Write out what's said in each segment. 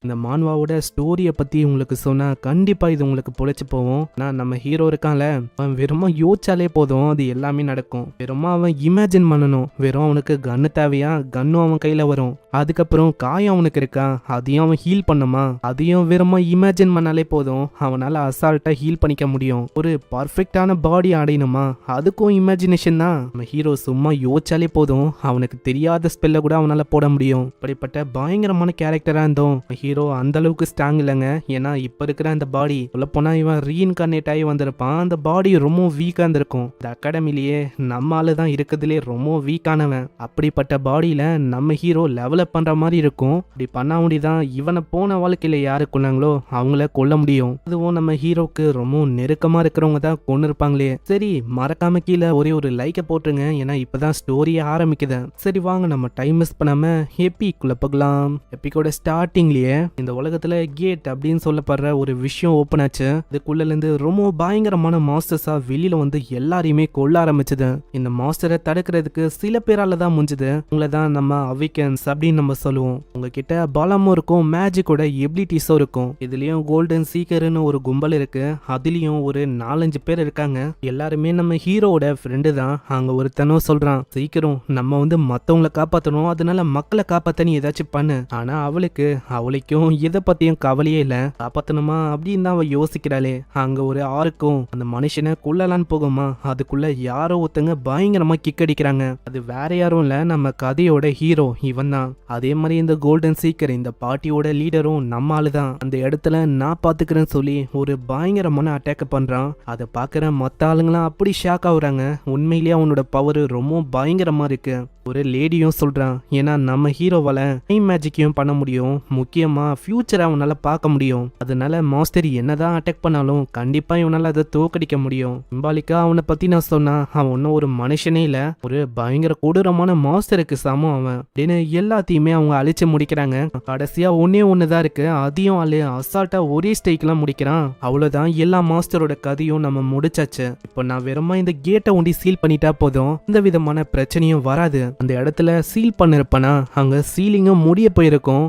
இந்த மான்வாவோட ஸ்டோரியை பத்தி உங்களுக்கு சொன்னா கண்டிப்பா இது உங்களுக்கு பொழைச்சு போகும். நான் நம்ம ஹீரோ இருக்கான்ல, அவன் வெறும் யோசிச்சாலே போதும் அது எல்லாமே நடக்கும். வெறும் அவன் இமேஜின் பண்ணணும். வெறும் அவனுக்கு கன்னு தேவையா, கன்னும் அவன் கையில வரும். அதுக்கப்புறம் காயம் அவனுக்கு இருக்கா, அதையும் அவன் ஹீல் பண்ணுமா, அதையும் வெறும் இமேஜின் பண்ணாலே போதும் அவனால அசால்ட்டா ஹீல் பண்ணிக்க முடியும். ஒரு பர்ஃபெக்டான பாடி அடையணுமா, அதுக்கும் இமேஜினேஷன் தான். நம்ம ஹீரோ சும்மா யோசிச்சாலே போதும் அவனுக்கு தெரியாத ஸ்பெல்ல கூட அவனால போட முடியும். இப்படிப்பட்ட பயங்கரமான கேரக்டரா இருந்தோம் ஹீரோ அந்த அளவுக்கு ஸ்ட்ராங் இல்லைங்க. ஏன்னா இப்ப இருக்கிற அந்த பாடி சொல்ல போனா இவன் ரீஇன்கார்னேட் ஆகி வந்திருப்பான். அந்த பாடி ரொம்ப வீக்கா இருந்திருக்கும். இந்த அகாடமிலேயே நம்ம ஆளு தான் இருக்கிறதுலே ரொம்ப வீக்கானவன். அப்படிப்பட்ட பாடியில நம்ம ஹீரோ லெவலப் பண்ற மாதிரி இருக்கும். இப்படி பண்ண முடியுதான் இவனை போன வாழ்க்கையில யாரு கொள்ளாங்களோ அவங்கள கொல்ல முடியும். அதுவும் நம்ம ஹீரோக்கு ரொம்ப நெருக்கமா இருக்கிறவங்க தான் கொண்டு இருப்பாங்களே. சரி, மறக்காம கீழே ஒரே ஒரு லைக்க போட்டுருங்க. ஏன்னா இப்பதான் ஸ்டோரியே ஆரம்பிக்குது. சரி வாங்க நம்ம டைம் மிஸ் பண்ணாம எப்பிக்குள்ள போகலாம். எப்பிக்கோட ஸ்டார்டிங்லயே இந்த உலகத்துல கேட் அப்படின்னு சொல்லப்படுற ஒரு விஷயம் ஓபன் ஆச்சு. இதுக்குள்ள இருந்து ரொம்ப பயங்கரமான மாஸ்டர்ஸா வெளியில வந்து எல்லாரையுமே கொல்ல ஆரம்பிச்சது. இந்த மாஸ்டரை தடுக்கிறதுக்கு சில பேரால தான் முடிஞ்சது. உங்களை தான் நம்ம அவிகன்ஸ் அப்படின்னு நம்ம சொல்லுவோம். உங்ககிட்ட பலமும் இருக்கும், மேஜிக்கோட எபிலிட்டிஸும் இருக்கும். இதுலயும் கோல்டன் சீக்கர்னு ஒரு கும்பல் இருக்கு. அதுலயும் ஒரு 4-5 பேர் இருக்காங்க. எல்லாருமே நம்ம ஹீரோட ஃப்ரெண்டு தான். அங்க ஒருத்தனும் சொல்றான், சீக்கிரம் நம்ம வந்து மத்தவங்களை காப்பாத்தணும், அதனால மக்களை காப்பாத்த நீ ஏதாச்சும் பண்ணு. ஆனா அவளுக்கும் எதை பத்தியும் கவலையே இல்ல. காப்பாத்தணுமா அப்படின்னு தான் அவ யோசிக்கிறாளே. அங்க ஒரு ஆறுக்கும் அந்த மனுஷனை கொல்லலான்னு போகுமா, அதுக்குள்ள யாரோ ஒருத்தங்க பயங்கரமா கிக் அடிக்கிறாங்க. அது வேற யாரும் இல்ல, நம்ம கதையோட ஹீரோ இவன் தான். அதே மாதிரி இந்த கோல்டன் சீக்கர் இந்த பார்ட்டியோட லீடரும் நம்ம ஆளுதான். அந்த இடத்துல நான் பாத்துக்கிறேன்னு சொல்லி ஒரு பயங்கரமான அட்டாக் பண்றான். அதை பாக்குற மத்த ஆளுங்களாம் அப்படி ஷாக் ஆகுறாங்க. உண்மையிலேயே அவனோட பவர் ரொம்ப பயங்கரமா இருக்கு. ஒரு லேடியும் சொல்றான், ஏன்னா நம்ம ஹீரோவால டைம் மேஜிக்கையும் பண்ண முடியும், முக்கியமா ஃபியூச்சரை அவனால பார்க்க முடியும். அதனால மாஸ்டர் என்னதான் அட்டாக் பண்ணாலும் கண்டிப்பா இவனால அதை தோக்கடிக்க முடியும். சிம்பாலிக்கா அவனை பத்தி நான் சொன்னா அவன் ஒன்னும் ஒரு மனுஷனே இல்ல, ஒரு பயங்கர கொடூரமான மாஸ்டருக்கு சமம் அவன் அப்படின்னு எல்லாத்தையுமே அவங்க அழிச்சு முடிக்கிறாங்க. கடைசியா ஒண்ணுதான் இருக்கு, அதையும் அசால்ட்டா ஒரே ஸ்டைக்கெல்லாம் முடிக்கிறான். அவ்வளவுதான், எல்லா மாஸ்டரோட கதையும் நம்ம முடிச்சாச்சு. இப்போ நான் வெறுமா இந்த கேட்டை ஒண்டி சீல் பண்ணிட்டா போதும், எந்த விதமான பிரச்சனையும் வராது. அந்த இடத்துல சீல் பண்ணிருப்பனா அங்க சீலிங்கும் முடிய போயிருக்கும்.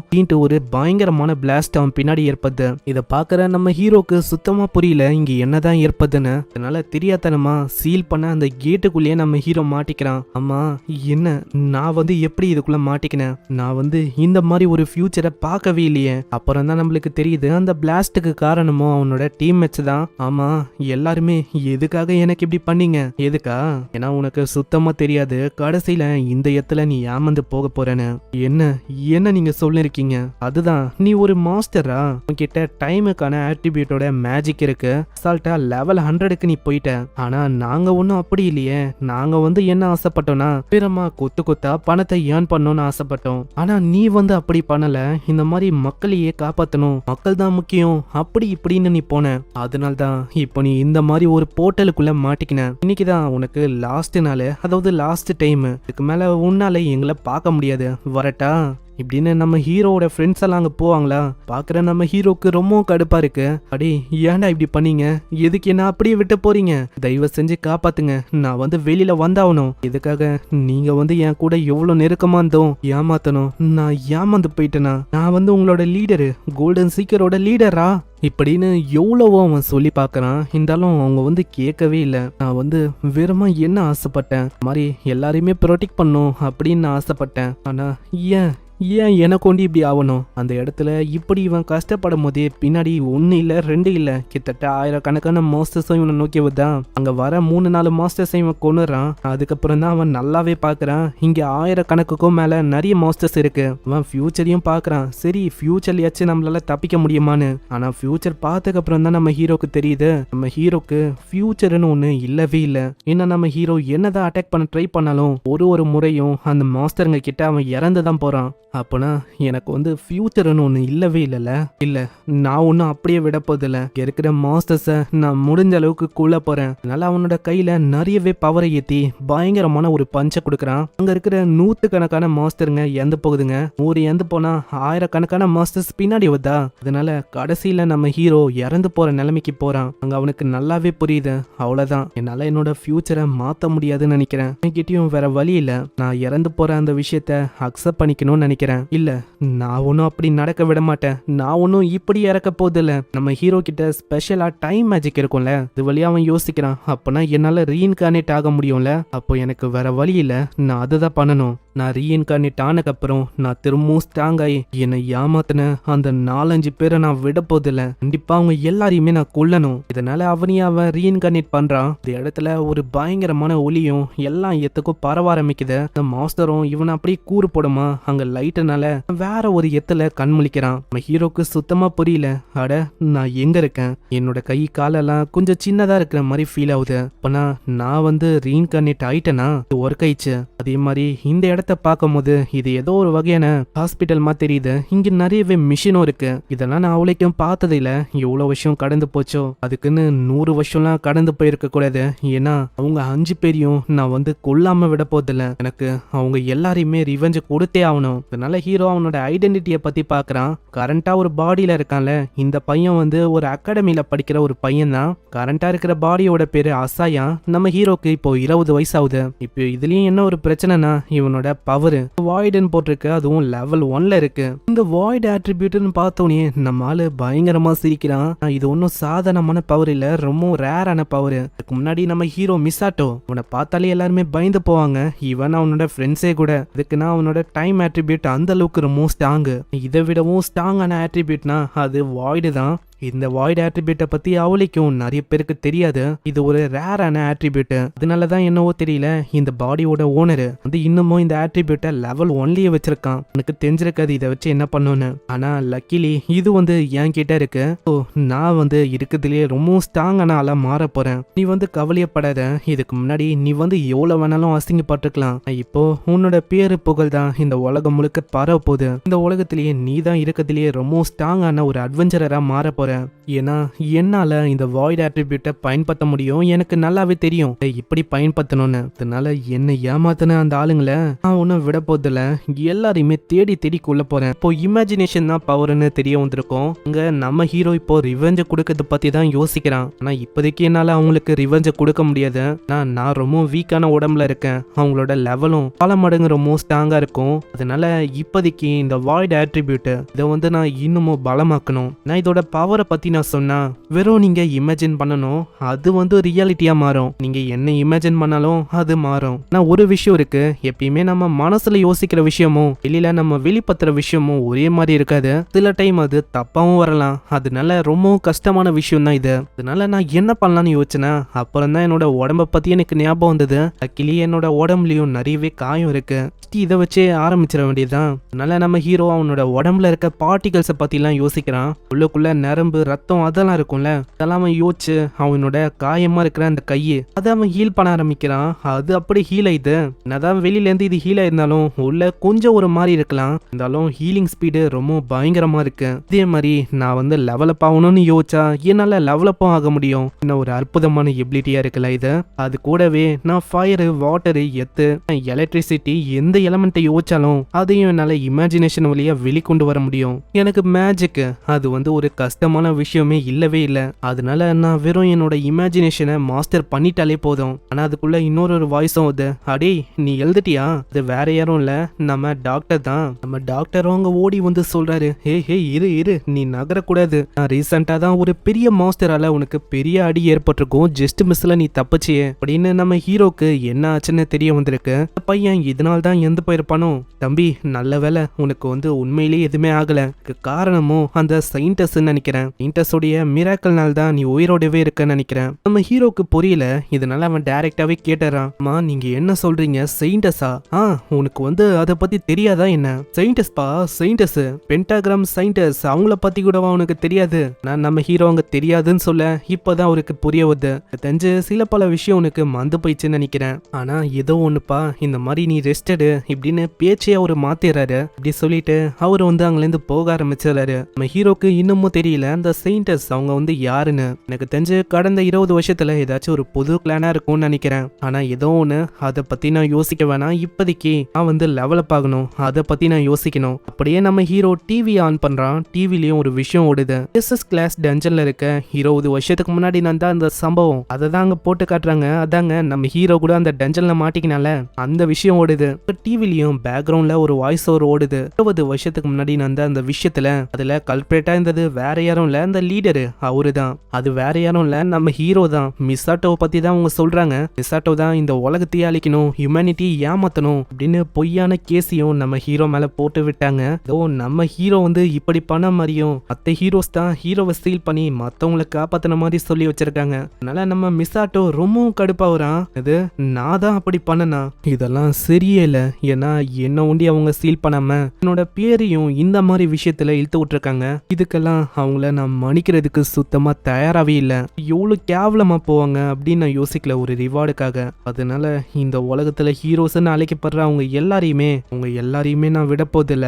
ஒரு பயங்கரமான பிளாஸ்ட் அவன் பின்னாடி ஏற்படுது. இத பாக்குற நம்ம ஹீரோக்கு சுத்தமா புரியல இங்க என்னதான் ஏற்படுதுன்னு. அதனால தெரியாதனமா சீல் பண்ண அந்த கேட்டுக்குள்ளேயே நம்ம ஹீரோ மாட்டிக்கிறான். ஆமா, என்ன நான் வந்து எப்படி இதுக்குள்ள மாட்டிக்கினேன், நான் வந்து இந்த மாதிரி ஒரு ஃபியூச்சரை பார்க்கவே இல்லையே. அப்புறம் தான் நம்மளுக்கு தெரியுது அந்த பிளாஸ்டுக்கு காரணமும் அவனோட டீம்மேட்ஸ் தான். ஆமா, எல்லாருமே எதுக்காக எனக்கு இப்படி பண்ணீங்க, எதுக்கா? ஏன்னா உனக்கு சுத்தமா தெரியாது கடைசியில இந்த இடத்துல நீ ஏமாந்து போக போறேன்னு. என்ன நீங்க சொல்லிருக்கீங்க? அதுதான், நீ ஒரு மாஸ்டரா, உன்கிட்ட டைமுக்கான ஆட்ரிபியூட்டோட மேஜிக் இருக்கு, அசால்ட்டா லெவல் 100க்கு நீ போயிட்ட. ஆனா நாங்க ஒன்னும் அப்படி இல்லையே. நாங்க வந்து என்ன ஆசைப்பட்டோம்னா பிறமா கொத்தா பணத்தை ஏர்ன் பண்ணணும்னு ஆசைப்பட்டோம். ஆனா நீ வந்து அப்படி பண்ணல, இந்த மாதிரி மக்களையே காப்பாத்தணும், மக்கள் தான் முக்கியம் அப்படி இப்படின்னு நீ போன. அதனால்தான் இப்போ நீ இந்த மாதிரி ஒரு போர்ட்டலுக்குள்ள மாட்டிக்கின. இன்னைக்குதான் உனக்கு லாஸ்ட் நாள், அதாவது லாஸ்ட் டைம். இதுக்கு மேல உன்னால எங்களை பார்க்க முடியாது, வரட்டா இப்படின்னு நம்ம ஹீரோவோட ஃப்ரெண்ட்ஸ் எல்லாம் அங்க போவாங்களா. பாக்குற நம்ம ஹீரோக்கு ரொம்ப கடுப்பா இருக்கு. அடி ஏன்டா இப்படி பண்ணீங்க, எதுக்கு என்ன அப்படியே விட்டு போறீங்க, தயவு செஞ்சு காப்பாத்துங்க, நான் வந்து வெளியில வந்தாகணும். இதுக்காக நீங்க வந்து என் கூட எவ்வளவு நெருக்கமா இருந்தோம் ஏமாத்தணும், நான் ஏமாந்து போயிட்டேனா, நான் வந்து உங்களோட லீடரு, கோல்டன் சீக்கரோட லீடரா இப்படின்னு எவ்வளவோ அவன் சொல்லி பாக்குறான். இருந்தாலும் அவங்க வந்து கேட்கவே இல்லை. நான் வந்து வெறுமா என்ன ஆசைப்பட்டேன், மாதிரி எல்லாரையுமே ப்ரொடெக்ட் பண்ணும் அப்படின்னு ஆசைப்பட்டேன். ஆனா ஏன் எனக்கு ஒண்டி இப்படி ஆகணும்? அந்த இடத்துல இப்படி இவன் கஷ்டப்படும் போதே பின்னாடி 1 இல்ல 2 இல்ல கிட்டத்தட்ட 1000கணக்கான மாஸ்டர்ஸும் இவனை நோக்கி வந்தான். அங்க வர 3-4 மாஸ்டர்ஸை இவன் கொண்டுறான். அதுக்கப்புறம் தான் அவன் நல்லாவே பாக்குறான், இங்க 1000கணக்குக்கும் மேல நிறைய மாஸ்டர்ஸ் இருக்கு. அவன் ஃபியூச்சரையும் பாக்குறான். சரி, ஃபியூச்சர்லயாச்சும் நம்மளால தப்பிக்க முடியுமான்னு. ஆனா ஃபியூச்சர் பார்த்ததுக்கு அப்புறம் தான் நம்ம ஹீரோக்கு தெரியுது, நம்ம ஹீரோக்கு ஃபியூச்சர்னு ஒண்ணு இல்லவே இல்ல. ஏன்னா நம்ம ஹீரோ என்னதான் அட்டாக் பண்ண ட்ரை பண்ணாலும் ஒரு முறையும் அந்த மாஸ்டருங்க கிட்ட அவன் இறந்துதான் போறான். அப்பனா எனக்கு வந்து ஃபியூச்சர்னு ஒன்று இல்லவே இல்லைல்ல. இல்லை, நான் ஒன்றும் அப்படியே விட போதில்ல. இருக்கிற மாஸ்டர்ஸை நான் முடிஞ்ச அளவுக்கு கொல்ல போறேன். அதனால அவனோட கையில நிறையவே பவரை ஏற்றி பயங்கரமான ஒரு பஞ்சை கொடுக்குறான். அங்க இருக்கிற 100கணக்கான மாஸ்டருங்க இறந்து போகுதுங்க. இறந்து போனா 1000கணக்கான மாஸ்டர்ஸ் பின்னாடி வந்தா. அதனால கடைசியில நம்ம ஹீரோ இறந்து போற நிலைமைக்கு போறான். அங்க அவனுக்கு நல்லாவே புரியுது, அவ்வளவுதான், என்னால என்னோட ஃபியூச்சரை மாத்த முடியாதுன்னு நினைக்கிறேன். என்கிட்டயும் வேற வழி இல்லை, நான் இறந்து போற அந்த விஷயத்த அக்செப்ட் பண்ணிக்கணும்னு நினைக்கிறேன். நினைக்கிறேன். இல்ல, நான் ஒன்னும் அப்படி நடக்க விட மாட்டேன். நான் ஒன்னும் இப்படி இறக்க போதில்ல. நம்ம ஹீரோ கிட்ட ஸ்பெஷலா டைம் மேஜிக் இருக்கும்ல, இது வழியா அவன் யோசிக்கிறான். அப்பனா என்னால ரீஇன்கார்னேட் ஆக முடியும்ல, அப்போ எனக்கு வேற வழி இல்ல, நான் அதுதான் பண்ணணும். நான் ரீஇன்கார்னேட் ஆனக்கப்புறம் நான் திரும்பவும் ஸ்ட்ராங் ஆகி என்னை ஏமாத்தின அந்த 4-5 பேரை நான் விட போதில்ல. கண்டிப்பா அவங்க எல்லாரையுமே நான் கொல்லணும். இதனால அவன் ரீஇன்கார்னேட் பண்றான். இந்த இடத்துல ஒரு பயங்கரமான ஒளியும் எல்லாம் எத்துக்கும் பரவ ஆரம்பிக்குது. இந்த மாஸ்டரும் இவனை அப்படியே கூறு போடுமா அங்க லைட்டுனால வேற ஒரு எத்துல கண் முழிக்கிறான். நம்ம ஹீரோக்கு சுத்தமா புரியல. அட, நான் எங்க இருக்கேன்? என்னோட கை காலெல்லாம் கொஞ்சம் சின்னதா இருக்கிற மாதிரி ஃபீல் ஆகுது. அப்பனா நான் ரீஇன்கார்னேட் ஆயிட்டேனா? ஒர்க் ஆயிடுச்சு. அதே மாதிரி இந்த இடத்த பார்க்கும்போது இது ஏதோ ஒரு வகையான ஹாஸ்பிட்டல் மாதிரி தெரியுது. இங்க நிறையவே மிஷினும் இருக்கு. இதெல்லாம் நான் அவளைக்கும் பார்த்தது இல்ல. எவ்வளவு வருஷம் கடந்து போச்சோ, அதுக்குன்னு 100 வருஷம்லாம் கடந்து போயிருக்க கூடாது. ஏன்னா அவங்க 5 பேரையும் நான் கொல்லாம விட போதில்ல. எனக்கு அவங்க எல்லாரையுமே ரிவெஞ்ச் கொடுத்தே ஆகணும். அதனால ஹீரோ அவனோட ஐடென்டிட்டியை பத்தி பாக்குறான். கரண்டா ஒரு பாடியில இருக்கான்ல, இந்த பையன் ஒரு அகாடமியில படிக்கிற ஒரு பையன் தான். கரண்டா இருக்கிற பாடியோட பேரு அசாயா. நம்ம ஹீரோக்கு இப்போ 20 வயசு ஆகுது. இப்போ இதுலயும் என்ன ஒரு பிரச்சனைனா, இவனோட பவர் வாய்டுன்னு போட்டிருக்கு, அதுவும் லெவல் 1ல இருக்கு. இந்த வாய்டு ஆட்ரிபியூட்னு பார்த்தோன்னே நம்ம ஆளு பயங்கரமா சிரிக்கிறான். இது ஒன்னும் சாதாரணமான பவர் இல்ல, ரொம்ப ரேரான பவர். இதுக்கு முன்னாடி நம்ம ஹீரோ மிசாட்டோ, அவனை பார்த்தாலே எல்லாருமே பயந்து போவாங்க. ஈவன் அவனோட ஃப்ரெண்ட்ஸே கூட. இதுக்குன்னா அவனோட டைம் ஆட்ரிபியூட் அந்த அளவுக்கு ரொம்ப ஸ்ட்ராங். இதை விடவும் ஸ்ட்ராங்கான ஆட்ரிபியூட்னா அது வாய்டு தான். இந்த வாய்ட் ஆட்ரிபியூட்டை பத்தி அவளிக்கும் நிறைய பேருக்கு தெரியாது. இது ஒரு ரேரான ஆட்ரிபியூட். அதனாலதான் என்னவோ தெரியல, இந்த பாடியோட ஓனர் இன்னமும் இந்த ஆட்ரிபியூட்டை லெவல் 1லயே வச்சிருக்கான். எனக்கு தெரிஞ்சிருக்காது இதை வச்சு என்ன பண்ணுன்னு. ஆனா லக்கிலி இது என் கிட்ட இருக்கு. நான் இருக்கிறதுலயே ரொம்ப ஸ்ட்ராங்கான ஆளா மாற போறேன். நீ கவலையப்படாத. இதுக்கு முன்னாடி நீ எவ்வளவு வேணாலும் அசிங்கப்பட்டிருக்கலாம். இப்போ உன்னோட பேரு புகழ் தான் இந்த உலகம் முழுக்க பரவ போகுது. இந்த உலகத்திலேயே நீ தான் இருக்கிறதுலயே ரொம்ப ஸ்ட்ராங்கான ஒரு அட்வென்ச்சரரா மாற போற. ஏன்னா என்னால இந்த வாய்ட் ஆட்ரிபியூட்டை பயன்படுத்த முடியும். எனக்கு நல்லாவே தெரியும் இப்படி பயன்படுத்தணும்னு. அதனால என்னை ஏமாத்தின அந்த ஆளுங்களை நான் ஒன்னும் விட போதில்ல. எல்லாரையுமே தேடி தேடி கொள்ள போறேன். இப்போ இமேஜினேஷன் தான் பவர்னு தெரிய வந்திருக்கோம். இங்க நம்ம ஹீரோ இப்போ ரிவெஞ்ச கொடுக்கறத பத்தி தான் யோசிக்கிறான். ஆனா இப்போதைக்கு என்னால அவங்களுக்கு ரிவெஞ்ச கொடுக்க முடியாது. நான் ரொம்ப வீக்கான உடம்புல இருக்கேன். அவங்களோட லெவலும் பல மடங்கு ரொம்ப ஸ்ட்ராங்கா இருக்கும். அதனால இப்போதைக்கு இந்த வாய்ட் ஆட்ரிபியூட் இதை நான் இன்னமும் பலமாக்கணும். நான் இதோட பவரை பத்தி நான் சொன்னா வெறும் நீங்க இமேஜின் பண்ணணும், அது ரியாலிட்டியா மாறும். நீங்க என்ன இமேஜின் பண்ணாலும் அது மாறும். நான் ஒரு விஷயம் இருக்கு, எப்பயுமே நம்ம மனசுல யோசிக்கிற விஷயமும் வெளியில நம்ம வெளிப்படுத்துற விஷயமும் ஒரே மாதிரி இருக்காது. சில டைம் அது தப்பாவும் வரலாம். அதனால ரொம்ப கஷ்டமான விஷயம் தான் இது. அதனால நான் என்ன பண்ணலாம்னு யோசிச்சேன்னா, அப்புறம் தான் என்னோட உடம்ப பத்தி எனக்கு ஞாபகம் வந்தது. அக்கிலி என்னோட உடம்புலயும் நிறையவே காயம் இருக்கு. இதை வச்சே ஆரம்பிச்சிட வேண்டியதுதான். அதனால நம்ம ஹீரோ அவனோட உடம்புல இருக்க பார்ட்டிகல்ஸை பத்தி எல்லாம் யோசிக்கிறான். உள்ளுக்குள்ள நரம்பு ரத்தம் அதெல்லாம் இருக்கும்ல, அதெல்லாம் அவன் யோசிச்சு அவனோட காயமா இருக்கிற அந்த கையை அதை அவன் ஹீல் பண்ண ஆரம்பிக்கிறான். அது அப்படி ஹீல் ஆயிடுது. என்னதான் வெளியில இருந்து இது ஹீல் ஆயிருந்தாலும் உள்ள கொஞ்சம் ஒரு மாதிரி இருக்கலாம். இருந்தாலும் ஹீலிங் ஸ்பீடு ரொம்ப பயங்கரமா இருக்கு. இதே மாதிரி நான் லெவலப் ஆகணும்னு யோசிச்சா என்னால லெவலப்பும் ஆக முடியும். இன்னும் ஒரு அற்புதமான எபிலிட்டியா இருக்குல்ல இது. அது கூடவே நான் ஃபயரு, வாட்டரு, எத்து, எலக்ட்ரிசிட்டி எந்த எலமெண்ட்டை யோசிச்சாலும் அதையும் என்னால இமேஜினேஷன் வழியா வெளிக்கொண்டு வர முடியும். எனக்கு மேஜிக் அது ஒரு கஷ்டமான விஷயமே இல்லவே இல்ல. அதனால நான் வெறும் என்னோட இமேஜினேஷனை மாஸ்டர் பண்ணிட்டாலே போதும். ஆனா அதுக்குள்ள இன்னொரு வாய்ஸும் வருது. அடே, நீ எழுதிட்டியா? அது வேற யாரும் இல்ல, நம்ம டாக்டர் தான். நம்ம டாக்டர் அவங்க ஓடி சொல்றாரு, ஹே இரு நீ நகரக்கூடாது. நான் ரீசெண்டா தான் ஒரு பெரிய மாஸ்டரால உனக்கு பெரிய அடி ஏற்பட்டிருக்கும். ஜஸ்ட் மிஸ்ல நீ தப்பிச்சியே அப்படின்னு நம்ம ஹீரோக்கு என்ன ஆச்சுன்னு தெரிய வந்திருக்கு. பையன் இதனால தான் எந்த போயிருப்பானோ. தம்பி, நல்ல வேலை உனக்கு உண்மையிலேயே எதுவுமே ஆகல. காரணமும் அந்த சயின்டிஸ்ட் நினைக்கிறேன். சயின்டிஸ்டோடைய மிராக்கல்னால தான் நீ உயிரோடவே இருக்கன்னு நினைக்கிறேன். நம்ம ஹீரோக்கு புரியல. இதனால அவன் டைரக்டாவே கேட்டாரான், அம்மா நீங்க என்ன சொல்றீங்க? சயின்டிஸ்டா? உனக்கு அதை பத்தி தெரியாதா என்ன? சயின்டிஸ்ட்பா, சயின்டிஸ்ட், பென்டாகிராம் சயின்டிஸ்ட், அவங்கள பத்தி கூட உனக்கு தெரியாது. நான் நம்ம ஹீரோ அங்க தெரியாதுன்னு சொல்ல இப்பதான் அவருக்கு புரிய வருது. தெரிஞ்சு சில பல விஷயம் உனக்கு மந்து போயிடுச்சுன்னு நினைக்கிறேன். ஆனா ஏதோ ஒண்ணுப்பா, இந்த மாதிரி நீ ரெஸ்டடு இப்படின்னு பேச்சே அவரு மாத்திடுறாரு. இப்படி சொல்லிட்டு அவரு அங்கிருந்து போக ஆரம்பிச்சிடறாரு. நம்ம ஹீரோக்கு இன்னமும் தெரியல அந்த செயின்டர்ஸ் அவங்க வந்து யாருன்னு. எனக்கு தெரிஞ்சு கடந்த 20 வருஷத்துல ஏதாச்சும் ஒரு புது பிளானா இருக்கும்னு நினைக்கிறேன். ஆனா ஏதோ ஒண்ணு அதை பத்தி நான் யோசிக்க வேணாம். இப்போதைக்கு நான் வந்து லெவலப் ஆகணும், அதை பத்தி நான் யோசிக்கணும். அப்படியே நம்ம ஹீரோ டிவி ஆன் பண்றான். டிவிலயும் ஒரு விஷயம் ஓடுது. எஸ்எஸ் கிளாஸ் டஞ்சன்ல இருக்க 20 வருஷத்துக்கு முன்னாடி நடந்த அந்த சம்பவம் அதை தான் அங்க போட்டு காட்டுறாங்க. அதாங்க நம்ம ஹீரோ கூட அந்த டஞ்சன்ல மாட்டிக்கினால அந்த விஷயம் ஓடுது. டிவிலையும் பேக்ரவுண்ட்ல ஒரு வாய்ஸ் ஓவர் ஓடுது. 20 வருஷத்துக்கு முன்னாடி நடந்த அந்த விஷயத்துல அதுல கல்பிரேட்டா இருந்தது வேற யாரும் இல்ல, அந்த லீடரு அவரு தான். அது வேற யாரும் இல்ல, நம்ம ஹீரோ தான். மிசாட்டோவை பத்தி தான் அவங்க சொல்றாங்க. மிசாட்டோ தான் இந்த உலகத்தையே அழிக்கணும், ஹியூமனிட்டி ஏமாத்தணும் அப்படின்னு பொய்யான கேஸையும் நம்ம ஹீரோ மேல போட்டு விட்டாங்க. நம்ம ஹீரோ வந்து இப்படி பண்ண மாதிரியும் மத்த ஹீரோஸ் தான் ஹீரோவை ஸ்டீல் பண்ணி மத்தவங்களை காப்பாத்தின மாதிரி சொல்லி வச்சிருக்காங்க. அதனால நம்ம மிசாட்டோ ரொம்பவும் கடுப்பாகிறான். இது நான் தான் அப்படி பண்ணனா, இதெல்லாம் சரியே இல்ல. ஏன்னா என்ன ஒண்டி அவங்க ஸ்டீல் பண்ணாம என்னோட பேரையும் இந்த மாதிரி விஷயத்துல இழுத்து விட்டுருக்காங்க. இதுக்கெல்லாம் அவங்கள நான் மன்னிக்கிறதுக்கு சுத்தமா தயாராகவே இல்லை. எவ்வளவு கேவலமா போவாங்க அப்படின்னு நான் யோசிக்கல ஒரு ரிவார்டுக்காக. அதனால இந்த உலகத்துல ஹீரோஸ்ன்னு அழைக்கப்படுற அவங்க எல்லாரையுமே நான் விட போதில்ல.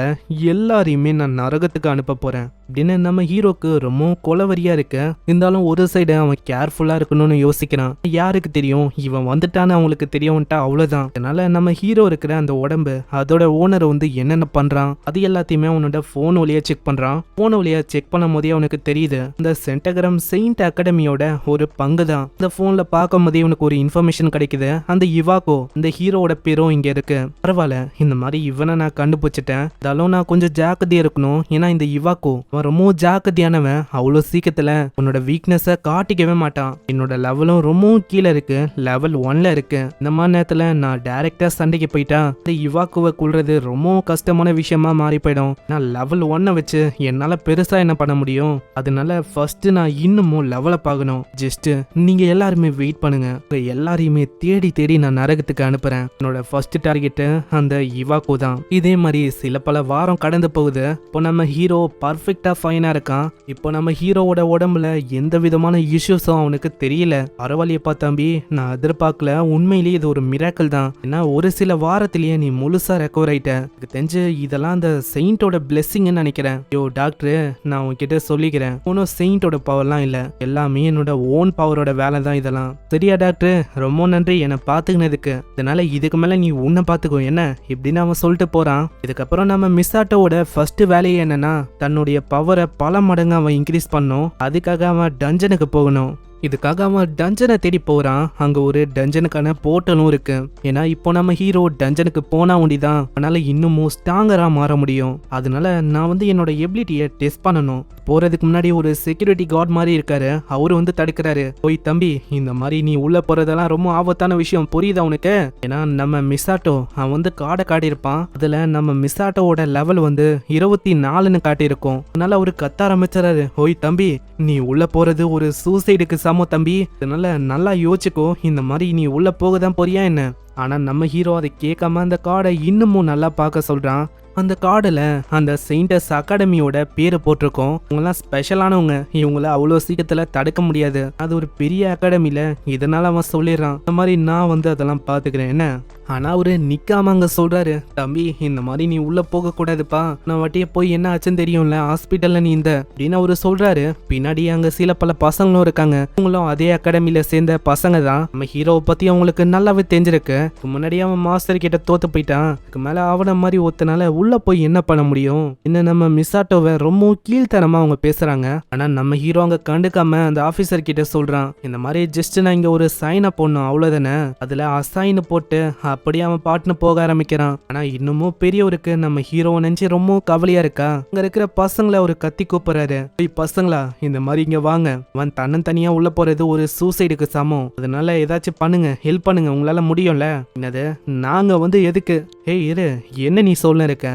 எல்லாரையுமே நான் நரகத்துக்கு அனுப்ப போறேன் அப்படின்னு நம்ம ஹீரோக்கு ரொம்ப கொலவரியா இருக்கு. இருந்தாலும் ஒரு சைடு அவன் கேர்ஃபுல்லா இருக்கணும்னு யோசிக்கிறான். யாருக்கு தெரியும் இவன் வந்துட்டான்னு அவங்களுக்கு தெரியவன்ட்டா அவ்வளவுதான். அதனால நம்ம ஹீரோ இருக்கிற அந்த உடம்பு அதோட ஓனர் வந்து என்னென்ன பண்றான் அது எல்லாத்தையுமே அவனோட போன் வழியா செக் பண்றான். போன் வழியா செக் பண்ணும் போதே அவனுக்கு தெரியுது இந்த சென்டகிராம் செயின்ட் அகாடமியோட ஒரு பங்கு தான். இந்த போன்ல பார்க்கும் போதே உனக்கு ஒரு இன்ஃபர்மேஷன் கிடைக்குது. அந்த இவாகோ இந்த ஹீரோவோட பேரும் இங்க இருக்கு. பரவாயில்ல, இந்த மாதிரி இவனை நான் கண்டுபிடிச்சிட்டேன். இருந்தாலும் நான் கொஞ்சம் ஜாக்கிரதையா இருக்கணும். ஏன்னா இந்த இவாகோ ரொம்ப ஜாக்கிரதையானவன். அவ்வளோ சீக்கிரத்துல உன்னோட வீக்னஸை காட்டிக்கவே மாட்டான். என்னோட லெவலும் ரொம்பவும் கீழே இருக்கு, லெவல் 1ல இருக்கு. இந்த மாதிரி நேரத்துல நான் டைரக்டா சண்டைக்கு போயிட்டா இந்த இவாக்குவை கொள்றது ரொம்ப கஷ்டமான விஷயமா மாறி போயிடும். நான் லெவல் 1 வச்சு என்னால பெருசா என்ன பண்ண முடியும். அதனால ஃபர்ஸ்ட் நான் இன்னமும் லெவலப் ஆகணும். ஜஸ்ட் நீங்க எல்லாருமே வெயிட் பண்ணுங்க. எல்லாரையுமே தேடி தேடி நான் நரகத்துக்கு அனுப்புறேன். என்னோட ஃபர்ஸ்ட் டார்கெட் அந்த இவாக்கோ தான். இதே மாதிரி சில பல வாரம் கடந்து போகுது. இப்போ நம்ம ஹீரோ பர்ஃபெக்டா ஃபைனா இருக்கான். இப்போ நம்ம ஹீரோவோட உடம்புல எந்த விதமான இஷ்யூஸும் அவனுக்கு தெரியல. பரவாயில்லையப்பா தம்பி, நான் எதிர்பார்க்கல. உண்மையிலேயே இது ஒரு மிராக்கிள் தான். ஏன்னா ஒரு சில வாரத்திலேயே நீ முழுசா ரெக்கவர் ஆயிட்ட. எனக்கு தெரிஞ்சு இதெல்லாம் அந்த செயின்டோட பிளெஸிங்னு நினைக்கிறேன். யோ டாக்டர், நான் உன்கிட்ட சொல்லிக்கிறேன், ஒன்றும் செயின்டோட பவர்லாம் இல்லை, எல்லாமே என்னோட ஓன் பவரோட வேலை தான் இதெல்லாம். சரியா டாக்டர், ரொம்ப நன்றி என்னை பார்த்துக்கினதுக்கு. இதனால இதுக்கு மேல நீ உன்னை பார்த்துக்கோ என்ன இப்படின்னு அவன் சொல்லிட்டு போறான். இதுக்கப்புறம் நம்ம மிசாட்டோட ஃபர்ஸ்ட் வேலையே என்னன்னா தன்னுடைய பவரை பல மடங்கு அவன் இன்க்ரீஸ் பண்ணும். அதுக்காக அவன் டஞ்சனுக்கு போகணும். இதுக்காக அவன் டஞ்சனை தேடி போறான். அங்க ஒரு டஞ்சனுக்கான போர்ட்டலும் இருக்கு. ஏன்னா இப்போ நம்ம ஹீரோ டஞ்சனுக்கு போனா ஒண்டிதான் அதனால இன்னமும் ஸ்ட்ராங்கரா மாற முடியும். அதனால நான் வந்து என்னோட எபிலிட்டியை டெஸ்ட் பண்ணணும். போறதுக்கு முன்னாடி ஒரு செக்யூரிட்டி கார்டு மாதிரி இருக்காரு. அவரு வந்து தடுக்கிறாரு. போய் தம்பி, இந்த மாதிரி நீ உள்ள போறதெல்லாம் ரொம்ப ஆபத்தான விஷயம், புரியுதா உனக்கு? ஏன்னா நம்ம மிசாட்டோ அவன் வந்து காடை காட்டியிருப்பான். அதுல நம்ம மிசாட்டோட லெவல் வந்து 24ன்னு காட்டியிருக்கும். அதனால அவரு கத்த ஆரம்பிச்சாரு. ஓய் தம்பி, நீ உள்ள போறது ஒரு சூசைடுக்கு சமோ தம்பி. அதனால நல்லா யோசிச்சுக்கோ, இந்த மாதிரி நீ உள்ள போகதான் போறியா என்ன? ஆனா நம்ம ஹீரோ அதை கேட்காம அந்த கார்டை இன்னமும் நல்லா பார்க்க சொல்றான். அந்த கார்டில் அந்த செயின்டர்ஸ் அகாடமியோட பேரை போட்டிருக்கோம். இவங்கெல்லாம் ஸ்பெஷலானவங்க, இவங்கள அவ்வளோ சீக்கிரத்தில் தடுக்க முடியாது. அது ஒரு பெரிய அகாடமியில், இதனால அவன் சொல்லிடுறான் இந்த மாதிரி நான் வந்து அதெல்லாம் பார்த்துக்கிறேன் என்ன. ஆனால் அவரு நிற்காம அங்கே சொல்கிறாரு, தம்பி இந்த மாதிரி நீ உள்ளே போகக்கூடாதுப்பா, நான் வட்டியை போய் என்ன ஆச்சுன்னு தெரியும்ல ஹாஸ்பிட்டலில் நீ இந்த அப்படின்னு அவரு சொல்கிறாரு. பின்னாடி அங்கே சில பல பசங்களும் இருக்காங்க. அவங்களும் அதே அகாடமியில் சேர்ந்த பசங்க தான். நம்ம ஹீரோவை பற்றி அவங்களுக்கு நல்லாவே தெரிஞ்சிருக்கு. முன்னாடி அவன் மாஸ்டர் கிட்ட தோத்து போயிட்டான். அதுக்கு மேலே அவனை மாதிரி ஒருத்தனால உள்ள போய் என்ன பண்ண முடியும். இன்னும் நம்ம மிசாட்டோவை ரொம்ப கீழ்த்தனமா அவங்க பேசுறாங்க. ஆனா நம்ம ஹீரோ அங்க கண்டுக்காம அந்த ஆபீசர் கிட்ட சொல்றான், இந்த மாதிரி ஜஸ்ட் நான் இங்க ஒரு சைனை போடணும் அவ்வளவுதானே. அதுல அசைன் போட்டு அப்படியே அவன் பாட்டுன்னு போக ஆரம்பிக்கிறான். ஆனா இன்னமும் பெரியவருக்கு நம்ம ஹீரோவை நினைச்சு ரொம்ப கவலையா இருக்கா. அங்க இருக்கிற பசங்களை ஒரு கத்தி கூப்பிடுறாரு. பசங்களா, இந்த மாதிரி இங்க வாங்க, அவன் தன்னந்தனியா உள்ள போறது ஒரு சூசைடுக்கு சமம். அதனால ஏதாச்சும் பண்ணுங்க, ஹெல்ப் பண்ணுங்க, உங்களால முடியும்ல. என்னது, நாங்க வந்து எதுக்கு? ஏய் இரு, என்ன நீ சொல்ல இருக்க?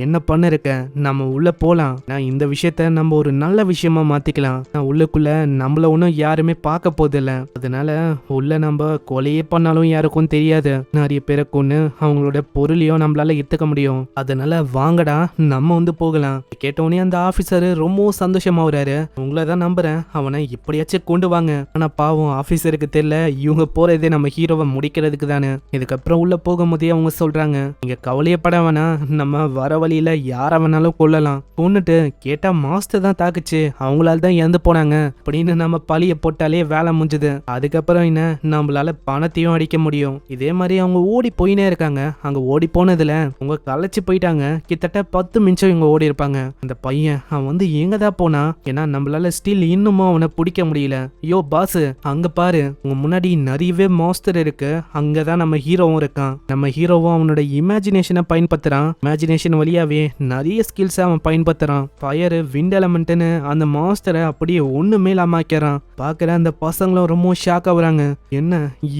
என்ன பண்ண இருக்க? நம்ம உள்ள போலாம். நான் இந்த விஷயத்த நம்ம ஒரு நல்ல விஷயமா மாத்திக்கலாம். நான் உள்ளுக்குள்ள நம்மள ஒன்னும் யாருமே பார்க்க போதில்ல. அதனால உள்ள நம்ம கொலையே பண்ணாலும் யாருக்கும் தெரியாது. நிறைய பேரை கொன்னு அவங்களோட பொருளையும் நம்மளால எடுத்துக்க முடியும். அதனால வாங்கடா நம்ம வந்து போகலாம். கேட்டோடனே அந்த ஆபீசர் ரொம்ப சந்தோஷமாகறாரு. உங்களை தான் நம்புறேன், அவனை எப்படியாச்சும் கொண்டு வாங்க. ஆனா பாவம் ஆபீசருக்கு தெரியல இவங்க போறதே நம்ம ஹீரோவை முடிக்கிறதுக்கு தானே. இதுக்கப்புறம் உள்ள போகும்போதே அவங்க சொல்றாங்க, நீங்க கவலையப்பட வேணாம், நம்ம வர வழியில யார வேணாலும் கொல்லலாம். கொன்னுட்டு கேட்டா மாஸ்டர் தான் தாக்குச்சு, அவங்களால தான் இறந்து போனாங்க அப்படின்னு நம்ம பழிய போட்டாலே வேலை முடிஞ்சது. அதுக்கப்புறம் என்ன, நம்மளால பணத்தையும் அடிக்க முடியும். இதே மாதிரி அவங்க ஓடி போயினே இருக்காங்க. அங்க ஓடி போனதுல அவங்க களைச்சு போயிட்டாங்க. கிட்டத்தட்ட 10 நிமிஷம் இவங்க ஓடி இருப்பாங்க. அந்த பையன் அவன் வந்து எங்கதான் போனா, ஏன்னா நம்மளால ஸ்டில் இன்னமும் அவனை பிடிக்க முடியல. யோ பாஸ், அங்க பாரு, உங்க முன்னாடி நிறையவே மாஸ்டர் இருக்கு, அங்கதான் நம்ம ஹீரோவும் இருக்கான். நம்ம ஹீரோவும் அவனோட இமேஜினேஷனை பயன்படுத்துறான். இமேஜினேஷன் வழியாவே நிறைய ஸ்கில்ஸ் அவன் பயன்படுத்துறான். ஃபயர், விண்ட் எலமெண்ட்னு அந்த மாஸ்டரை அப்படியே ஒண்ணுமே இல்லாம ஆக்கிறான். பாக்குற அந்த பசங்களும் ரொம்ப ஷாக் ஆகுறாங்க. என்ன,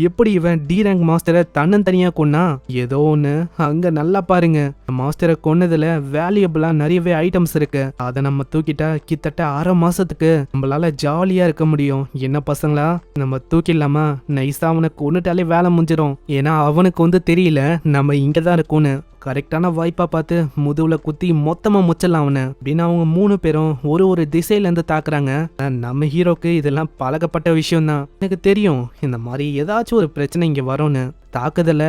எப்படி இவன் டி ரேங்க் மாஸ்டரை தன்னந்தனியா கொன்னா? ஏதோ ஒண்ணு அங்க நல்லா பாருங்க, மாஸ்டரை கொன்னதுல வேல்யூபிளா நிறையவே ஐட்டம்ஸ் இருக்கு. அதை நம்ம தூக்கிட்டா கிட்டத்தட்ட 1/2 மாசத்துக்கு நம்மளால ஜாலியா இருக்க முடியும். என்ன பசங்களா, நம்ம தூக்கிடலாமா? நைஸா அவனை கொன்னுட்டாலே வேலை முடிஞ்சிடும். ஏன்னா அவனுக்கு வந்து தெரியல நம்ம இங்கதான் இருக்கோன்னு. கரெக்டான வாய்ப்பா பார்த்து முதுகுல குத்தி மொத்தமா முச்சலாம் அவனை அப்படின்னு அவங்க 3 பேரும் ஒரு திசையில இருந்து தாக்குறாங்க. நம்ம ஹீரோக்கு இதெல்லாம் பழக்கப்பட்ட விஷயம் தான். எனக்கு தெரியும் இந்த மாதிரி ஏதாச்சும் ஒரு பிரச்சனை இங்க வரும்னு. தாக்குதல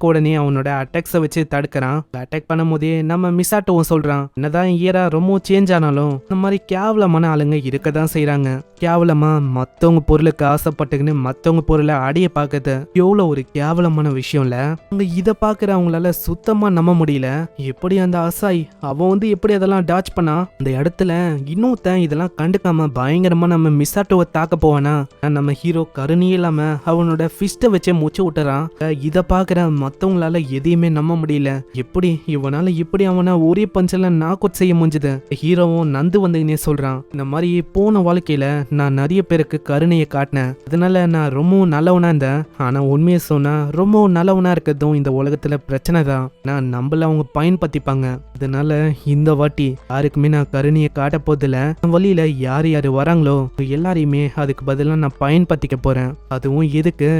உடனே அவனோட அட்டாக்ஸை வச்சு தடுக்கிறான். அட்டாக் பண்ணும் போதே நம்ம மிசாட்டோவும் சொல்றான், என்னதான் இயரா ரொம்ப சேஞ்ச் ஆனாலும் இந்த மாதிரி கேவலமான ஆளுங்க இருக்கதான் செய்யறாங்க. கேவலமா மத்தவங்க பொருளுக்கு ஆசைப்பட்டுக்குன்னு மத்தவங்க பொருளை அடைய பாக்குறது எவ்வளவு ஒரு கேவலமான விஷயம்ல. அவங்க இதை பாக்குற அவங்களால சுத்தமா நம்ப முடியல. எப்படி அந்த அசாய் அவன் வந்து எப்படி அதெல்லாம் டாச் பண்ணா? அந்த இடத்துல இன்னொருத்தன் இதெல்லாம் கண்டுக்காம பயங்கரமா நம்ம மிசாட்டோவை தாக்க போவானா? நம்ம ஹீரோ கருணியே இல்லாம அவனோட ஃபிஸ்ட்டை வச்சே மூச்சு விட்டுறான். இத பாக்குற மத்தவங்களால எதையுமே நம்ப முடியல. எப்படி இவனால இப்படி அவனை ஒரே பஞ்சில நாக் அவுட் செய்ய முடிஞ்சது? ஹீரோவும் நந்து வந்து சொல்றான், இந்த மாதிரி போன வாழ்க்கையில நான் நிறைய பேருக்கு கருணையை காட்டினேன், அதனால நான் ரொம்பவும் நல்லவனா இருந்தேன். ஆனா உண்மையை சொன்னா ரொம்பவும் நல்லவனா இருக்கிறதும் இந்த உலகத்துல பிரச்சனை தான். நான் நம்மள அவங்க பயன்படுத்திப்பாங்க. அதனால இந்த வாட்டி யாருக்குமே நான் கருணையை காட்ட போதில்ல. வழியில யார் யாரு வராங்களோ எல்லாரையுமே அதுக்கு பதிலா நான் பயன்படுத்திக்க போறேன். அதுவும் எதுக்கு,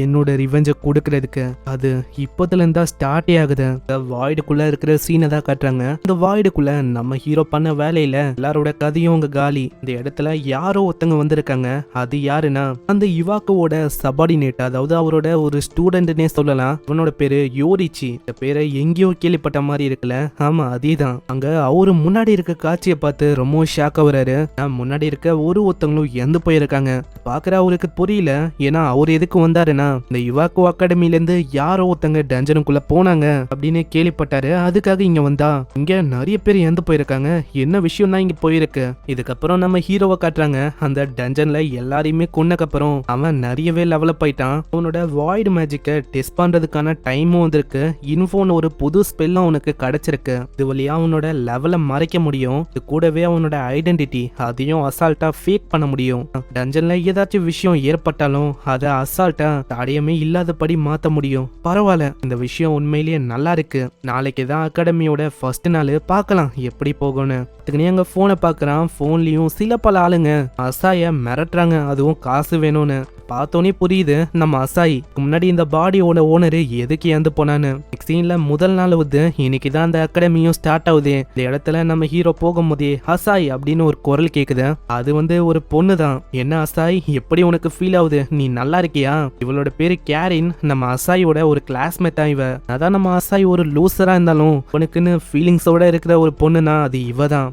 என்னோட ரிவெஞ்சை கொடுக்கறதுக்கு. அது இப்போதுல இருந்தா ஸ்டார்டே ஆகுது. வாய்டுக்குள்ள இருக்கிற சீனை தான் காட்டுறாங்க. இந்த வாய்டுக்குள்ள நம்ம ஹீரோ பண்ண வேலையில எல்லாரோட கதையும் உங்க காலி. இந்த இடத்துல யாரோ ஒருத்தங்க வந்திருக்காங்க. அது யாருன்னா அந்த இவாக்குவோட சபார்டினேட், அதாவது அவரோட ஒரு ஸ்டூடெண்ட்னே சொல்லலாம். அவனோட பேரு யோரிச்சி. இந்த பேரை எங்கேயோ கேள்விப்பட்ட மாதிரி இருக்குல்ல? ஆமா, அதேதான். அங்க அவரு முன்னாடி இருக்க காட்சியை பார்த்து ரொம்ப ஷாக் ஆகுறாரு. முன்னாடி இருக்க ஒருத்தங்களும் எந்த போயிருக்காங்க பாக்குற அவருக்கு புரியல. ஏன்னா அவர் எதுக்கு வந்தாருன்னா இந்த இவாக்கு அகாடமில இருந்து யாரோ ஒருத்தங்க டஞ்சனுக்குள்ள போனாங்க அப்படின்னு கேள்விப்பட்டாரு. அதுக்காக இங்க வந்தா இங்க நிறைய பேர் இறந்து போயிருக்காங்க. என்ன விஷயம் தான் இங்க போயிருக்கு. இதுக்கப்புறம் நம்ம ஹீரோவை காட்டுறாங்க. அந்த டஞ்சன்ல எல்லாரையுமே கொன்னக்கப்புறம் அவன் நிறையவே லெவலப் ஆயிட்டான். அவனோட வாய்டு மேஜிக்கை டெஸ்ட் பண்றதுக்கான டைமும் வந்திருக்கு. இன்ஃபோன் ஒரு புது ஸ்பெல்லும் அவனுக்கு கிடைச்சிருக்கு. இது வழியா அவனோட லெவலை மறைக்க முடியும். இது கூடவே அவனோட ஐடென்டிட்டி அதையும் அசால்ட்டா ஃபேக் பண்ண முடியும். டஞ்சன்ல ஏதாச்சும் விஷயம் ஏற்பட்டாலும் அதை அசால்ட்டா தடையமே இல்லாதபடி மாத்த முடியும். பரவாயில்ல, இந்த விஷயம் உண்மையிலேயே நல்லா இருக்கு. நாளைக்கு தான் அகாடமியோட ஃபர்ஸ்ட் நாள், பார்க்கலாம் எப்படி போகும்னு. அங்க போனை பாக்குறான். போன்லயும் சில பல ஆளுங்க அசாய மிரட்டுறாங்க, அதுவும் காசு வேணும்னு. பார்த்தோன்னே புரியுது நம்ம அசாய் முன்னாடி இந்த பாடியோட ஓனரு எதுக்கு இறந்து போனான்னு. சீன்ல முதல் நாள் வந்து இன்னைக்கு தான் அந்த அகாடமியும் ஸ்டார்ட் ஆகுது. இந்த இடத்துல நம்ம ஹீரோ போகும்போதே அசாய் அப்படின்னு ஒரு குரல் கேக்குது. அது வந்து ஒரு பொண்ணு தான். என்ன அசாய், எப்படி உனக்கு ஃபீல் ஆகுது? நீ நல்லா இருக்கியா? இவளோட பேரு கேரின். நம்ம அசாயோட ஒரு கிளாஸ்மேட்டா இவ. அதான் நம்ம அசாய் ஒரு லூசரா இருந்தாலும் உனக்குன்னு ஃபீலிங்ஸோட இருக்கிற ஒரு பொண்ணுனா அது இவ தான்.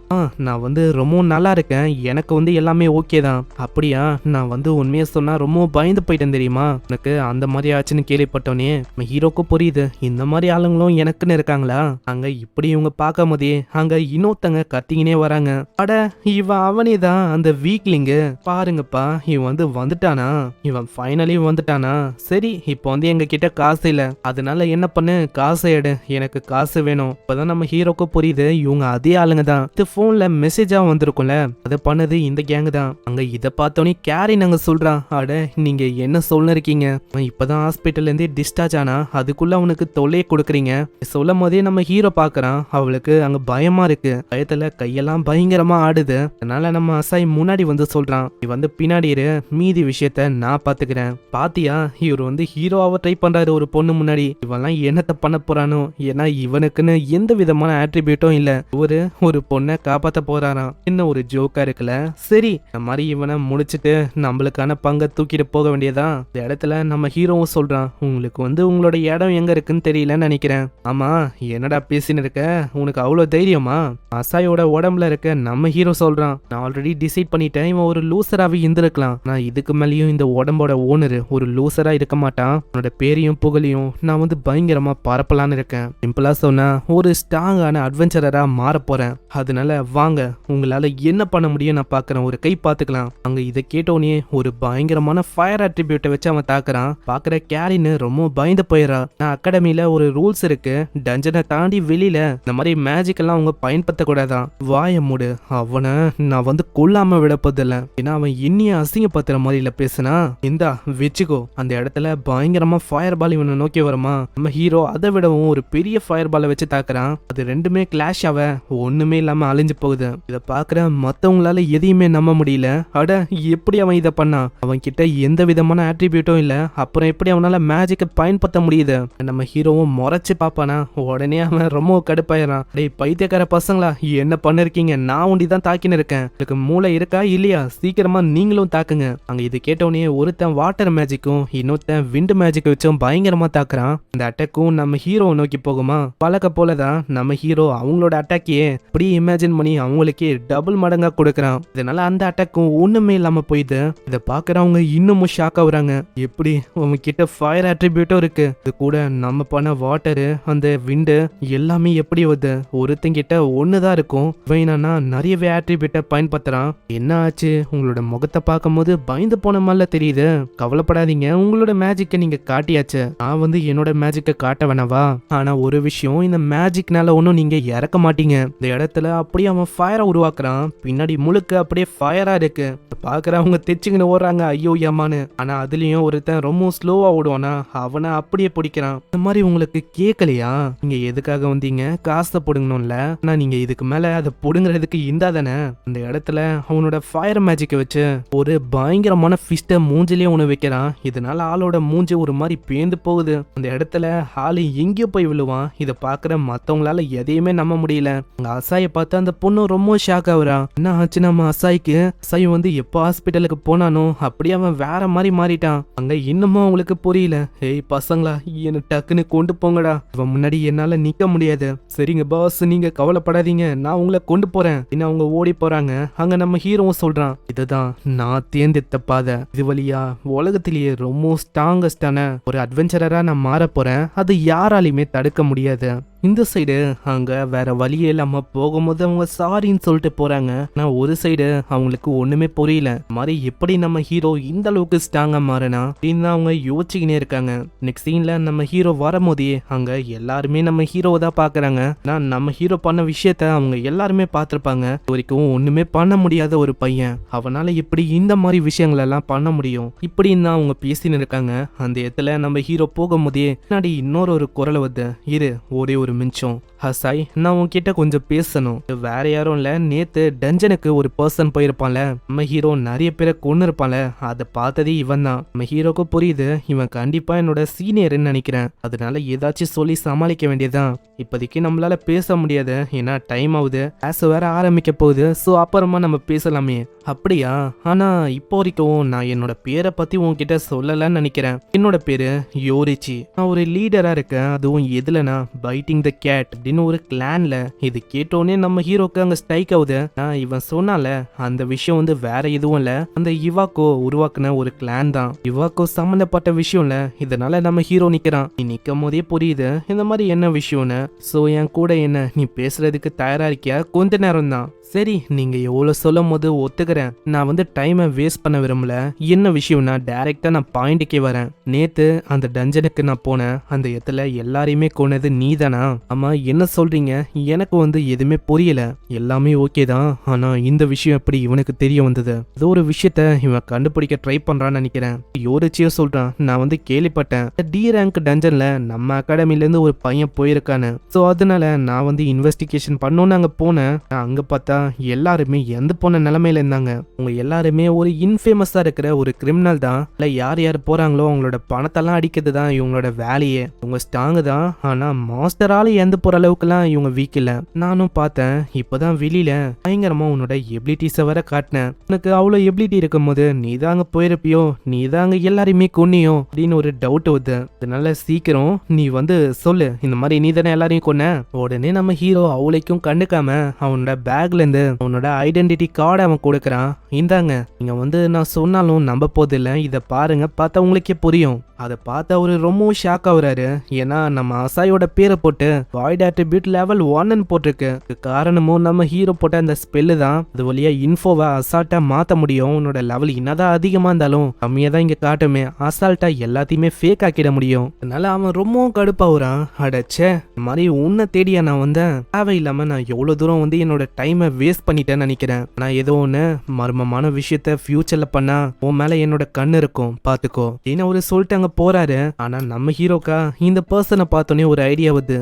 நான் வந்து ரொம்ப நல்லா இருக்கேன், எனக்கு வந்து எல்லாமே ஓகே தான். அப்படியா? நான் வந்து உண்மையை சொன்னா ரொம்ப பயந்து போயிட்டேன் தெரியுமா? எனக்கு அந்த மாதிரி ஆச்சுன்னு கேள்விப்பட்டோன்னே ஹீரோக்கும் புரியுது, இந்த மாதிரி ஆளுங்களும் எனக்குன்னு இருக்காங்களா. அங்க இப்படி இவங்க பார்க்கும் போதே அங்க இன்னொருத்தங்க கத்திக்கினே வராங்க. அட, இவன் அவனே தான் அந்த வீக்லிங்கு. பாருங்கப்பா, இவன் வந்து வந்துட்டானா? இவன் ஃபைனலி வந்துட்டானா? சரி, இப்போ வந்து எங்க கிட்ட காசு இல்ல, அதனால என்ன பண்ணு, காசை எடு, எனக்கு காசு வேணும். இப்பதான் நம்ம ஹீரோக்கு புரியுது இவங்க அதே ஆளுங்க தான். இது போன்ல மெசேஜா வந்திருக்கும்ல, அதை பண்ணது இந்த கேங்கு தான். அங்க இதை பார்த்தோன்னே கேரி நாங்க சொல்றான், அட நீங்க என்ன சொல்ல இருக்கீங்க? அவன் இப்பதான் ஹாஸ்பிட்டல்ல இருந்தே டிஸ்சார்ஜ் ஆனா அதுக்குள்ள அவனுக்கு தொல்லையை கொடுக்குறீங்க. சொல்லும் போதே நம்ம ஹீரோ பாக்குறான். அவளுக்கு அங்க பயமா இருக்கு. பயத்துல கையெல்லாம் பயங்கரமா ஆடுது. அதனால நம்ம அசாய் முன்னாடி வந்து சொல்றான், நீ வந்து பின்னாடி இரு, மீதி விஷயத்த நான் பாத்துக்கிறேன். பாத்தியா, இவர் வந்து ஹீரோவாக ட்ரை பண்றாரு ஒரு பொண்ணு முன்னாடி. இவெல்லாம் என்னத்த பண்ண போறானோ? ஏன்னா இவனுக்குன்னு எந்த விதமான ஆட்ரிபியூட்டும் இல்ல. இவரு ஒரு பொண்ணை காப்பாத்த போறாராம். என்ன ஒரு ஜோக்கா இருக்குல்ல. சரி, இந்த மாதிரி இவனை முடிச்சிட்டு நம்மளுக்கான பங்கை தூக்கிட்டு போக வேண்டியதான். இந்த இடத்துல நம்ம ஹீரோவும் சொல்றான், உங்களுக்கு வந்து உங்களோட இடம் எங்க இருக்குன்னு தெரியலன்னு நினைக்கிறேன். ஆமா, என்னடா பேசின்னு இருக்க? உனக்கு அவ்வளவு தைரியமா? அசாயோட உடம்புல இருக்க நம்ம ஹீரோ சொல்றான், நான் ஆல்ரெடி டிசைட் பண்ணிட்டேன், இவன் ஒரு லூசராவே இருந்திருக்கலாம். நான் இதுக்கு மேலேயும் இந்த உடம்போட ஓனரு ஒரு லூசரா இருக்க மாட்டான். அவனோட பேரையும் புகழையும் நான் வந்து பயங்கரமா பரப்பலான்னு இருக்கேன். சிம்பிளா சொன்னா ஒரு ஸ்ட்ராங்கான அட்வென்ச்சரரா மாற போறேன். அதனால வாங்க, உங்களால என்ன பண்ண முடியும் நான் பாக்குறேன். ஒரு கை பாத்துக்கலாம். அங்க இதை கேட்டோனே ஒரு பயங்கரமான ஃபயர் அட்ரிபியூட்டை வச்சு அவன் தாக்குறான். பாக்குற கேரின்னு ரொம்ப பயந்து போயிடறா. நான் அகாடமியில ஒரு ரூல்ஸ் இருக்கு, டஞ்சனை தாண்டி வெளியில இந்த மாதிரி மேஜிக் எல்லாம் அவங்க பயன்படுத்தக்கூடாதான். வாய மூடு. அவனை நான் வந்து கொல்லாம விட போதில்ல. ஏன்னா அவன் இன்னிய அசிங்கப்படுத்துற மாதிரில பேசுனா, இந்தா வச்சுக்கோ. அந்த இடத்துல பயங்கரமா ஃபயர் பால் இவனை நோக்கி வருமா. நம்ம ஹீரோ அதை விடவும் ஒரு பெரிய ஃபயர் பாலை வச்சு தாக்குறான். அது ரெண்டுமே கிளாஷ் ஆக ஒண்ணுமே இல்லாம அழிஞ்சு போகுது. இதை பாக்குற மத்தவங்களால எதையுமே நம்ப முடியல. அட, எப்படி அவன் இதை பண்ணான்? அவன் கிட்ட எந்த விதமான ஆட்ரிபியூட்டும் இல்ல. அப்புறம் எப்படி அவனால மேஜிக்கை பயன்படுத்த முடியுது? நம்ம ஹீரோவும் முறைச்சு பாப்பானா. உடனே அவன் ரொம்ப கடுப்பாயிரான். டேய் பைத்தியக்கார பசங்களா, என்ன பண்ணிருக்கீங்க? நான் ஒண்டிதான் தாக்கின்னு இருக்கேன். இதுக்கு மூளை இருக்கா இல்லையா? சீக்கிரமா நீங்களும் தாக்குங்க. அங்க இது கேட்டோடனே ஒருத்தன் வாட்டர் மேஜிக்கும் இன்னொருத்தன் விண்ட் மேஜிக் வச்சும் பயங்கரமா தாக்குறான். இந்த அட்டாக்கும் நம்ம ஹீரோ நோக்கி போகுமா. பழக்க போலதான் நம்ம ஹீரோ அவங்களோட அட்டாக்கையே அப்படி இமேஜின் பண்ணி அவங்களுக்கே டபுள் மடங்கா கொடுக்கறான். இதனால அந்த அட்டாக்கும் ஒண்ணுமே இல்லாம போயிடுது. இதை பாக்குறவங்க இன்னமும் ஷாக் ஆகுறாங்க. எப்படி அவங்க கிட்ட ஃபயர் அட்ரிபியூட்டும் இருக்கு, இது கூட நம்ம பண்ண வாட்டரு அந்த விண்டு எல்லாமே எப்படி வருது? ஒருத்தங்கிட்ட ஒண்ணுதான் இருக்கும், வேணா நிறையவே ஆட்ரிபியூட்டை பயன்படுத்துறான். என்ன ஆச்சு? உங்களோட முகத்தை பார்க்கும் போது பயந்து போன மாதிரில தெரியுது. கவலைப்படாதீங்க, உங்களோட மேஜிக்கை நீங்க காட்டியாச்சு. நான் வந்து என்னோட மேஜிக்கை காட்ட வேணாவா? ஆனா ஒரு விஷயம், இந்த மேஜிக்னால ஒன்னும் நீங்க இறக்க மாட்டீங்க. இந்த இடத்துல அப்படியே அவன் ஃபயரை உருவாக்குறான். பின்னாடி முழுக்க அப்படியே ஃபயரா இருக்கு. பாக்குறவங்க தெச்சுக்கின்னு ஓடுறாங்க, ஐயோ ஏமானு. ஆனா அதுலயும் ஒருத்தன் ரொம்ப ஸ்லோவா ஓடுவானா, அவனை அப்படியே பிடிக்கிறான். இந்த மாதிரி உங்களுக்கு கேட்கலையா? நீங்க எதுக்காக வந்தீங்க? காசை புடுங்கணும்ல. ஆனா நீங்க இதுக்கு மேல அதை புடுங்குறதுக்கு இந்தா தானே. அந்த இடத்துல அவனோட ஃபயர் மேஜிக்கை வச்சு ஒரு பயங்கரமான ஃபிஸ்ட மூஞ்சிலேயே ஒண்ணு வைக்கிறான். இதனால ஆளோட மூஞ்சி ஒரு மாதிரி பேந்து போகுது. அந்த இடத்துல ஆளு எங்கேயோ போய் விழுவான். இதை பாக்குற மத்தவங்களால எதையுமே நம்ப முடியல. அங்க அசாயை பார்த்து அந்த பொண்ணு ரொம்ப ஷாக் ஆகுறா. என்ன ஆச்சு நம்ம அசாய்க்கு? அசாய் வந்து எப்போ ஹாஸ்பிட்டலுக்கு போனானோ அப்படியே அவன் வேற மாதிரி மாறிட்டான். அங்க இன்னமும் அவங்களுக்கு புரியல. ஏய் பசங்களா, என்ன டக்குன்னு கொண்டு போங்கடா, இவன் முன்னாடி என்னால நிக்க முடியாது. சரிங்க பாஸ், நீங்க கவலைப்படாதீங்க, நான் உங்களை கொண்டு போறேன். இன்னும் அவங்க ஓடி போறாங்க. அங்க நம்ம ஹீரோவும் சொல்றான், இதுதான் நான் தேர்ந்தெடுத்த பாதை. இது வழியா உலகத்திலேயே ரொம்ப ஸ்ட்ராங்கஸ்டான ஒரு அட்வென்ச்சரரா நான் மாற போறேன். அது யாராலையுமே தடுக்க முடியாது. இந்த சைடு அங்க வேற வழியே இல்லாம போகும்போது அவங்க சாரின்னு சொல்லிட்டு போறாங்க. நான் ஒரு சைடு அவங்களுக்கு ஒண்ணுமே புரியல. மாதிரி எப்படி நம்ம ஹீரோ இந்த அளவுக்கு ஸ்ட்ராங்கா மாறினா அப்படின்னு அவங்க யோசிச்சுக்கினே இருக்காங்க. நெக்ஸ்ட் சீன்ல நம்ம ஹீரோ வரும்போதே அங்க எல்லாருமே நம்ம ஹீரோவை தான் பாக்குறாங்க. நான் நம்ம ஹீரோ பண்ண விஷயத்த அவங்க எல்லாருமே பார்த்திருப்பாங்க. வரைக்கும் ஒண்ணுமே பண்ண முடியாத ஒரு பையன், அவனால எப்படி இந்த மாதிரி விஷயங்கள் எல்லாம் பண்ண முடியும் இப்படின்னு தான் அவங்க பேசின்னு இருக்காங்க. அந்த இடத்துல நம்ம ஹீரோ போகும்போதே பின்னாடி இன்னொரு குரலை வந்து, இரு ஒரே ஒரு மிஞ்சம் ஹசாய், நான் உன்கிட்ட கொஞ்சம் பேசணும். வேற யாரும் இல்ல, நேத்து டஞ்சனுக்கு ஒரு பர்சன் போயிருப்பான்ல, நம்ம ஹீரோ நிறைய பேரை கொண்டு இருப்பான்ல, அதை பார்த்ததே இவன் தான். நம்ம ஹீரோக்கு புரியுது, இவன் கண்டிப்பா என்னோட சீனியர்னு நினைக்கிறேன். அதனால ஏதாச்சும் சொல்லி சமாளிக்க வேண்டியதான். இப்போதைக்கு நம்மளால பேச முடியாது, ஏன்னா டைம் ஆகுது, கிளாஸ் வேற ஆரம்பிக்க போகுது. ஸோ அப்புறமா நம்ம பேசலாமே. அப்படியா? ஆனா இப்போ வரைக்கும் நான் என்னோட பேரை பத்தி உன்கிட்ட சொல்லலன்னு நினைக்கிறேன். என்னோட பேரு யோரிச்சி. நான் ஒரு லீடரா இருக்கேன். அதுவும் எதுலனா பைட்டிங் த கேட் அப்படின்னு ஒரு கிளான்ல. இது கேட்டோன்னே நம்ம ஹீரோக்கு அங்க ஸ்ட்ரைக் ஆகுது. இவன் சொன்னால அந்த விஷயம் வந்து வேற எதுவும் இல்ல, அந்த இவாக்கோ உருவாக்குன ஒரு கிளான் தான். இவாக்கோ சம்பந்தப்பட்ட விஷயம் இல்ல. இதனால நம்ம ஹீரோ நிக்கிறான். நீ நிக்கும் போதே புரியுது இந்த மாதிரி என்ன விஷயம்னு. சோ என் கூட என்ன நீ பேசுறதுக்கு தயாரா இருக்கியா? கொஞ்ச நேரம் தான். சரி, நீங்க எவ்வளவு சொல்லும் போது ஒத்துக்கிறேன். நான் வந்து டைமை வேஸ்ட் பண்ண விரும்பல. என்ன விஷயம்னா டைரக்டா நான் பாயிண்ட்டுக்கே வரேன். நேத்து அந்த டஞ்சனுக்கு நான் போனேன். அந்த இடத்துல எல்லாரையுமே கொண்டது நீ தானா? ஆமா, என்ன சொல்றீங்க? எனக்கு வந்து எதுவுமே புரியல. எல்லாமே ஓகே தான், ஆனா இந்த விஷயம் எப்படி இவனுக்கு தெரிய வந்தது? ஏதோ ஒரு விஷயத்த இவன் கண்டுபிடிக்க ட்ரை பண்றான்னு நினைக்கிறேன். யோரிச்சியும் சொல்றான், நான் வந்து கேள்விப்பட்டேன் டி ரேங்க் டஞ்சன்ல நம்ம அகாடமில இருந்து ஒரு பையன் போயிருக்கானு. சோ அதனால நான் வந்து இன்வெஸ்டிகேஷன் பண்ணோன்னு அங்க போனேன். அங்க பார்த்தா எல்லாருமே எந்த போன நிலைமையில இருந்தாங்க. உங்க எல்லாருமே ஒரு இன்ஃபேமஸா இருக்கிற ஒரு கிரிமினல் தான். இல்ல யார் யார் போறாங்களோ அவங்களோட பணத்தெல்லாம் அடிக்கிறது தான் இவங்களோட வேலையே. இவங்க ஸ்ட்ராங் தான், ஆனா மாஸ்டரால எந்த போற அளவுக்குலாம் இவங்க வீக் இல்ல. நானும் பார்த்தேன், இப்பதான் வெளியில பயங்கரமா உன்னோட எபிலிட்டிஸை வர காட்டினேன். உனக்கு அவ்வளோ எபிலிட்டி இருக்கும் போது நீ தாங்க போயிருப்பியோ, நீ தாங்க எல்லாரையுமே கொன்னியோ அப்படின்னு ஒரு டவுட் வருது. அதனால சீக்கிரம் நீ வந்து சொல்லு, இந்த மாதிரி நீ தானே எல்லாரையும் கொன்ன. உடனே நம்ம ஹீரோ அவளைக்கும் கண்டுக்காம அவனோட பேக்ல இருந்து அவனோட ஐடென்டிட்டி கார்டை அவன் கொடுக்கறான். இந்தாங்க, நீங்க வந்து நான் சொன்னாலும் நம்ப போதில்லை, இதை பாருங்க, பார்த்தா உங்களுக்கே புரியும். அதை பார்த்து அவரு ரொம்ப ஷாக் ஆகுறாரு. ஏன்னா நம்ம அசாயோட பேரை போட்டு வாய்ட் ஆட்ரிபியூட் லெவல் 1 போட்டிருக்கு. காரணமும் நம்ம ஹீரோ போட்ட அந்த ஸ்பெல்லு தான். அது வழியா இன்ஃபோவை அசால்ட்டா மாத்த முடியும். உன்னோட லெவல் என்னதான் அதிகமா இருந்தாலும் கம்மியா தான் இங்க காட்டுமே, அசால்ட்டா எல்லாத்தையுமே ஃபேக் ஆக்கிட முடியும். அதனால அவன் ரொம்பவும் கடுப்பாகுறான். அடச்சே, இந்த மாதிரி உன்னை தேடியா நான் வந்தேன், தேவையில்லாம நான் எவ்வளவு தூரம் வந்து என்னோட டைமை வேஸ்ட் பண்ணிட்டேன்னு நினைக்கிறேன். நான் ஏதோ ஒண்ணு மர்மமான விஷயத்த ஃபியூச்சர்ல பண்ணா உன் மேல என்னோட கண்ணு இருக்கும் பாத்துக்கோ ஏன்னா அவரு சொல்லிட்டாங்க போறாரு. ஆனா நம்ம ஹீரோக்கா இந்த பர்சனை பார்த்தோன்னே ஒரு ஐடியா வருது.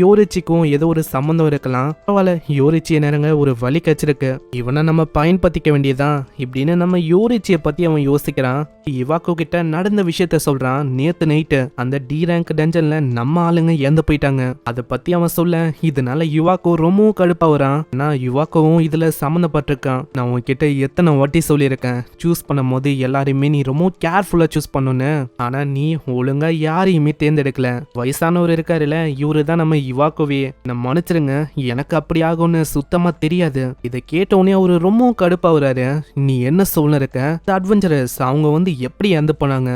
யோரிச்சிக்கும் ஏதோ ஒரு சம்பந்தம் இருக்கலாம். பரவாயில்ல, யோரிச்சி என்னங்க ஒரு வழி கச்சிருக்கு, இவனை நம்ம பயன்படுத்திக்க வேண்டியதான் இப்படின்னு நம்ம யோரிச்சியை பத்தி அவன் யோசிக்கிறான். இவாக்கோ கிட்ட நடந்த விஷயத்த சொல்றான். நேத்து நைட்டு அந்த டி ரேங்க் டஞ்சன்ல நம்ம ஆளுங்க இறந்து போயிட்டாங்க. அதை பத்தி அவன் சொல்ல இதனால யுவாக்கோ ரொம்பவும் கடுப்பாகிறான். நான் யுவாக்கோவும் இதுல சம்மந்தப்பட்டிருக்கான். நான் உன்கிட்ட எத்தனை வாட்டி சொல்லியிருக்கேன், சூஸ் பண்ணும் போது எல்லாரையுமே நீ ரொம்ப கேர்ஃபுல்லா சூஸ் பண்ணணும்னு. ஆனா நீ ஒழுங்கா யாரையுமே தேர்ந்தெடுக்கல. வயசானவர் இருக்காருல்ல, இவரு தான் நம்ம யுவாக்கோவே. நான் மன்னிச்சிருங்க, எனக்கு அப்படி ஆகும்னு சுத்தமா தெரியாது. இதை கேட்டவுடனே அவரு ரொம்ப கடுப்பாகிறாரு. நீ என்ன சொல்ல இருக்க? அட்வென்ச்சரஸ் அவங்க வந்து எப்படி இறந்து போனாங்க?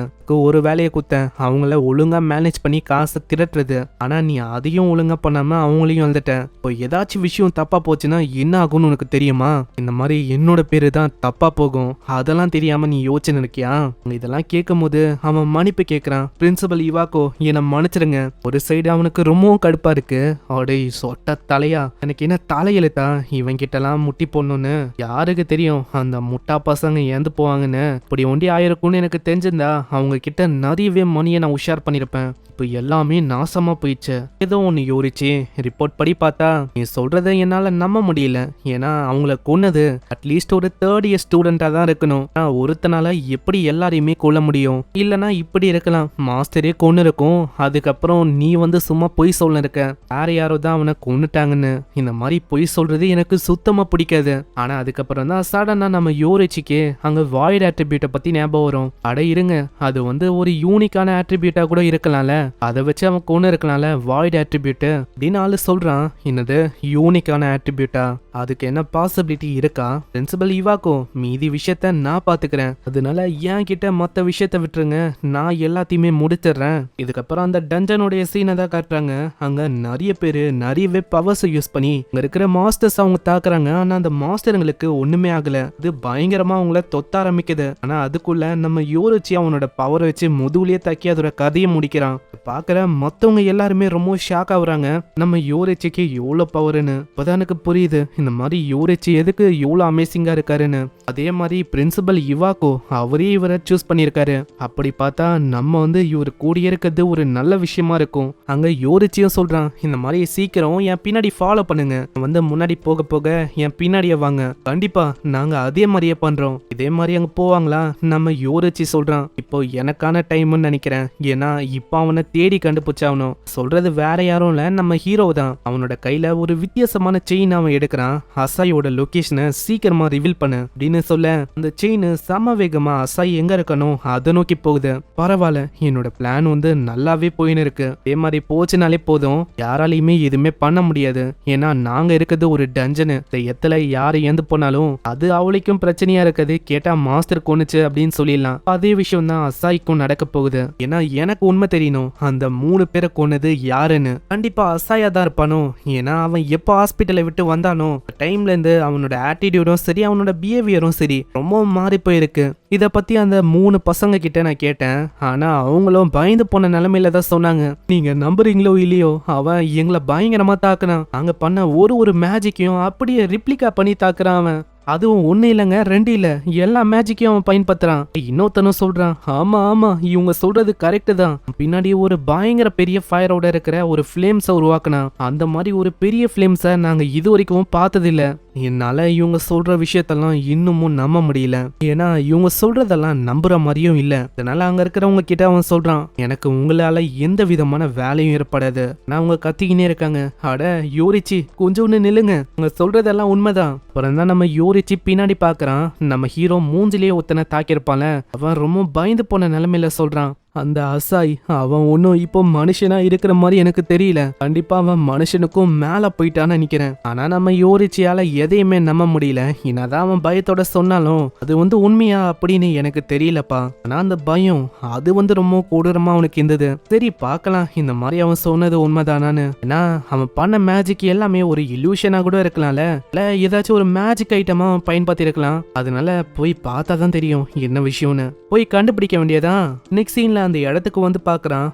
ஒரு வேலையை குத்த அவங்கள ஒழுங்கா மேனேஜ் பண்ணி காசை திரட்டுறது. ஆனா நீ அதையும் ஒழுங்கா பண்ணாம அவங்களையும் வந்துட்ட. இப்போ ஏதாச்சும் விஷயம் தப்பா போச்சுன்னா என்ன ஆகும்னு உனக்கு தெரியுமா? இந்த மாதிரி என்னோட பேரு தான் தப்பா போகும், அதெல்லாம் தெரியாம நீ யோசனை இருக்கியா? இதெல்லாம் கேட்கும் போது அவன் மன்னிப்பு கேட்கறான். பிரின்சிபல் இவாக்கோ, என்னை மன்னிச்சிருங்க. ஒரு சைடு அவனுக்கு ரொம்பவும் கடுப்பா இருக்கு. அடே சொட்ட தலையா, எனக்கு என்ன தலையெழுத்தா இவன் கிட்டலாம் முட்டி போடணும்னு? யாருக்கு தெரியும் அந்த முட்டா பசங்க இறந்து போவாங்கன்னு. இப்படி ஒண்டி ஆயிருக்கும்னு எனக்கு தெரிஞ்சிருந்தா அவங்க கிட்ட நிறையவே மணியை நான் உஷார் பண்ணிருப்பேன். இப்போ எல்லாமே நாசமா போயிடுச்சு. ஏதோ ஒன்று யோரிச்சு ரிப்போர்ட் படி பார்த்தா நீ சொல்றத என்னால நம்ப முடியல. ஏன்னா அவங்கள கொன்னது அட்லீஸ்ட் ஒரு 3rd இயர் ஸ்டூடெண்டா தான் இருக்கணும். ஒருத்தனால எப்படி எல்லாரையுமே கொல்ல முடியும்? இல்லனா இப்படி இருக்கலாம், மாஸ்டரே கொன்னு இருக்கும், அதுக்கப்புறம் நீ வந்து சும்மா பொய் சொல்ல இருக்க, வேற யாரோ தான் அவனை கொன்னுட்டாங்கன்னு. இந்த மாதிரி பொய் சொல்றது எனக்கு சுத்தமா பிடிக்காது. ஆனா அதுக்கப்புறம் தான் சடனா நம்ம யோரிச்சிக்கு அங்க வாய்ட் ஆட்ரிபியூட்டை பத்தி ஞாபகம் வரும். அட இருங்க, அது வந்து ஒரு யூனிக்கான ஆட்ரிபியூட்டா கூட இருக்கலாம்ல, அதை வச்சு அவன் கொண்டு இருக்கலாம்ல வாய்ட் ஆட்ரிபியூட் அப்படின்னு ஆளு சொல்றான். என்னது யூனிக்கான ஆட்ரிபியூட்டா? அதுக்கு என்ன பாசிபிலிட்டி இருக்கா? பிரின்சிபல் இவாக்கோ, மீதி விஷயத்த நான் பாத்துக்கிறேன், அதனால என் கிட்ட மத்த விஷயத்த விட்டுருங்க, நான் எல்லாத்தையுமே முடிச்சிடுறேன். இதுக்கப்புறம் அந்த டஞ்சனுடைய சீனை தான் காட்டுறாங்க. அங்க நிறைய பேரு நிறையவே பவர்ஸ் யூஸ் பண்ணி அங்க இருக்கிற மாஸ்டர்ஸ் அவங்க தாக்குறாங்க. ஆனா அந்த மாஸ்டருங்களுக்கு ஒண்ணுமே ஆகல. இது பயங்கரமா அவங்கள தொத்த ஆரம்பிக்குது. ஆனா அதுக்குள்ள நம்ம யோரிச்சி அவனோட பவரை வச்சு முதுகுலயே தாக்கி அதோட கதையை முடிக்கிறான். பாக்குற மத்தவங்க எல்லாருமே ரொம்ப ஷாக் ஆகுறாங்க. நம்ம யோரிச்சிக்கு எவ்வளவு பவர்னு இப்பதான் எனக்கு புரியுது. இந்த மாதிரி யோரிச்சி எதுக்கு எவ்வளவு அமேசிங்கா இருக்காருன்னு. அதே மாதிரி பிரின்சிபல் இவாக்கோ அவரே இவரை சூஸ் பண்ணிருக்காரு. அப்படி பார்த்தா நம்ம வந்து இவர் கூடிய இருக்கிறது ஒரு நல்ல விஷயமா இருக்கும். அங்க யோரிச்சியும் சொல்றான், இந்த மாதிரி சீக்கிரம் என் பின்னாடி ஃபாலோ பண்ணுங்க, வந்து முன்னாடி போக போக என் பின்னாடியே வாங்க, கண்டிப்பா நாங்க அதே மாதிரியே பண்றோம். இதே மாதிரி அங்க போவாங்களா? நம்ம யோரிச்சி சொல்றான், இப்போ எனக்கான டைம்னு நினைக்கிறேன். ஏன்னா இப்போ அவனை தேடி கண்டுபிடிச்சாவணும். சொல்றது வேற யாரும் இல்ல, நம்ம ஹீரோ தான். அவனோட கையில ஒரு வித்தியாசமான செயின் அவன் எடுக்கிறான். அசாயோட லொகேஷனை சீக்கிரமா ரிவீல் பண்ணு அப்படின்னு சொல்ல அந்த செயின் சம வேகமா அசாய் எங்க இருக்கணும் அதை நோக்கி போகுது. பரவாயில்ல, என்னோட பிளான் வந்து நல்லாவே போயின்னு இருக்கு. இதே மாதிரி போச்சுனாலே போதும், யாராலையுமே எதுவுமே பண்ண முடியாது. ஏன்னா நாங்க இருக்கிறது ஒரு டஞ்சனு. எத்துல யாரு இறந்து போனாலும் அது அவளுக்கும் பிரச்சனையா இருக்குது. கேட்டா மாஸ்டர் கொன்னுச்சு அப்படின்னு சொல்லிடலாம். அதே விஷயம் தான் அசாய் அசாய்க்கும் நடக்க போகுது. ஏன்னா எனக்கு உண்மை தெரியணும், அந்த 3 பேரை கொன்னது யாருன்னு. கண்டிப்பா அசாயா தான் இருப்பானோ. ஏன்னா அவன் எப்போ ஹாஸ்பிட்டலை விட்டு வந்தானோ டைம்ல இருந்து அவனோட ஆட்டிடியூடும் சரி அவனோட பிஹேவியரும் சரி ரொம்ப மாறி போயிருக்கு. இத பத்தி அந்த 3 பசங்க கிட்ட நான் கேட்டேன். ஆனா அவங்களும் பயந்து போன நிலைமையில தான் சொன்னாங்க. நீங்க நம்புறீங்களோ இல்லையோ, அவன் எங்களை பயங்கரமா தாக்குனான். நாங்க பண்ண ஒரு மேஜிக்கையும் அப்படியே ரிப்ளிகா பண்ணி தாக்குறான் அவன். அதுவும் ஒண்ணு இல்லைங்க, 2 இல்ல, எல்லா மேஜிக்கையும் அவன் பயன்படுத்துறான். இன்னொருத்தனும் சொல்றான், ஆமா இவங்க சொல்றது கரெக்ட் தான். பின்னாடி ஒரு பயங்கர பெரிய ஃபயரோட இருக்கிற ஒரு ஃபிளேம்ஸை உருவாக்குனான். அந்த மாதிரி ஒரு பெரிய ஃபிளேம்ஸை நாங்க இது வரைக்கும் பார்த்ததில்ல. என்னால இவங்க சொல்ற விஷயத்தெல்லாம் இன்னமும் நம்ப முடியல. ஏன்னா இவங்க சொல்றதெல்லாம் நம்புற மாதிரியும் இல்ல. அதனால அங்க இருக்கிறவங்க கிட்ட அவன் சொல்றான், எனக்கு உங்களால எந்த விதமான வேலையும் ஏற்படாது. நான் அவங்க கத்திக்கினே இருக்காங்க. அட யோரிச்சி, கொஞ்சம் ஒண்ணு நில்லுங்க, அவங்க சொல்றதெல்லாம் உண்மைதான். அப்புறம் தான் நம்ம யோரிச்சி பின்னாடி பாக்குறான். நம்ம ஹீரோ மூஞ்சிலேயே ஒருத்தனை தாக்கியிருப்பான்ல, அவன் ரொம்ப பயந்து போன நிலைமையில சொல்றான், அந்த அசாய் அவன் ஒன்னும் இப்போ மனுஷனா இருக்கிற மாதிரி எனக்கு தெரியல. கண்டிப்பா அவன் மனுஷனுக்கும் மேல போயிட்டான்னு நினைக்கிறேன். ஆனா நம்ம யோரிச்சியால எதையுமே நம்ப முடியல. என்னதான் அவன் பயத்தோட சொன்னாலும் அது உண்மையா அப்படின்னு எனக்கு தெரியலப்பா. ஆனா அந்த பயம் அது ரொம்ப கொடூரமா அவனுக்கு இருந்தது. சரி பார்க்கலாம், இந்த மாதிரி அவன் சொன்னது உண்மைதானான்னு. ஏன்னா அவன் பண்ண மேஜிக் எல்லாமே ஒரு இல்யூஷனா கூட இருக்கலாம்ல, இல்ல ஏதாச்சும் ஒரு மேஜிக் ஐட்டமா அவன் பயன்படுத்தி இருக்கலாம். அதனால போய் பார்த்தா தான் தெரியும் என்ன விஷயம்னு. போய் கண்டுபிடிக்க வேண்டியதான். நெக்ஸ்ட் சீன்ல அந்த இடத்துக்கு வந்து பாக்குறான்.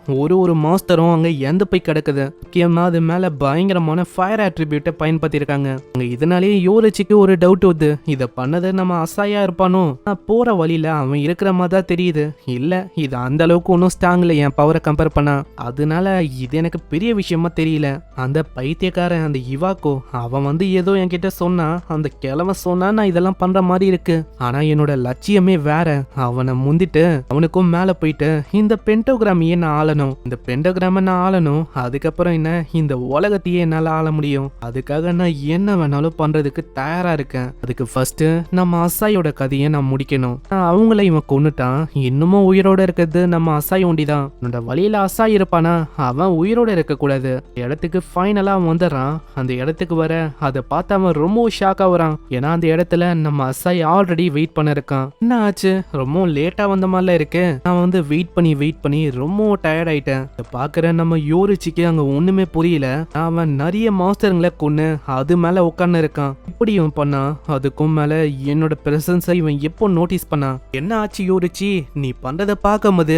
ஒரு மாஸ்டரும் அங்க எந்த போய் கிடக்குது. முக்கியமா அது மேல பயங்கரமான ஃபயர் ஆட்ரிபியூட்டை பயன்படுத்தி இருக்காங்க. அங்க இதனாலேயே யோரிச்சிக்கு ஒரு டவுட் வருது, இத பண்ணது நம்ம அசாயா இருப்பானோ. போற வழியில அவன் இருக்கிற மாதிரி தான் தெரியுது. இல்ல இது அந்த அளவுக்கு ஒன்னும் ஸ்ட்ராங் இல்ல என் பவரை கம்பேர் பண்ணா. அதனால இது எனக்கு பெரிய விஷயமா தெரியல. அந்த பைத்தியக்காரன் அந்த இவாக்கோ அவன் ஏதோ என்கிட்ட சொன்னா, அந்த கிழவன் சொன்னா நான் இதெல்லாம் பண்ற மாதிரி இருக்கு. ஆனா என்னோட லட்சியமே வேற. அவனை முந்திட்டு அவனுக்கும் மேல போயிட்டு இந்த பென்டோகிராமையே நான் ஆளணும். இந்த பென்டோகிராம நான் ஆளணும். அதுக்கப்புறம் என்ன, இந்த உலகத்தையே என்னால ஆள முடியும். அதுக்காக நான் என்ன வேணாலும் பண்றதுக்கு தயாரா இருக்கேன். அதுக்கு ஃபர்ஸ்ட் நம்ம அசாயோட கதையை நான் முடிக்கணும். அவங்கள இவன் கொன்னுட்டான். இன்னமும் உயிரோட இருக்கிறது நம்ம அசாய் ஒண்டிதான். என்னோட வழியில அசாய் இருப்பானா, அவன் உயிரோட இருக்க கூடாது. இடத்துக்கு ஃபைனலா அவன் வந்துடுறான். அந்த இடத்துக்கு வர அதை பார்த்து அவன் ரொம்ப ஷாக் ஆகுறான். ஏன்னா அந்த இடத்துல நம்ம அசாய் ஆல்ரெடி வெயிட் பண்ண இருக்கான். என்ன ஆச்சு, ரொம்ப லேட்டா வந்த மாதிரில இருக்கு. நான் வெயிட் பண்ணி ரொம்ப டயர்ட் ஆயிட்டேன். பாக்குற நம்ம யோரிச்சிக்கு அங்க ஒண்ணுமே புரியல. அவன் நிறைய மாஸ்டருங்களை கொன்னு அது மேல உட்கார்ந்து இருக்கான். இப்படி இவன் பண்ணா, அதுக்கும் மேல என்னோட பிரசன்ஸை இவன் எப்போ நோட்டீஸ் பண்ணா. என்ன ஆச்சு யோரிச்சி, நீ பண்றத பார்க்கும்போது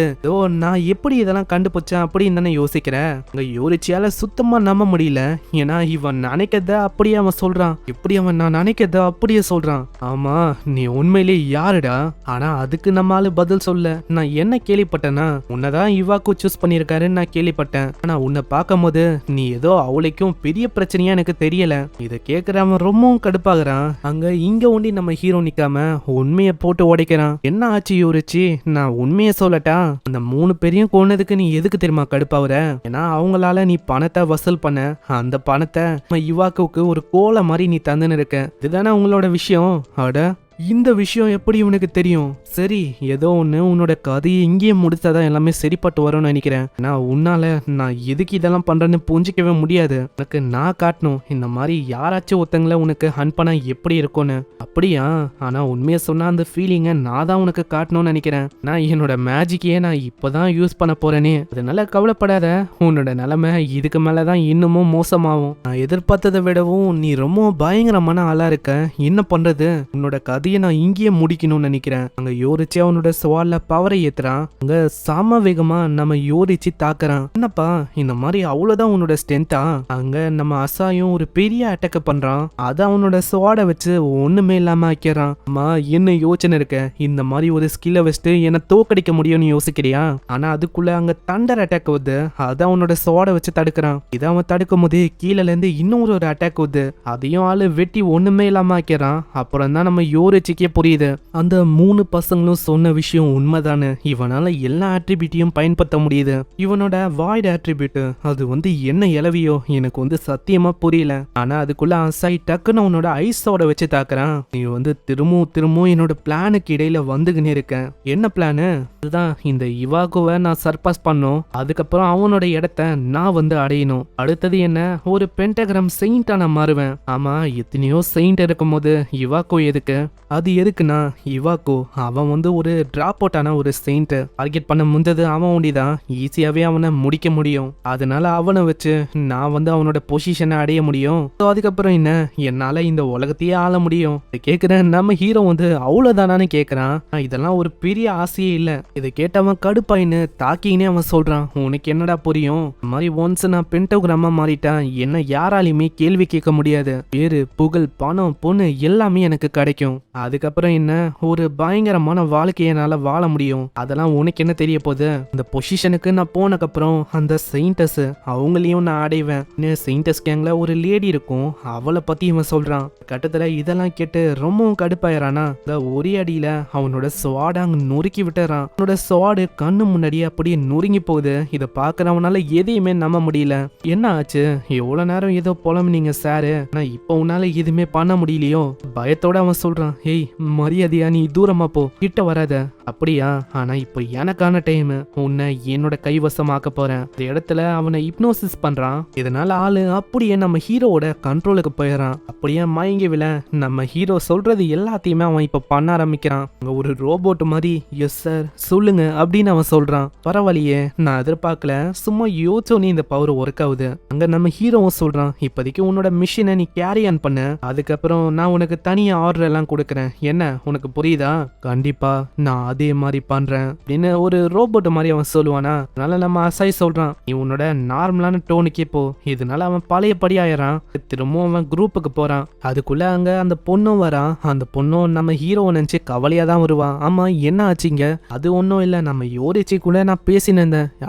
நான் எப்படி இதெல்லாம் கண்டுபிடிச்சேன் அப்படின்னு தானே யோசிக்கிறேன். அங்க யோரிச்சியால சுத்தமா நம்ப முடியல. ஏன்னா இவன் நினைக்கிறத அப்படியே அவன் சொல்றான். எப்படி அவன் நான் நினைக்கிறத அப்படியே சொல்றான். ஆமா நீ உண்மையிலேயே யாருடா? ஆனா அதுக்கு நம்மால பதில் சொல்ல. நான் என்ன கேள்விப்பட்டேன்னா, உன்னதான் இவாக்கு சூஸ் பண்ணிருக்காருன்னு நான் கேள்விப்பட்டேன். ஆனா உன்னை பார்க்கும் போது நீ ஏதோ அவளைக்கும் பெரிய பிரச்சனையா எனக்கு தெரியல. இதை கேட்கிறவன் ரொம்பவும் கடுப்பாகிறான். அங்க இங்க ஒண்டி நம்ம ஹீரோ நிக்காம உண்மையை போட்டு உடைக்கிறான். என்ன ஆச்சு யோரிச்சி, நான் உண்மையை சொல்லட்டா? அந்த 3 பேரையும் கொன்னதுக்கு நீ எதுக்கு தெரியுமா கடுப்பாவுற? ஏன்னா அவங்களால நீ பணத்தை வசூல் பண்ண. அந்த பணத்தை இவாக்குக்கு ஒரு கோலை மாதிரி நீ தந்துன்னு இருக்க. இதுதானே உங்களோட விஷயம். அட இந்த விஷயம் எப்படி உனக்கு தெரியும்? சரி ஏதோ ஒன்று, உன்னோட கதையை இங்கேயே முடிச்சாதான் எல்லாமே சரிப்பட்டு வரும்னு நினைக்கிறேன். நான் உன்னால நான் எதுக்கு இதெல்லாம் பண்றேன்னு புரிஞ்சிக்கவே முடியாது. உனக்கு நான் காட்டணும், இந்த மாதிரி யாராச்சும் ஒருத்தங்களை உனக்கு ஹண்ட் பண்ணா எப்படி இருக்கும்னு. அப்படியா? ஆனா உண்மையை சொன்னா அந்த ஃபீலிங்கை நான் தான் உனக்கு காட்டணும்னு நினைக்கிறேன். நான் என்னோட மேஜிக்கையே நான் இப்பதான் யூஸ் பண்ண போறேனே. அதனால கவலைப்படாத, உன்னோட நிலைமை இதுக்கு மேலதான் இன்னமும் மோசமாகும். நான் எதிர்பார்த்ததை விடவும் நீ ரொம்ப பயங்கரமான ஆளா இருக்க. என்ன பண்றது, உன்னோட கதை நான் இங்கேயே முடிக்கணும்னு நினைக்கிறேன். அங்க யோரிச்சி அவனோட சவால்ல பவரை ஏத்துறான். அங்க சம வேகமா நம்ம யோரிச்சி தாக்குறான். என்னப்பா இந்த மாதிரி அவ்வளவுதான் உன்னோட ஸ்ட்ரென்த்தா? அங்க நம்ம அசாயும் ஒரு பெரிய அட்டாக் பண்றான். அத அவனோட சவாடை வச்சு ஒண்ணுமே இல்லாம ஆக்கிறான். அம்மா என்ன யோசனை இருக்க, இந்த மாதிரி ஒரு ஸ்கில்லை வச்சுட்டு என்ன தோக்கடிக்க முடியும்னு யோசிக்கிறியா? ஆனா அதுக்குள்ள அங்க தண்டர் அட்டாக் வருது. அத அவனோட சவாடை வச்சு தடுக்கிறான். இதை அவன் தடுக்கும் போது கீழே இருந்து இன்னொரு அட்டாக் வருது. அதையும் ஆளு வெட்டி ஒண்ணுமே இல்லாம ஆக்கிறான். அப்புறம் தான் நம்ம யோரிச்சிக்கே புரியுது, அந்த 3 பசங்களும் சொன்ன விஷயம் உண்மைதானே. இவனால எல்லா ஆட்ரிபியூட்டையும் பயன்படுத்த முடியுது. இவனோட வாய்ட் ஆட்ரிபியூட் அது என்ன இலவியோ எனக்கு சத்தியமா புரியல. ஆனா அதுக்குள்ள அசாய் டக்குன்னு அவனோட ஐஸோட வச்சு தாக்குறான். நீ திரும்பவும் என்னோட பிளானுக்கு இடையில வந்துகினே இருக்க. என்ன பிளானு? அதுதான் இந்த இவாகுவை நான் சர்பாஸ் பண்ணும். அதுக்கப்புறம் அவனோட இடத்த நான் அடையணும். அடுத்தது என்ன, ஒரு பென்டகிராம் செயின்டா நான் மாறுவேன். ஆமா எத்தனையோ செயின்ட் இருக்கும் போது இவாகோ எதுக்கு? அது எதுக்குன்னா இவாக்கோ அவன் வந்து ஒரு டிராப் அவுட்டான ஒரு செயின்ட் டார்கெட் பண்ண முடிஞ்சது அவன் ஒண்டிதான் ஈஸியாவே அவனை முடிக்க முடியும். அதனால அவனை வச்சு நான் வந்து அவனோட பொசிஷனை அடைய முடியும். அதுக்கப்புறம் என்ன என்னால இந்த உலகத்தையே ஆள முடியும். இதை கேக்குறேன் நம்ம ஹீரோ வந்து அவ்வளவுதானான்னு கேக்குறான். இதெல்லாம் ஒரு பெரிய ஆசையே இல்ல. இதை கேட்டவன் கடுப்பாயின்னு தாக்கினே அவன் சொல்றான், உனக்கு என்னடா புரியும், இந்த மாதிரி ஒன்ஸ் நான் பென்டோகிராமா மாறிட்டேன், என்ன யாராலையுமே கேள்வி கேட்க முடியாது, பேரு புகழ் பணம் பொண்ணு எல்லாமே எனக்கு கிடைக்கும். அதுக்கப்புறம் என்ன ஒரு பயங்கரமான வாழ்க்கையை என்னால வாழ முடியும். அதெல்லாம் உனக்கு என்ன தெரிய போகுது, அந்த பொசிஷனுக்கு நான் போனதுக்கப்புறம் அந்த செயின்டஸ் அவங்களையும் நான் அடைவேன். செயின்டஸ் கேங்ல ஒரு லேடி இருக்கும், அவளை பத்தி இவன் சொல்றான். கட்டத்துல இதெல்லாம் கேட்டு ரொம்பவும் கடுப்பாயிரானா. இந்த ஒரே அடியில அவனோட ஸ்வாட அங்க நொறுக்கி விட்டுறான். அவனோட ஸ்வாடு கண்ணு முன்னாடியே அப்படியே நொறுங்கி போகுது. இதை பாக்குறவனால எதையுமே நம்ப முடியல. என்ன ஆச்சு, எவ்வளவு நேரம் ஏதோ புலம்புனீங்க சாரு, நான் இப்ப உன்னால எதுவுமே பண்ண முடியலையோ. பயத்தோட அவன் சொல்றான், ஏய் மரியாதையா நீ தூரமா போ, கிட்ட வராத. அப்படியா, ஆனா இப்போ எனக்கான டைம், உன்னை என்னோட கைவசமாக்க போறேன். இந்த இடத்துல அவனை ஹிப்னோசிஸ் பண்றான். இதனால ஆளு அப்படியே நம்ம ஹீரோவோட கண்ட்ரோலுக்கு போயிடறான். அப்படியே மயங்கி விழ நம்ம ஹீரோ சொல்றது எல்லாத்தையுமே அவன் இப்ப பண்ண ஆரம்பிக்கிறான். அங்க ஒரு ரோபோட் மாதிரி எஸ் சார் சொல்லுங்க அப்படின்னு அவன் சொல்றான். பரவாயில்லையே, நான் எதிர்பார்க்கல, சும்மா யோசிச்சோன்னே இந்த பவர் ஒர்க் ஆகுது. அங்க நம்ம ஹீரோவும் சொல்றான், இப்போதைக்கு உன்னோட மிஷினை நீ கேரி ஆன் பண்ண, அதுக்கப்புறம் நான் உனக்கு தனியா ஆர்டர் எல்லாம் கொடுக்கறேன், என்ன உனக்கு புரியுதா? கண்டிப்பா நான் அதே மாதிரி பண்றேன் அப்படின்னு ஒரு ரோபோட் மாதிரி அவன் சொல்லுவானா. அதனால நம்ம அசாய் சொல்றான், நீ உன்னோட நார்மலான டோனுக்கே போ. இதனால அவன் பழையபடி ஆயிரான். திரும்பவும் அவன் குரூப்புக்கு போறான். அதுக்குள்ள அங்க அந்த பொண்ணும் வரான். அந்த பொண்ணும் நம்ம ஹீரோவை நினைச்சு கவலையா தான் வருவான். ஆமா என்ன ஆச்சுங்க? அது ஒன்றும் இல்லை, நம்ம யோரிச்சி கூட நான் பேசினேன்.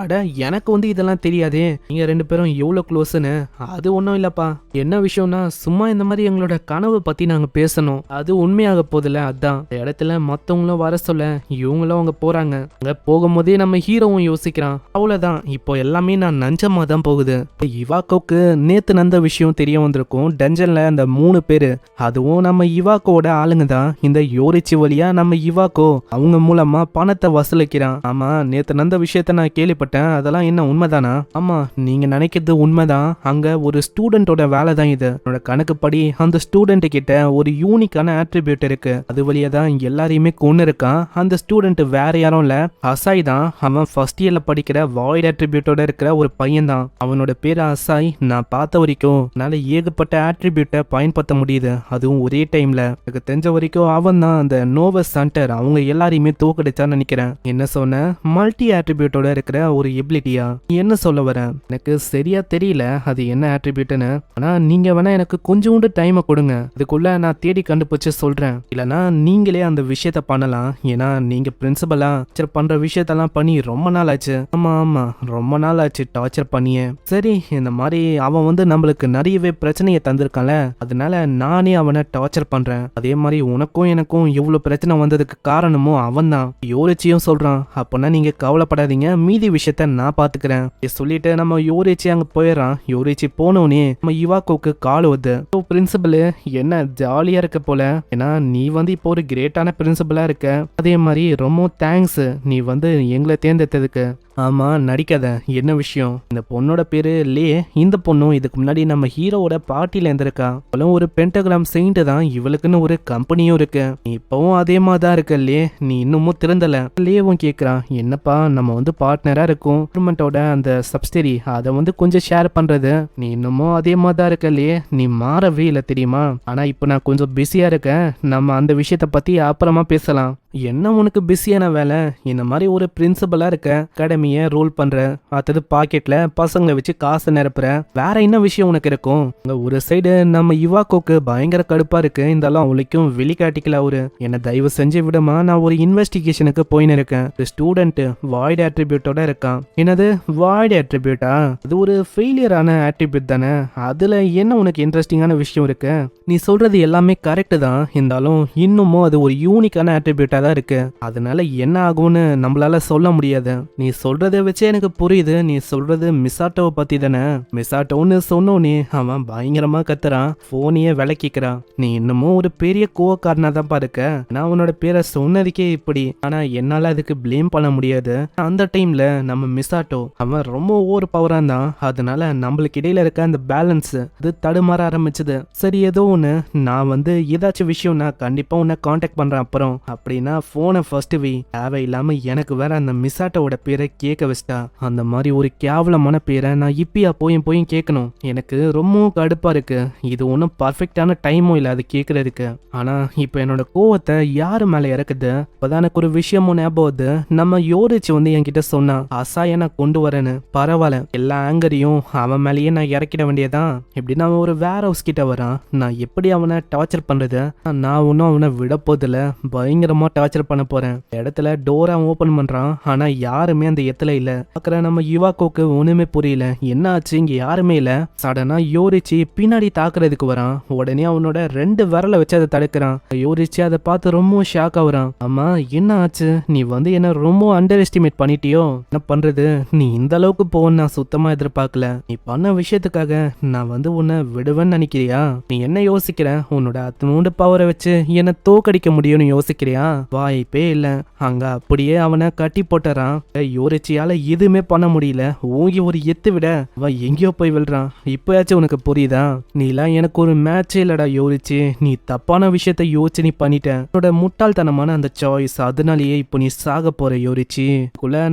அட எனக்கு வந்து இதெல்லாம் தெரியாதே, நீங்க ரெண்டு பேரும் எவ்வளோ க்ளோஸ்ன்னு. அது ஒன்றும் இல்லப்பா, என்ன விஷயம்னா சும்மா இந்த மாதிரி எங்களோட கனவு பத்தி நாங்க பேசணும், அது உண்மையாக போதில்ல, அதான் இந்த இடத்துல மற்றவங்களும் வர சொல்ல இவங்களும் அவங்க போறாங்க. அங்க போகும்போதே நம்ம ஹீரோவும் யோசிக்கிறான், அவ்வளவுதான் இப்போ எல்லாமே நான் நஞ்சமா தான் போகுது. இவாக்கோக்கு நேத்து நந்த விஷயம் தெரிய வந்திருக்கும். டஞ்சன்ல அந்த 3 பேரு, அதுவும் நம்ம இவாக்கோட ஆளுங்க தான். இந்த யோரிச்சி வழியா நம்ம இவாக்கோ அவங்க மூலமா பணத்தை வசூலிக்கிறான். ஆமா நேத்து நந்த விஷயத்த நான் கேள்விப்பட்டேன், அதெல்லாம் என்ன உண்மைதானா? ஆமா நீங்க நினைக்கிறது உண்மைதான். அங்க ஒரு ஸ்டூடெண்டோட வேலை தான் இது. என்னோட கணக்குப்படி அந்த ஸ்டூடெண்ட் கிட்ட ஒரு யூனிக்கான ஆட்ரிபியூட் இருக்கு. அது வழியா தான் எல்லாரையுமே கொண்டு இருக்கான். அந்த ஸ்டூடெண்ட் வேற யாரும் இல்ல, அசாய் தான். அவன் ஃபர்ஸ்ட் இயர்ல படிக்கிற வாய்ட் ஆட்ரிபியூட்டோட இருக்கிற ஒரு பையன் தான். அவனோட பேரு அசாய். நான் பார்த்த வரைக்கும் என்னால ஏகப்பட்ட ஆட்ரிபியூட்டை பயன்படுத்த முடியுது, அதுவும் ஒரே டைம்ல. எனக்கு தெரிஞ்ச வரைக்கும் அவன் தான் அந்த நோவஸ் சென்டர் அவங்க எல்லாரையுமே தோக்கடிச்சான்னு நினைக்கிறேன். என்ன சொன்ன, மல்டி ஆட்ரிபியூட்டோட இருக்கிற ஒரு எபிலிட்டியா? என்ன சொல்ல வர எனக்கு சரியா தெரியல அது என்ன ஆட்ரிபியூட்னு. ஆனா நீங்க வேணா எனக்கு கொஞ்சோண்டு டைமை கொடுங்க, அதுக்குள்ள நான் தேடி கண்டுபிடிச்சு சொல்றேன். இல்லனா நீங்களே அந்த விஷயத்த பண்ணலாம். ஏன்னா நீங்க பிரின்சிபலா டார்ச்சர் பண்ற விஷயத்தெல்லாம் பண்ணி ரொம்ப நாள் ஆச்சு. ஆமா ஆமா ரொம்ப நாள் ஆச்சு டார்ச்சர் பண்ணியே. சரி இந்த மாதிரி அவன் வந்து நம்மளுக்கு நிறையவே பிரச்சனையை தந்திருக்கான்ல, அதனால நானே அவனை டார்ச்சர் பண்றேன். அதே மாதிரி உனக்கும் எனக்கும் இவ்வளவு பிரச்சனை வந்ததுக்கு காரணமும் அவன் தான். யோரிச்சியும் சொல்றான், அப்பனா நீங்க கவலைப்படாதீங்க, மீதி விஷயத்த நான் பாத்துக்கிறேன் சொல்லிட்டு நம்ம யோரிச்சி அங்க போயிடறான். யோரிச்சி போனோடனே நம்ம இவாக்கோக்கு கால் வருது. பிரின்சிபல் என்ன ஜாலியா இருக்க போல, ஏன்னா நீ வந்து இப்போ ஒரு கிரேட்டான பிரின்சிபலா இருக்க. அதே மாதிரி ரொம்ப தேங்க்ஸ் நீ வந்து எங்களை தேர்ந்தெடுத்ததுக்கு. ஆமா நடிக்காத, என்ன விஷயம்? இந்த பொண்ணோட பேரு லே. இந்த பொண்ணும் இதுக்கு முன்னாடி நம்ம ஹீரோவோட பார்ட்டில இருந்திருக்கா. அவளும் ஒரு பென்டகிராம் செயின்ட் தான், இவளுக்குன்னு ஒரு கம்பெனியும் இருக்கு. நீ இப்பவும் அதே மாதிரி தான் இருக்க லே, நீ இன்னமும் திறந்தல. லேவும் கேக்குறான், என்னப்பா நம்ம வந்து பார்ட்னரா இருக்கும், கவர்மெண்டோட அந்த சப்சிடரி அதை வந்து கொஞ்சம் ஷேர் பண்றது, நீ இன்னமும் அதே மாதிரி தான் இருக்க லே, நீ மாறவே இல்லை தெரியுமா? ஆனா இப்போ நான் கொஞ்சம் பிஸியா இருக்கேன், நம்ம அந்த விஷயத்த பத்தி அப்புறமா பேசலாம். என்ன உனக்கு பிஸியான வேலை? இந்த மாதிரி ஒரு பிரின்சிபலா இருக்க, அகாடமிய ரூல் பண்ற, அடுத்தது பாக்கெட்ல பசங்களை வச்சு காசு நிரப்புற, வேற என்ன விஷயம் உனக்கு இருக்கும்? ஒரு சைடு நம்ம இவாக்கோக்கு பயங்கர கடுப்பா இருக்கு, இருந்தாலும் அவளுக்கும் வெளிக்காட்டிக்கல. அவரு என்ன தயவு செஞ்சு விடுமா, நான் ஒரு இன்வெஸ்டிகேஷனுக்கு போயின்னு இருக்கேன். ஸ்டூடெண்ட் வாய்ட் ஆட்ரிபியூட்டோட இருக்கான். என்னது வாய்ட் ஆட்ரிபியூட்டா? அது ஒரு ஃபெயிலியரான ஆட்ரிபியூட் தானே, அதுல என்ன உனக்கு இன்ட்ரெஸ்டிங்கான விஷயம் இருக்கு? நீ சொல்றது எல்லாமே கரெக்ட் தான், இருந்தாலும் இன்னமும் அது ஒரு யூனிக்கான ஆட்ரிபியூட்டா தான் இருக்கு. அதனால என்ன ஆகும்னு நம்மளால சொல்ல முடியாது. நீ சொல்ற சொல்றதை வச்சு எனக்கு புரியுது நீ சொல்றது மிசாட்டோவை பத்தி தானே. மிசாட்டோன்னு சொன்னோனே அவன் பயங்கரமா கத்துறான், போனையே விளக்கிக்கிறான். நீ இன்னமும் ஒரு பெரிய கோவக்காரனா தான் பாருக்க. நான் உன்னோட பேரை சொன்னதுக்கே இப்படி, ஆனா என்னால அதுக்கு பிளேம் பண்ண முடியாது. அந்த டைம்ல நம்ம மிசாட்டோ அவன் ரொம்ப ஓவர் பவரா தான், அதனால நம்மளுக்கு இடையில இருக்க அந்த பேலன்ஸ் அது தடுமாற ஆரம்பிச்சது. சரி ஏதோ ஒண்ணு, நான் வந்து ஏதாச்சும் விஷயம் நான் கண்டிப்பா உன்னை கான்டாக்ட் பண்றேன் அப்புறம் அப்படின்னா போனை ஃபர்ஸ்ட் வி. தேவையில்லாம எனக்கு வேற அந்த மிசாட்டோட பேரை கேட்க வச்சிட்டா. அந்த மாதிரி ஒரு கேவலமான பேரை நான் இப்பயா போயும் கேட்கணும். எனக்கு ரொம்ப கடுப்பா இருக்கு. இது ஒன்றும் பர்ஃபெக்டான டைமும் இல்லை அது கேட்கறதுக்கு. ஆனா இப்ப என்னோட கோவத்தை யாரு மேல இறக்குது. இப்பதான் எனக்கு ஒரு விஷயமும் ஞாபகம் வருது. நம்ம யோரிச்சு வந்து என்கிட்ட சொன்னா அசாய நான் கொண்டு வரேன்னு. பரவாயில்ல, எல்லா ஆங்கரையும் அவன் மேலேயே நான் இறக்கிட வேண்டியதான். இப்படி நான் ஒரு வேர் ஹவுஸ் கிட்ட வரான். நான் எப்படி அவனை டார்ச்சர் பண்றது? நான் ஒன்னும் அவனை விட போதில்ல, பயங்கரமா டார்ச்சர் பண்ண போறேன். இடத்துல டோரை ஓபன் பண்றான், ஆனா யாருமே அந்த இடத்துல இல்ல. பாக்குற நம்ம யுவாக்கோக்கு ஒண்ணுமே புரியல, என்ன ஆச்சு இங்க யாருமே இல்ல. சடனா யோரிச்சு பின்னாடி தாக்குறதுக்கு வரான். உடனே அவனோட 2 விரலை வச்சு அதை தடுக்கிறான். யோரிச்சு அதை பார்த்து ரொம்ப ஷாக் ஆகுறான். அம்மா என்ன ஆச்சு? நீ வந்து என்ன ரொம்ப அண்டர் எஸ்டிமேட் பண்ணிட்டியோ? என்ன பண்றது, நீ இந்த அளவுக்கு போன்னு நான் சுத்தமா எதிர்பார்க்கல. நீ பண்ண விஷயத்துக்காக நான் வந்து உன்னை விடுவேன்னு நினைக்கிறியா? நீ என்ன யோசிக்கிற? உன்னோட அத்தனோண்டு பவரை வச்சு என்ன தோக்கடிக்க முடியும்னு யோசிக்கிறியா? வாய்ப்பே இல்ல. அங்க அப்படியே அவனை கட்டி போட்டுறான். யோரிச்சியால எதுவுமே பண்ண முடியல. ஓங்கி ஒரு எத்து விட அவன் எங்கேயோ போய் விழுறான். இப்பயாச்சும் உனக்கு புரியுதா? நீலாம் எனக்கு ஒரு மேட்சே இல்லடா யோரிச்சு. நீ தப்பான விஷயத்த யோசிச்சு நீ பண்ணிட்ட. உன்னோட முட்டாள்தனமான அந்த சாய்ஸ், அதனாலேயே இப்போ நீ சாக போற யோரிச்சு.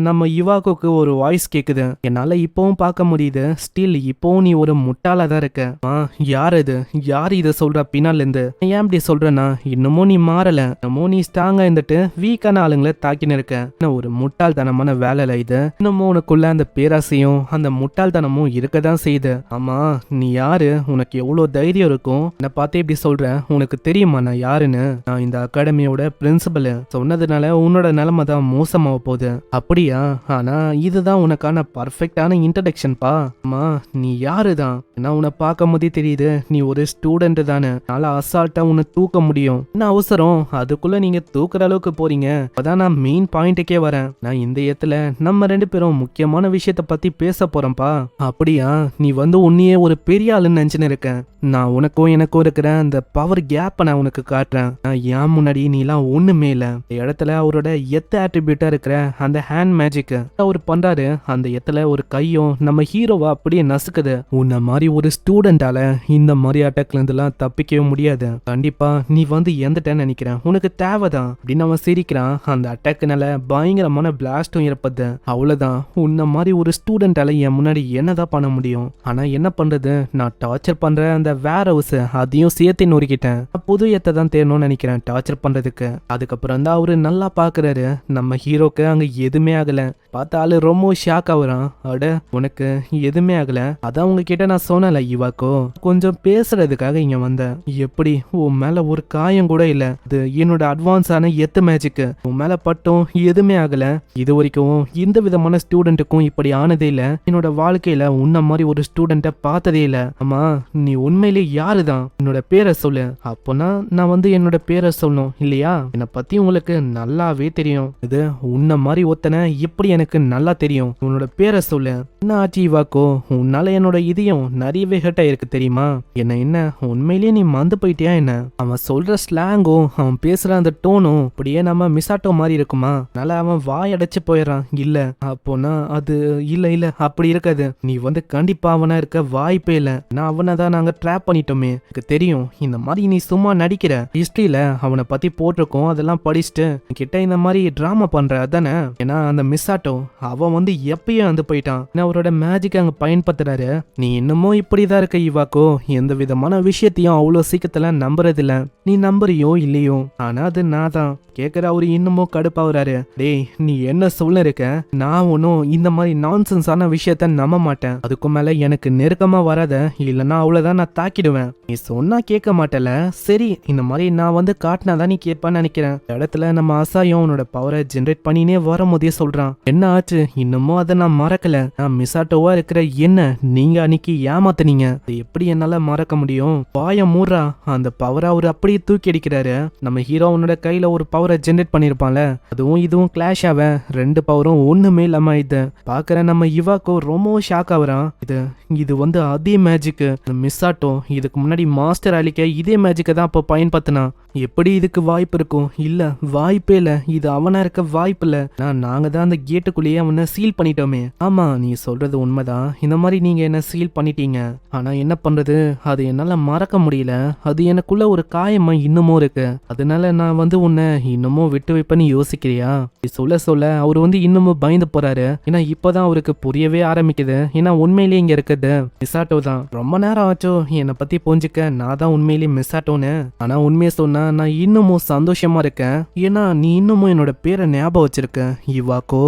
நம்ம யுவாக்கோக்கு ஒரு வாய்ஸ் கேக்குது. என்னால இப்பவும் பார்க்க முடியுது. ஸ்டில் இப்பவும் நீ ஒரு முட்டாளா தான் இருக்க. யார் இது? யாரு இதை சொல்ற பின்னால இருந்து? ஏன் இப்படி சொல்றேன்னா, இன்னமும் நீ மாறல. இன்னமும் நீ ஸ்ட்ராங்கா இருந்துட்டு வீக்கான ஆளுங்களை தாக்கின்னு இருக்க. ஒரு முட்டாள்தனமான வேலைல இது. இன்னமும் உனக்குள்ள அந்த பேராசையும் அந்த முட்டாள்தனமும் இருக்கதான் செய்யுது. ஆமா, நீ யாரு? உனக்கு எவ்வளவு தைரியம் இருக்கும் என்ன பார்த்து இப்படி சொல்ற? உனக்கு தெரியுமா நான் யாருன்னு? நான் இந்த அகாடமியோட பிரின்சிபல். சொன்னதுனால உன்னோட நிலைமை தான் மோசமாக போகுது. அப்படியா? ஆனா இதுதான் உனக்கான பர்ஃபெக்டான இன்ட்ரடக்ஷன் பா. அம்மா நீ யாருதான்? நான் உன்னை பார்க்கும் போதே தெரியுது நீ ஒரு ஸ்டூடெண்ட் தானே. நல்லா அசால்ட்டா உன்னை தூக்க முடியும். என்ன அவசரம்? அதுக்குள்ள நீங்க தூக்குற அளவுக்கு போறீங்க. அதான் நான் மெயின் பாயிண்ட்டுக்கே வரேன். நான் இந்த இடத்துல நம்ம 2 பேரும் முக்கியமான விஷயத்த பத்தி பேச போறோம்ப்பா. அப்படியா? நீ வந்து உன்னையே ஒரு பெரிய ஆளுன்னு நினைச்சுன்னு இருக்கேன். நான் உனக்கும் எனக்கும் இருக்கிற அந்த பவர் கேப்பை நான் உனக்கு காட்டுறேன். நான் ஏன் முன்னாடி நீலாம் ஒண்ணுமே இல்ல. இந்த இடத்துல அவரோட எத்த ஆட்ரிபியூட்டா இருக்கிற அந்த ஹேண்ட் மேஜிக் அவர் பண்றாரு. அந்த இடத்துல ஒரு கையும் நம்ம ஹீரோவா அப்படியே நசுக்குது. உன்ன மாதிரி ஒரு ஸ்டூடெண்டால இந்த மாதிரி அட்டாக்ல இருந்தெல்லாம் தப்பிக்கவே முடியாது. கண்டிப்பா நீ வந்து எந்தட்டேன்னு நினைக்கிறேன். உனக்கு தேவைதான் அப்படின்னு அவன் சிரிக்கிறான். அந்த அட்டாக்னால பயங்கரமான பிளாஸ்டும் ஏற்படுது. அவ்வளவுதான். உன்ன மாதிரி ஒரு ஸ்டூடெண்டால என் முன்னாடி என்னதான் பண்ண முடியும்? ஆனா என்ன பண்றது, நான் டார்ச்சர் பண்ற அந்த வேர் ஹவுஸ் அதையும் சேர்த்து நொறுக்கிட்டேன். புது எத்தை தான் தேடணும்னு நினைக்கிறேன் டார்ச்சர் பண்றதுக்கு. அதுக்கப்புறம் தான் அவரு நல்லா பாக்குறாரு. நம்ம ஹீரோக்கு அங்க எதுவுமே ஆகல. பார்த்த ஆளு ரொம்ப ஷாக் ஆகுறான். அட உனக்கு எதுவுமே ஆகல? அதான் உங்ககிட்ட நான் சொன்னல யுவாக்கோ, கொஞ்சம் பேசுறதுக்காக இங்க வந்தேன். எப்படி உன் மேல ஒரு காயம் கூட இல்ல. இது என்னோட அட்வான்ஸான எத்து மேஜிக். உன் மேல பட்டும் எதுவுமே ஆகல. இது வரைக்கும் இந்த விதமான ஸ்டூடெண்ட்டுக்கும் இப்படி ஆனதே இல்ல. என்னோட வாழ்க்கையில உன்ன மாதிரி ஒரு ஸ்டூடெண்ட்டை பார்த்ததே இல்ல. ஆமா நீ உண்மையிலே யாருதான்? என்னோட பேரை சொல்லு. அப்போனா நான் வந்து என்னோட பேரை சொல்லணும் இல்லையா? என்னை பத்தி உங்களுக்கு நல்லாவே தெரியும். இது உன்ன மாதிரி ஒத்தனை எப்படி எனக்கு நல்லா தெரியும். உன்னோட பேரை சொல்லு. என்ன ஆச்சு இவாக்கோ? உன்னால என்னோட இதயம் நிறையவே ஹர்ட் ஆயிருக்கு தெரியுமா? என்ன உண்மையிலேயே நீ மறந்து போயிட்டியா என்ன? அவன் சொல்ற ஸ்லாங்கும் அவன் பேசுற அந்த டோனும் அப்படியே நம்ம மிசாட்டோ மாதிரி இருக்குமா? அதனால அவன் வாய் அடைச்சு போயிடறான். இல்ல அப்போனா அது இல்ல அப்படி இருக்காது. நீ வந்து கண்டிப்பா அவனா இருக்க வாய்ப்பே இல்ல. நான் அவனை தான் நாங்க ட்ராப் பண்ணிட்டோமே. எனக்கு தெரியும் இந்த மாதிரி நீ சும்மா நடிக்கிற. ஹிஸ்டரியில அவனை பத்தி போட்டிருக்கோம், அதெல்லாம் படிச்சுட்டு கிட்ட இந்த மாதிரி டிராமா பண்ற அதானே? ஏன்னா அந்த மிசாட்டோ அவன் வந்து எப்பயே வந்து போயிட்டான். அவரோட மேஜிக் அங்க பயன்படுத்துறாரு. நீ இன்னமும் இப்படிதான் இருக்க இவாக்கோ. எந்த விதமான விஷயத்தையும் அவ்வளவு சீக்கிரத்துல நம்புறதில்ல. நீ நம்புறியோ இல்லையோ, ஆனா அது நான் தான் கேக்குற. அவரு இன்னமும் கடுப்பாவுறாரு. டேய் நீ என்ன சொல்ல இருக்க? நான் ஒன்னும் இந்த மாதிரி நான்சென்ஸான விஷயத்த நம்ப மாட்டேன். அதுக்கு மேல எனக்கு நெருக்கமா வராத, இல்லைன்னா அவ்வளவுதான் நான் தாக்கிடுவேன். நீ சொன்னா கேட்க மாட்டல. சரி இந்த மாதிரி நான் வந்து காட்டினாதான் நீ கேட்பான்னு நினைக்கிறேன். இடத்துல நம்ம அசாயம் உன்னோட பவரை ஜென்ரேட் பண்ணினே வரும்போதே சொல்றான். என்ன ஆச்சு? இன்னமும் அதை நான் மறக்கல. நான் மிசாட்டோவா இருக்கிற என்ன நீங்க அன்னைக்கு ஏமாத்துனீங்க. அது எப்படி என்னால மறக்க முடியும்? பாய மூறா. அந்த பவரை அவர் அப்படி அப்படியே தூக்கி அடிக்கிறாரு. நம்ம ஹீரோ அவனோட கையில ஒரு பவரை ஜென்ரேட் பண்ணிருப்பான்ல, அதுவும் இதுவும் கிளாஷ் ஆக 2 பவரும் ஒண்ணுமே இல்லாம ஆயிடுது. பாக்குற நம்ம இவாக்கோ ரொம்ப ஷாக் ஆகுறான். இது வந்து அதே மேஜிக் மிஸ்ஸாட்டோ இதுக்கு முன்னாடி மாஸ்டர் அழிக்க இதே மேஜிக்கை தான் அப்போ பயன்படுத்தினா. எப்படி இதுக்கு வாய்ப்பு இருக்கும்? இல்ல, வாய்ப்பே இல்ல. இது அவனா இருக்க வாய்ப்பு இல்ல. நாங்க தான் அந்த கேட்டுக்குள்ளேயே அவனை சீல் பண்ணிட்டோமே. ஆமா, நீ சொல்றது உண்மைதான். இந்த மாதிரி நீங்க என்ன சீல் பண்ணிட்டீங்க. ஆனா என்ன பண்றது, அது என்னால மறக்க முடியல. அது எனக்குள்ள ஒரு காயமா இன்னமும் இருக்கு. அதனால நான் வந்து உன்னை இன்னமும் விட்டு வைப்பேன்னு யோசிக்கிறியா? சொல்ல சொல்ல அவர் வந்து இன்னமும் பயந்து போறாரு. ஏன்னா இப்பதான் அவருக்கு புரியவே ஆரம்பிக்குது. ஏன்னா உண்மையிலேயே இங்க இருக்குது மிஸ்ஸாட்டோ தான். ரொம்ப நேரம் ஆச்சோ என்னை பத்தி புரிஞ்சுக்க, நான் தான் உண்மையிலேயே மிஸ்ஸாட்டோன்னு. ஆனா உண்மையை சொன்னா நான் இன்னமும் சந்தோஷமா இருக்கேன். ஏன்னா நீ இன்னமும் என்னோட பேரை ஞாபகம் வச்சிருக்க இவாக்கோ.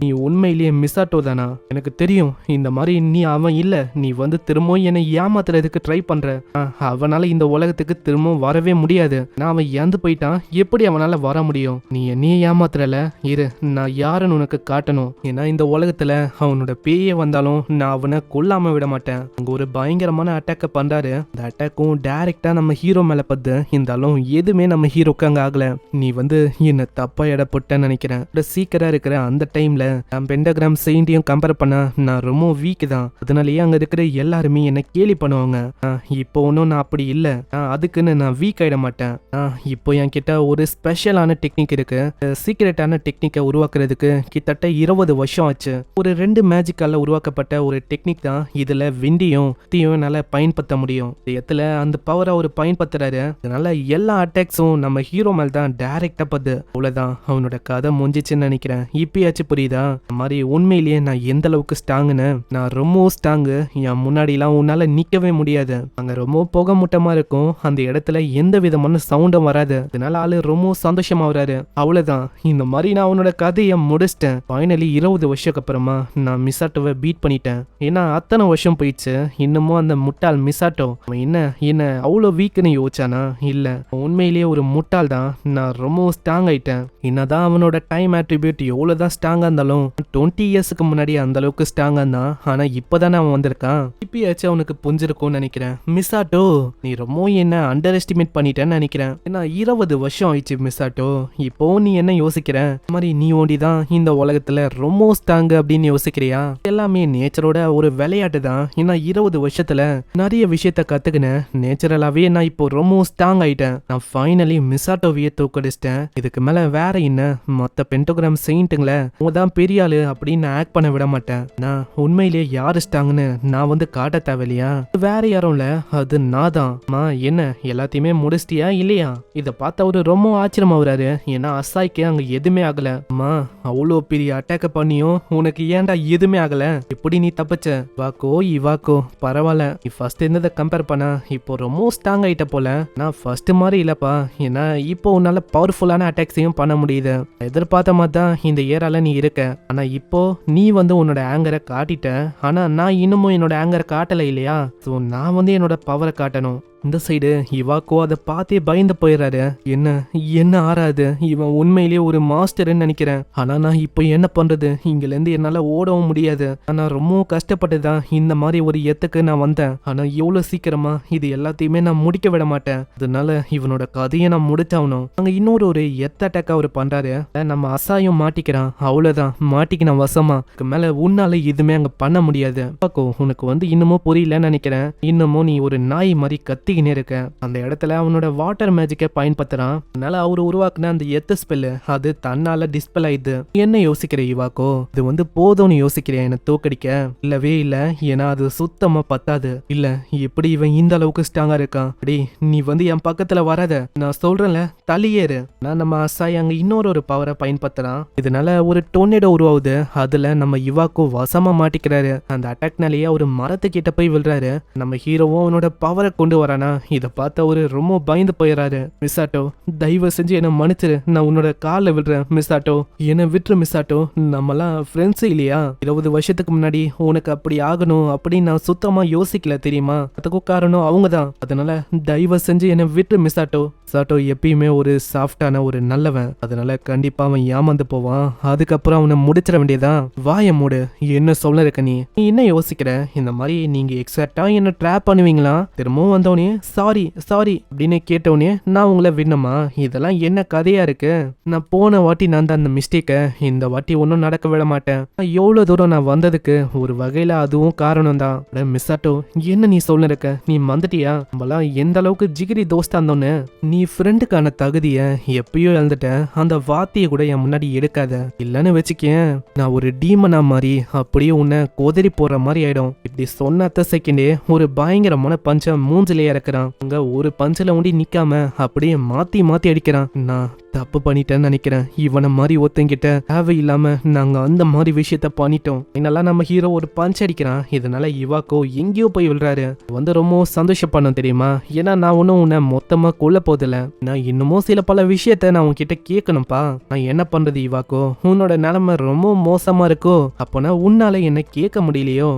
நீ உண்மையிலேயே மிஸ்ஸாட்டோ தானா? எனக்கு தெரியும் இந்த மாதிரி நீ அவன் இல்ல. நீ வந்து திரும்பவும் என்னை ஏமாத்துறதுக்கு ட்ரை பண்ற. அவனால இந்த உலகத்துக்கு திரும்பவும் வரவே முடியாது. நான் அவன் இறந்து போயிட்டான், எப்படி அவனால வர முடியும்? நீ என்னையே ஏமாத்துறல. இரு, நான் யாருன்னு உனக்கு காட்டணும். ஏன்னா இந்த உலகத்துல அவனோட பேயே வந்தாலும் நான் அவனை கொல்லாம விட மாட்டேன். அங்க ஒரு பயங்கரமான அட்டாக்க பண்றாரு. அந்த அட்டாக்கும் டைரக்டா நம்ம ஹீரோ மேல பத்து. இருந்தாலும் எதுவுமே நம்ம ஹீரோக்கு அங்க ஆகல. நீ வந்து என்ன தப்பா எடை போட்டேன்னு நினைக்கிறேன். சீக்கிரம் இருக்கிற அந்த டைம்ல பெண்டகிராம் செயின்டையும் கம்பேர் பண்ண நான் ரொம்ப வீக் தான். அதனாலயே அங்க இருக்கிற எல்லாருமே என்ன கேலி பண்ணுவாங்க. இப்போ ஒன்னும் நான் அப்படி இல்ல. அதுக்குன்னு நான் வீக் ஆயிட மாட்டேன். இப்போ என் கிட்ட ஒரு ஸ்பெஷலான டெக்னிக் இருக்கு. சீக்ரெட்டான டெக்னிக்கை உருவாக்குறதுக்கு கிட்டத்தட்ட 20 வருஷம் ஆச்சு. ஒரு 2 மேஜிக்கால உருவாக்கப்பட்ட ஒரு டெக்னிக் தான். இதுல விண்டியும் தீயும் என்னால பயன்படுத்த முடியும். இடத்துல அந்த பவரை அவர் பயன்படுத்துறாரு. அதனால எல்லா அட்டாக்ஸும் நம்ம ஹீரோ மேல தான் டைரக்டா பது. அவ்வளவுதான், அவனோட கதை முடிஞ்சிச்சுன்னு நினைக்கிறேன். இப்பயாச்சும் புரியுதா? மாதிரி உண்மையிலேயே நான் எந்த அளவுக்கு ஸ்ட்ராங்குன்னு. நான் ரொம்ப ஸ்ட்ராங்கு. என் முன்னாடிலாம் உன்னால நிக்கவே முடியாது. அங்க ரொம்ப புகை மூட்டமா இருக்கும். அந்த இடத்துல எந்த விதமான சவுண்டும் வராது. அதனால ஆளு ரொம்ப சந்தோஷமா வராரு. அவ்வளவுதான், இந்த மாதிரி நான் அவனோட கதையை முடிச்சிட்டேன். ஃபைனலி 20 வருஷத்துக்கு அப்புறமா நான் மிஸ்ஸாட்டோவை பீட் பண்ணிட்டேன். ஏன்னா அத்தனை வருஷம் போயிடுச்சு. இன்னமும் அந்த முட்டாள் மிஸ்ஸாட்டோ அவன் என்ன அவ்வளோ வீக்குன்னு யோசிச்சானா? இல்ல, உண்மையிலேயே ஒரு முட்டாள் தான். நான் ரொம்ப ஸ்ட்ராங் ஆயிட்டேன். என்னதான் அவனோட டைம் ஆட்ரிபியூட் எவ்வளவுதான் ஸ்ட்ராங்கா இருந்தாலும் 20 இயர்ஸ்க்கு முன்னாடி அந்த அளவுக்கு ஸ்ட்ராங்கா இருந்தான். ஆனா இப்பதானே அவன் வந்திருக்கான். இப்பயாச்சும் அவனுக்கு புரிஞ்சிருக்கும்னு நினைக்கிறேன். மிஸ்ஸாட்டோ, நீ ரொம்ப என்ன அண்டர் எஸ்டிமேட் பண்ணிட்டேன்னு நினைக்கிறேன். ஏன்னா 20 வருஷம் ஆயிடுச்சு மிஸ்ஸாட்டோ. இப்போ நீ என்ன யோசிக்கிற? இந்த மாதிரி நீ ஓண்டிதான் இந்த உலகத்துல ரொம்ப ஸ்ட்ராங் அப்படின்னு யோசிக்கிறியா? எல்லாமே நேச்சரோட ஒரு விளையாட்டு தான். ஏன்னா 20 வருஷத்துல நிறைய விஷயத்த கத்துக்கினேன். நேச்சுரலாவே நான் இப்போ ரொம்ப ஸ்ட்ராங் ஆயிட்டேன். நான் ஃபைனலி மிஸ்ஸாட்டோவையே தோக்கடிச்சிட்டேன். இதுக்கு மேல வேற என்ன, மொத்த பென்டோகிராம் செயின்ட்டுங்களே தான் பெரிய ஆளு அப்படின்னு ஆக்ட் பண்ண விட மாட்டேன். நான் உண்மையிலேயே யாரு ஸ்ட்ராங்னு நான் வந்து காட்ட தேவையில்லையா? வேற யாரும் இல்ல, அது நான் தான். என்ன எல்லாத்தையுமே முடிச்சிட்டியா இல்லையா? இத பார்த்த அவரு ரொம்ப ஆச்சரியமாவுறாரு. ஏன்னா அசாய்க்கு அங்க எதுவுமே ஆகல. அவ்வளோ பெரிய அட்டாக்க பண்ணியும் உனக்கு ஏன்டா எதுவுமே ஆகல? எப்படி நீ தப்பிச்ச? இவாக்கோ பரவாயில்ல. நீ ஃபர்ஸ்ட் இருந்ததை கம்பேர் பண்ண இப்போ ரொம்ப ஸ்ட்ராங் ஆயிட்ட போல. நான் ஃபர்ஸ்ட் மாதிரி இல்லப்பா. ஏன்னா இப்போ உன்னால பவர்ஃபுல்லான அட்டாக்ஸையும் பண்ண முடியுது. எதிர்பார்த்த மாதிரி தான் இந்த ஏரால நீ இருக்க. ஆனா இப்போ நீ வந்து உன்னோட ஆங்கரை காட்டிட்ட. ஆனா நான் இன்னமும் என்னோட ஆங்கரை காட்டல இல்லையா? சோ நான் வந்து என்னோட பவரை காட்டணும். இந்த சைடு இவாக்கோ அதை பார்த்தே பயந்து போயிடுறாரு. என்ன ஆறாது, இவன் உண்மையிலேயே ஒரு மாஸ்டர்ன்னு நினைக்கிறேன். ஆனா நான் இப்போ என்ன பண்றது? இங்கல இருந்து என்னால ஓடவும் முடியாது. ஆனா ரொம்ப கஷ்டப்பட்டுதான் இந்த மாதிரி ஒரு எத்துக்கு நான் வந்தேன். ஆனா எவ்வளவு சீக்கிரமா இது எல்லாத்தையுமே நான் முடிக்க விட மாட்டேன். அதனால இவனோட கதையை நான் முடிச்சாகணும். அங்க இன்னொரு எத்த அட்டாக் அவர் பண்றாரு. நம்ம அசாயும் மாட்டிக்கிறான். அவ்வளவுதான், மாட்டிக்கின வசமா. மேல உன்னால எதுவுமே அங்க பண்ண முடியாது. உனக்கு வந்து இன்னமும் புரியலன்னு நினைக்கிறேன். இன்னமும் நீ ஒரு நாய் மாதிரி கத்திக்கினே இருக்க. அந்த இடத்துல அவனோட வாட்டர் மேஜிக்கை பயன்படுத்துறான். அதனால அவரு உருவாக்குன அந்த எத்த ஸ்பெல் அது தன்னால டிஸ்பெல் ஆயிடுது. என்ன யோசிக்கிற இவாக்கோ? இது வந்து போதும்னு யோசிக்கிறேன் என்ன தோக்கடிக்க? இல்லவே இல்ல. ஏன்னா அது சுத்தமா பத்தாது. இல்ல, எப்படி இவன் இந்த அளவுக்கு ஸ்ட்ராங்கா இருக்கான்? நீ வந்து என் பக்கத்துல வராத, நான் சொல்றேன்ல, தள்ளியேறு. நம்ம அசாய் அங்க இன்னொரு பவரை பயன்படுத்துறான். இதனால ஒரு டொர்னேடோ உருவாகுது. அதுல நம்ம இவாக்கோ வசமா மாட்டிக்கிறாரு. அந்த அட்டாக்னாலேயே ஒரு மரத்துக்கிட்ட போய் விழுறாரு. நம்ம ஹீரோவும் அவனோட பவரை கொண்டு வரானா. இதை பார்த்த ஒரு ரொம்ப பயந்து போயிடறாரு. மிஸ்ஸாட்டோ, தயவு செஞ்சு என்ன மன்னிச்சிரு. நான் உன்னோட காலில் விழுறேன் மிஸ்ஸாட்டோ. என்ன விட்டுரு மிஸ்ஸாட்டோ. நம்மலாம் ஃப்ரெண்ட்ஸ் இல்லையா? 20 வருஷத்துக்கு முன்னாடி உனக்கு அப்படி ஆகணும் அப்படின்னு நான் சுத்தமா யோசிக்கல தெரியுமா? அதுக்கும் காரணம் அவங்க தான். அதனால தயவு செஞ்சு என்ன விட்டுரு மிஸ்ஸாட்டோ. சாட்டோ எப்பயுமே ஒரு சாஃப்டான ஒரு நல்லவன், அதனால கண்டிப்பா அவன் ஏமாந்து போவான். அதுக்கப்புறம் அவனை முடிச்சிட வேண்டியதான். வாய மூடு, என்ன சொல்ல இருக்க நீ என்ன யோசிக்கிற? இந்த மாதிரி நீங்க எக்ஸாக்டா என்ன ட்ராப் பண்ணுவீங்களா? திரும்பவும் வந்தோடனே சாரி சாரி அப்படின்னு கேட்டோடனே நான் உங்களை விண்ணமா? இதெல்லாம் என்ன கதையா இருக்கு? நான் போன வாட்டி நான் தான் அந்த மிஸ்டேக்க இந்த வாட்டி ஒன்றும் நடக்க விட மாட்டேன். எவ்வளவு தூரம் நான் வந்ததுக்கு ஒரு வகையில அதுவும் காரணம் தான். மிஸ்ஸாட்டோ என்ன நீ சொல்ல இருக்க? நீ மறந்துட்டியா நம்மளாம் எந்த அளவுக்கு ஜிகிரி தோஸ்தா இருந்தோன்னு? நீ ஃப்ரெண்டுக்கான தகுதிய எப்பயோ இழந்துட்ட. அந்த வார்த்தையை கூட என் முன்னாடி எடுக்காத. இல்லன்னு வச்சுக்கேன், நான் ஒரு டீமனா மாதிரி அப்படியே உன்னை கோதறி போடுற மாதிரி ஆயிடும். இப்படி சொன்ன அத்த செகண்டே ஒரு பயங்கரமான பஞ்ச மூஞ்சிலே இறக்குறான். அங்க ஒரு பஞ்சில ஒண்டி நிக்காம அப்படியே மாத்தி மாத்தி அடிக்கிறான். நான் தப்பு பண்ணிட்டேன்னு நினைக்கிறேன். இவனை மாதிரி ஒருத்தங்கிட்ட தேவையில்லாம நாங்க அந்த மாதிரி விஷயத்த பண்ணிட்டோம். என்னெல்லாம் நம்ம ஹீரோ ஒரு பஞ்ச் அடிக்கிறான். இதனால இவாக்கோ எங்கேயோ போய் விழுறாரு. வந்து ரொம்ப சந்தோஷப்படணும் தெரியுமா? ஏன்னா நான் ஒன்னும் உன்னை மொத்தமா கொல்ல போதில்ல. நான் இன்னமும் சில பல விஷயத்த நான் உன்கிட்ட கேட்கணும்ப்பா. நான் என்ன பண்றது இவாக்கோ? உன்னோட நிலைமை ரொம்ப மோசமா இருக்கோ? அப்போனா உன்னால என்ன கேட்க முடியலையோ?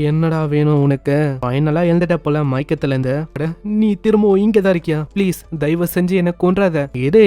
என்னடா வேணும் உனக்கு? ஃபைனலா எழுந்துட்ட போல மயக்கத்துல இருந்து. நீ திரும்பவும் இங்கதான் இருக்கியா? ப்ளீஸ் தயவு செஞ்சு என்ன கொன்றாத. இரு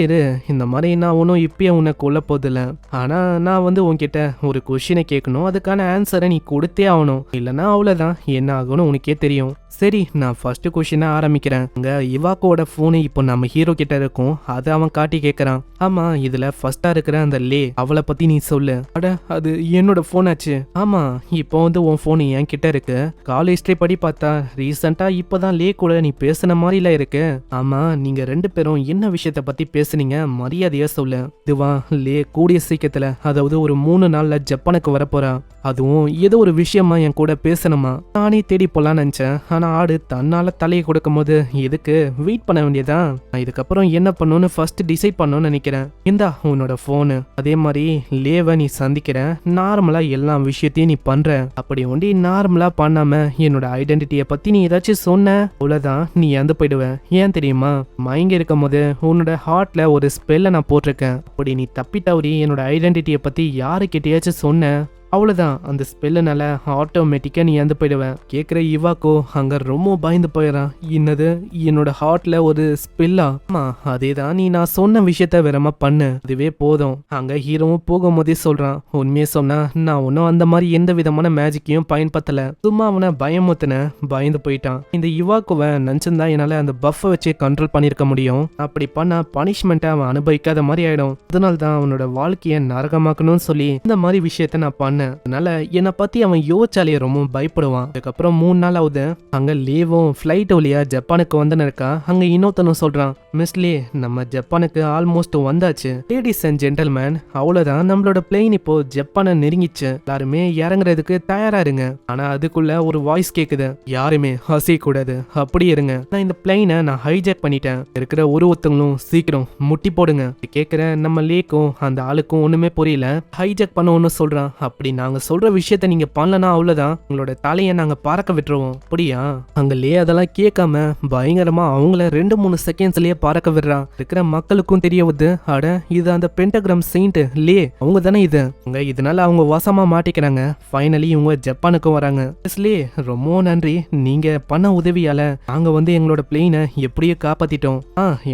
இந்த மாதிரி நான் ஒன்னும் இப்பயே உன்னை கொல்ல போதில்ல. ஆனா நான் வந்து உன்கிட்ட ஒரு கொஸ்டினை கேட்கணும். அதுக்கான ஆன்சரை நீ கொடுத்தே ஆகணும். இல்லைன்னா அவ்வளவுதான், என்ன ஆகணும் உனக்கே தெரியும். சரி, நான் ஃபர்ஸ்ட் கொஸ்டினா ஆரம்பிக்கிறேன். அங்க இவாக்கோட போனு இப்போ நம்ம ஹீரோ கிட்ட இருக்கும். அதை அவன் காட்டி கேட்கறான். ஆமா, இதுல ஃபர்ஸ்டா இருக்கிற அந்த லே, அவளை பத்தி நீ சொல்லு. அட, அது என்னோட போன் ஆச்சு. ஆமா, இப்போ வந்து உன் போன் என் கிட்ட இருக்கு. கால் ஹிஸ்டரி படி பார்த்தா ரீசெண்டா இப்பதான் லே கூட நீ பேசின மாதிரில இருக்கு. ஆமா, நீங்க ரெண்டு பேரும் என்ன விஷயத்த பத்தி பேசுனீங்க? மரியாதையா சொல்லு. இதுவா லே கூடிய சீக்கிரத்துல, அதாவது ஒரு 3 நாள்ல ஜப்பானுக்கு வரப்போறா. அதுவும் ஏதோ ஒரு விஷயமா என் கூட பேசணுமா? நானே தேடி போலான்னு நினைச்சேன். ஆனா ஆடு தன்னால தலையை கொடுக்கும் போது எதுக்கு வெயிட் பண்ண வேண்டியதான்? நான் இதுக்கப்புறம் என்ன பண்ணணும்னு ஃபர்ஸ்ட் டிசைட் பண்ணணும்னு நினைக்கிறேன். இந்தா உன்னோட போனு. அதே மாதிரி லேவை நீ சந்திக்கிற. நார்மலா எல்லா விஷயத்தையும் நீ பண்ற. அப்படி ஒண்டி நார்மலா பண்ணாம என்னோட ஐடென்டிட்டியை பத்தி நீ ஏதாச்சும் சொன்ன, அவ்வளவுதான், நீ இறந்து போயிடுவ. ஏன் தெரியுமா? மயங்க இருக்கும் போது உன்னோட ஹார்ட்ல ஒரு ஸ்பெல்ல நான் போட்டிருக்கேன். அப்படி நீ தப்பி தவறி என்னோட ஐடென்டிட்டியை பத்தி யாருக்கிட்டயாச்சும் சொன்ன, அவ்வளவுதான், அந்த ஸ்பெல்லுனால ஆட்டோமேட்டிக்கா நீ இறந்து போயிடுவேன். கேக்குற இவாக்கோ அங்க ரொம்ப பயந்து போயிடறான். என்னது, என்னோட ஹார்ட்ல ஒரு ஸ்பெல்லா? ஆமா, அதேதான், நீ நான் சொன்ன விஷயத்த வேறமா பண்ணு, அதுவே போதும். அங்க ஹீரோவும் போகும்போதே சொல்றான், உண்மையை சொன்னா நான் ஒன்னும் அந்த மாதிரி எந்த விதமான மேஜிக்கையும் பயன்படுத்தல. சும்மா அவனை பயமுத்துன. பயந்து போயிட்டான். இந்த இவாக்கோவை நினைச்சிருந்தா என்னால அந்த பஃபை வச்சு கண்ட்ரோல் பண்ணிருக்க முடியும். அப்படி பண்ணா பனிஷ்மெண்ட்டை அவன் அனுபவிக்காத மாதிரி ஆயிடும். அதனால தான் அவனோட வாழ்க்கையை நரகமாக்கணும்னு சொல்லி இந்த மாதிரி விஷயத்த நான் பண்ணேன். அதனால என்னை பத்தி அவன் யோசிச்சாலே ரொம்ப பயப்படுவான். அதுக்கப்புறம் 3 நாள் ஆகுது. அங்க லேவும் ஃபிளைட் வழியா ஜப்பானுக்கு வந்துன்னு இருக்கா. அங்க இன்னொருத்தனும் சொல்றான், மிஸ் லே, நம்ம ஜப்பானுக்கு ஆல்மோஸ்ட் வந்தாச்சு. லேடிஸ் அண்ட் ஜென்டல்மேன், அவ்வளவுதான், நம்மளோட பிளேன் இப்போ ஜப்பானை நெருங்கிச்சு. எல்லாருமே இறங்குறதுக்கு தயாரா இருங்க. ஆனா அதுக்குள்ள ஒரு வாய்ஸ் கேக்குது, யாருமே அசைய கூடாது, அப்படி இருங்க. நான் இந்த பிளைனை நான் ஹைஜாக் பண்ணிட்டேன். இருக்கிற ஒருத்தங்களும் சீக்கிரம் முட்டி போடுங்க. கேக்குற நம்ம லேக்கும் அந்த ஆளுக்கும் ஒண்ணுமே புரியல. ஹைஜாக் பண்ண ஒன்னு சொல்றான். அப்படி நாங்க சொல்ற விஷயத்த நீங்க பண்ணலனா அவ்வளவுதான், உங்களோட தலையை நாங்க பறக்க விட்டுருவோம். அப்படியா? அங்க லே அதெல்லாம் கேட்காம பயங்கரமா அவங்கள 2-3 செகண்ட்ஸ்லயே பறக்க விடுறான். இருக்கிற மக்களுக்கும் தெரிய வருது, அட இது அந்த பென்டகிராம் செயின்ட் லே, அவங்க தானே இது. அங்க இதனால அவங்க வசமா மாட்டிக்கிறாங்க. ஃபைனலி இவங்க ஜப்பானுக்கும் வராங்க. லே, ரொம்ப நன்றி, நீங்க பண்ண உதவியால நாங்க வந்து எங்களோட பிளேனை எப்படியோ காப்பாத்திட்டோம்.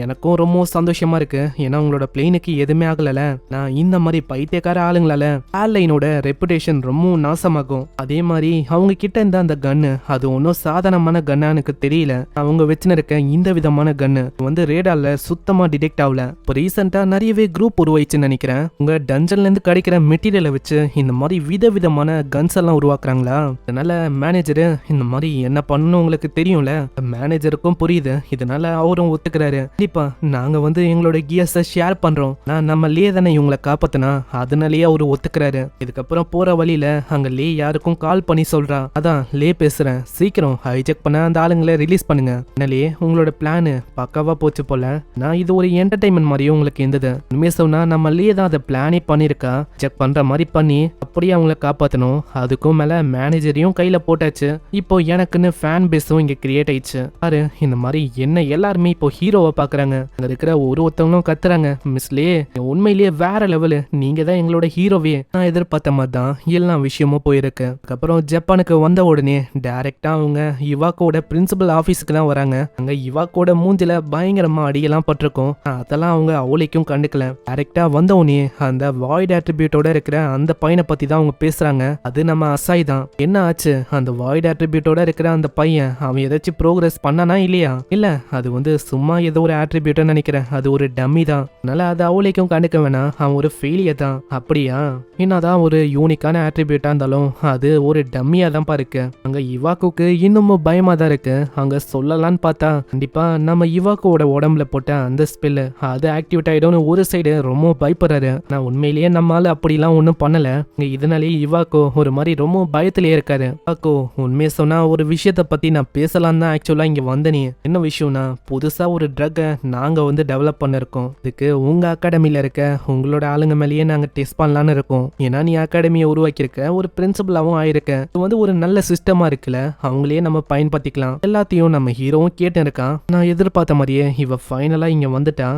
எனக்கும் ரொம்ப சந்தோஷமா இருக்கு. ஏன்னா உங்களோட பிளேனுக்கு எதுவுமே ஆகல. நான் இந்த மாதிரி பைத்தியக்கார ஆளுங்களால ஏர்லைனோட ரெப்புடேஷன் ரொம்ப நாசமாகும். அதே மாதிரி அவங்க கிட்ட இருந்த அந்த கன்னு அது ஒன்னும் சாதாரணமான கன்னா எனக்கு தெரியல. அவங்க வச்சுன்னு இருக்க இந்த விதமான கன்னு வந்து ரேடார்ல சுத்தமா டிடெக்ட் ஆகல. இப்போ ரீசெண்டா நிறையவே குரூப் உருவாயிச்சுன்னு நினைக்கிறேன். உங்க டஞ்சன்ல இருந்து கிடைக்கிற மெட்டீரியலை வச்சு இந்த மாதிரி விதவிதமான கன்ஸ் எல்லாம் உருவாக்குறாங்களா? அதனால மேனேஜரு இந்த மாதிரி என்ன பண்ணணும் உங்களுக்கு தெரியும்ல. மேனேஜருக்கும் புரியுது. இதனால அவரும் ஒத்துக்கிறாரு. கண்டிப்பா நாங்க வந்து எங்களோட கியர்ஸை ஷேர் பண்றோம். நான் நம்ம லே தானே இவங்களை காப்பாத்தினா, அதனாலேயே அவரு ஒத்துக்கிறாரு. இதுக்கப்புறம் போற வழியில அங்க லே யாருக்கும் கால் பண்ணி சொல்றா, அதான் லே பேசுறேன், சீக்கிரம் ஹைஜெக் பண்ண அந்த ஆளுங்களை ரிலீஸ் பண்ணுங்க. என்னலே உங்களோட பிளானு பக்காவா போச்சு போல. நான் இது ஒரு என்டர்டைன்மெண்ட் மாதிரியும் உங்களுக்கு இருந்தது. உண்மையை சொன்னா நம்ம லே தான் அதை பிளானே பண்ணிருக்கா. செக் பண்ற மாதிரி பண்ணி அப்படியே அவங்கள காப்பாத்தணும். அதுக்கும் மேல மேனேஜரையும் கையில போட்டாச்சு. இப்போ எனக்குன்னு ஃபேன் பேஸும் இங்க கிரியேட் ஆயிடுச்சு. பாரு, இந்த மாதிரி என்ன எல்லாருமே இப்போ ஹீரோவை பாக்குறாங்க. அங்க இருக்கிற ஒருத்தவங்களும் கத்துறாங்க, மிஸ் லே உண்மையிலேயே வேற லெவலு, நீங்க தான் எங்களோட ஹீரோவே. நான் எதிர்பார்த்த மாதிரி தான் தான் எல்லா விஷயமும் போயிருக்கு. அதுக்கப்புறம் ஜப்பானுக்கு வந்த உடனே டைரக்டா அவங்க இவாக்கோட பிரின்சிபல் ஆபீஸ்க்கு தான் வராங்க. அங்க இவாக்கோட மூஞ்சில பயங்கரமா அடியெல்லாம் பட்டிருக்கும். அதெல்லாம் அவங்க அவளைக்கும் கண்டுக்கல. டைரக்டா வந்த உடனே அந்த வாய்ட் ஆட்ரிபியூட்டோட இருக்கிற அந்த பையனை பத்தி தான் அவங்க பேசுறாங்க. அது நம்ம அசாய் தான். என்ன ஆச்சு, அந்த வாய்ட் ஆட்ரிபியூட்டோட இருக்கிற அந்த பையன் அவன் ஏதாச்சும் ப்ரோக்ரஸ் பண்ணானா இல்லையா? இல்ல, அது வந்து சும்மா ஏதோ ஒரு ஆட்ரிபியூட் நினைக்கிறேன். அது ஒரு டம்மி தான். அதனால அது அவளைக்கும் கண்டுக்க வேணாம். அவன் ஒரு ஃபெயிலியர் தான். அப்படியா? என்னதான் ஒரு யூனிக்கான ஆட்ரிபியூட்டா இருந்தாலும் அது ஒரு டம்மியா தான் இருக்கு. அங்க இவாக்குக்கு இன்னமும் பயமா தான் இருக்கு. அங்க சொல்லலான்னு பார்த்தா கண்டிப்பா நம்ம இவாக்கோட உடம்புல போட்ட அந்த ஸ்பெல் அது ஆக்டிவேட் ஆயிடும்னு ஒரு சைடு ரொம்ப பயப்படுறாரு. நான் உண்மையிலேயே நம்மால அப்படிலாம் ஒன்றும் பண்ணல. இதனாலேயே இவாக்கோ ஒரு மாதிரி ரொம்ப பயத்திலே இருக்காரு. இவாக்கோ உண்மையை சொன்னா ஒரு விஷயத்த பத்தி நான் பேசலாம் தான் ஆக்சுவலா இங்க வந்தனே. என்ன விஷயம்னா, புதுசா ஒரு ட்ரக்கை நாங்க வந்து டெவலப் பண்ணிருக்கோம். இதுக்கு உங்க அகாடமில இருக்க உங்களோட ஆளுங்க மேலேயே நாங்க டெஸ்ட் பண்ணலான்னு இருக்கோம். ஏன்னா நீ அகாடமியை உருவாக்கியிருக்க, ஒரு பிரின்சிபலாவும் ஆயிருக்க. இது வந்து ஒரு நல்ல சிஸ்டமா இருக்குல்ல, அவங்களையே நம்ம பயன்படுத்திக்கலாம். எல்லாத்தையும் நம்ம ஹீரோவும் கேட்டு இருக்கான். நான் எதிர்பார்த்த மாதிரியே இவ ஃபைனலா இங்க வந்துட்டா.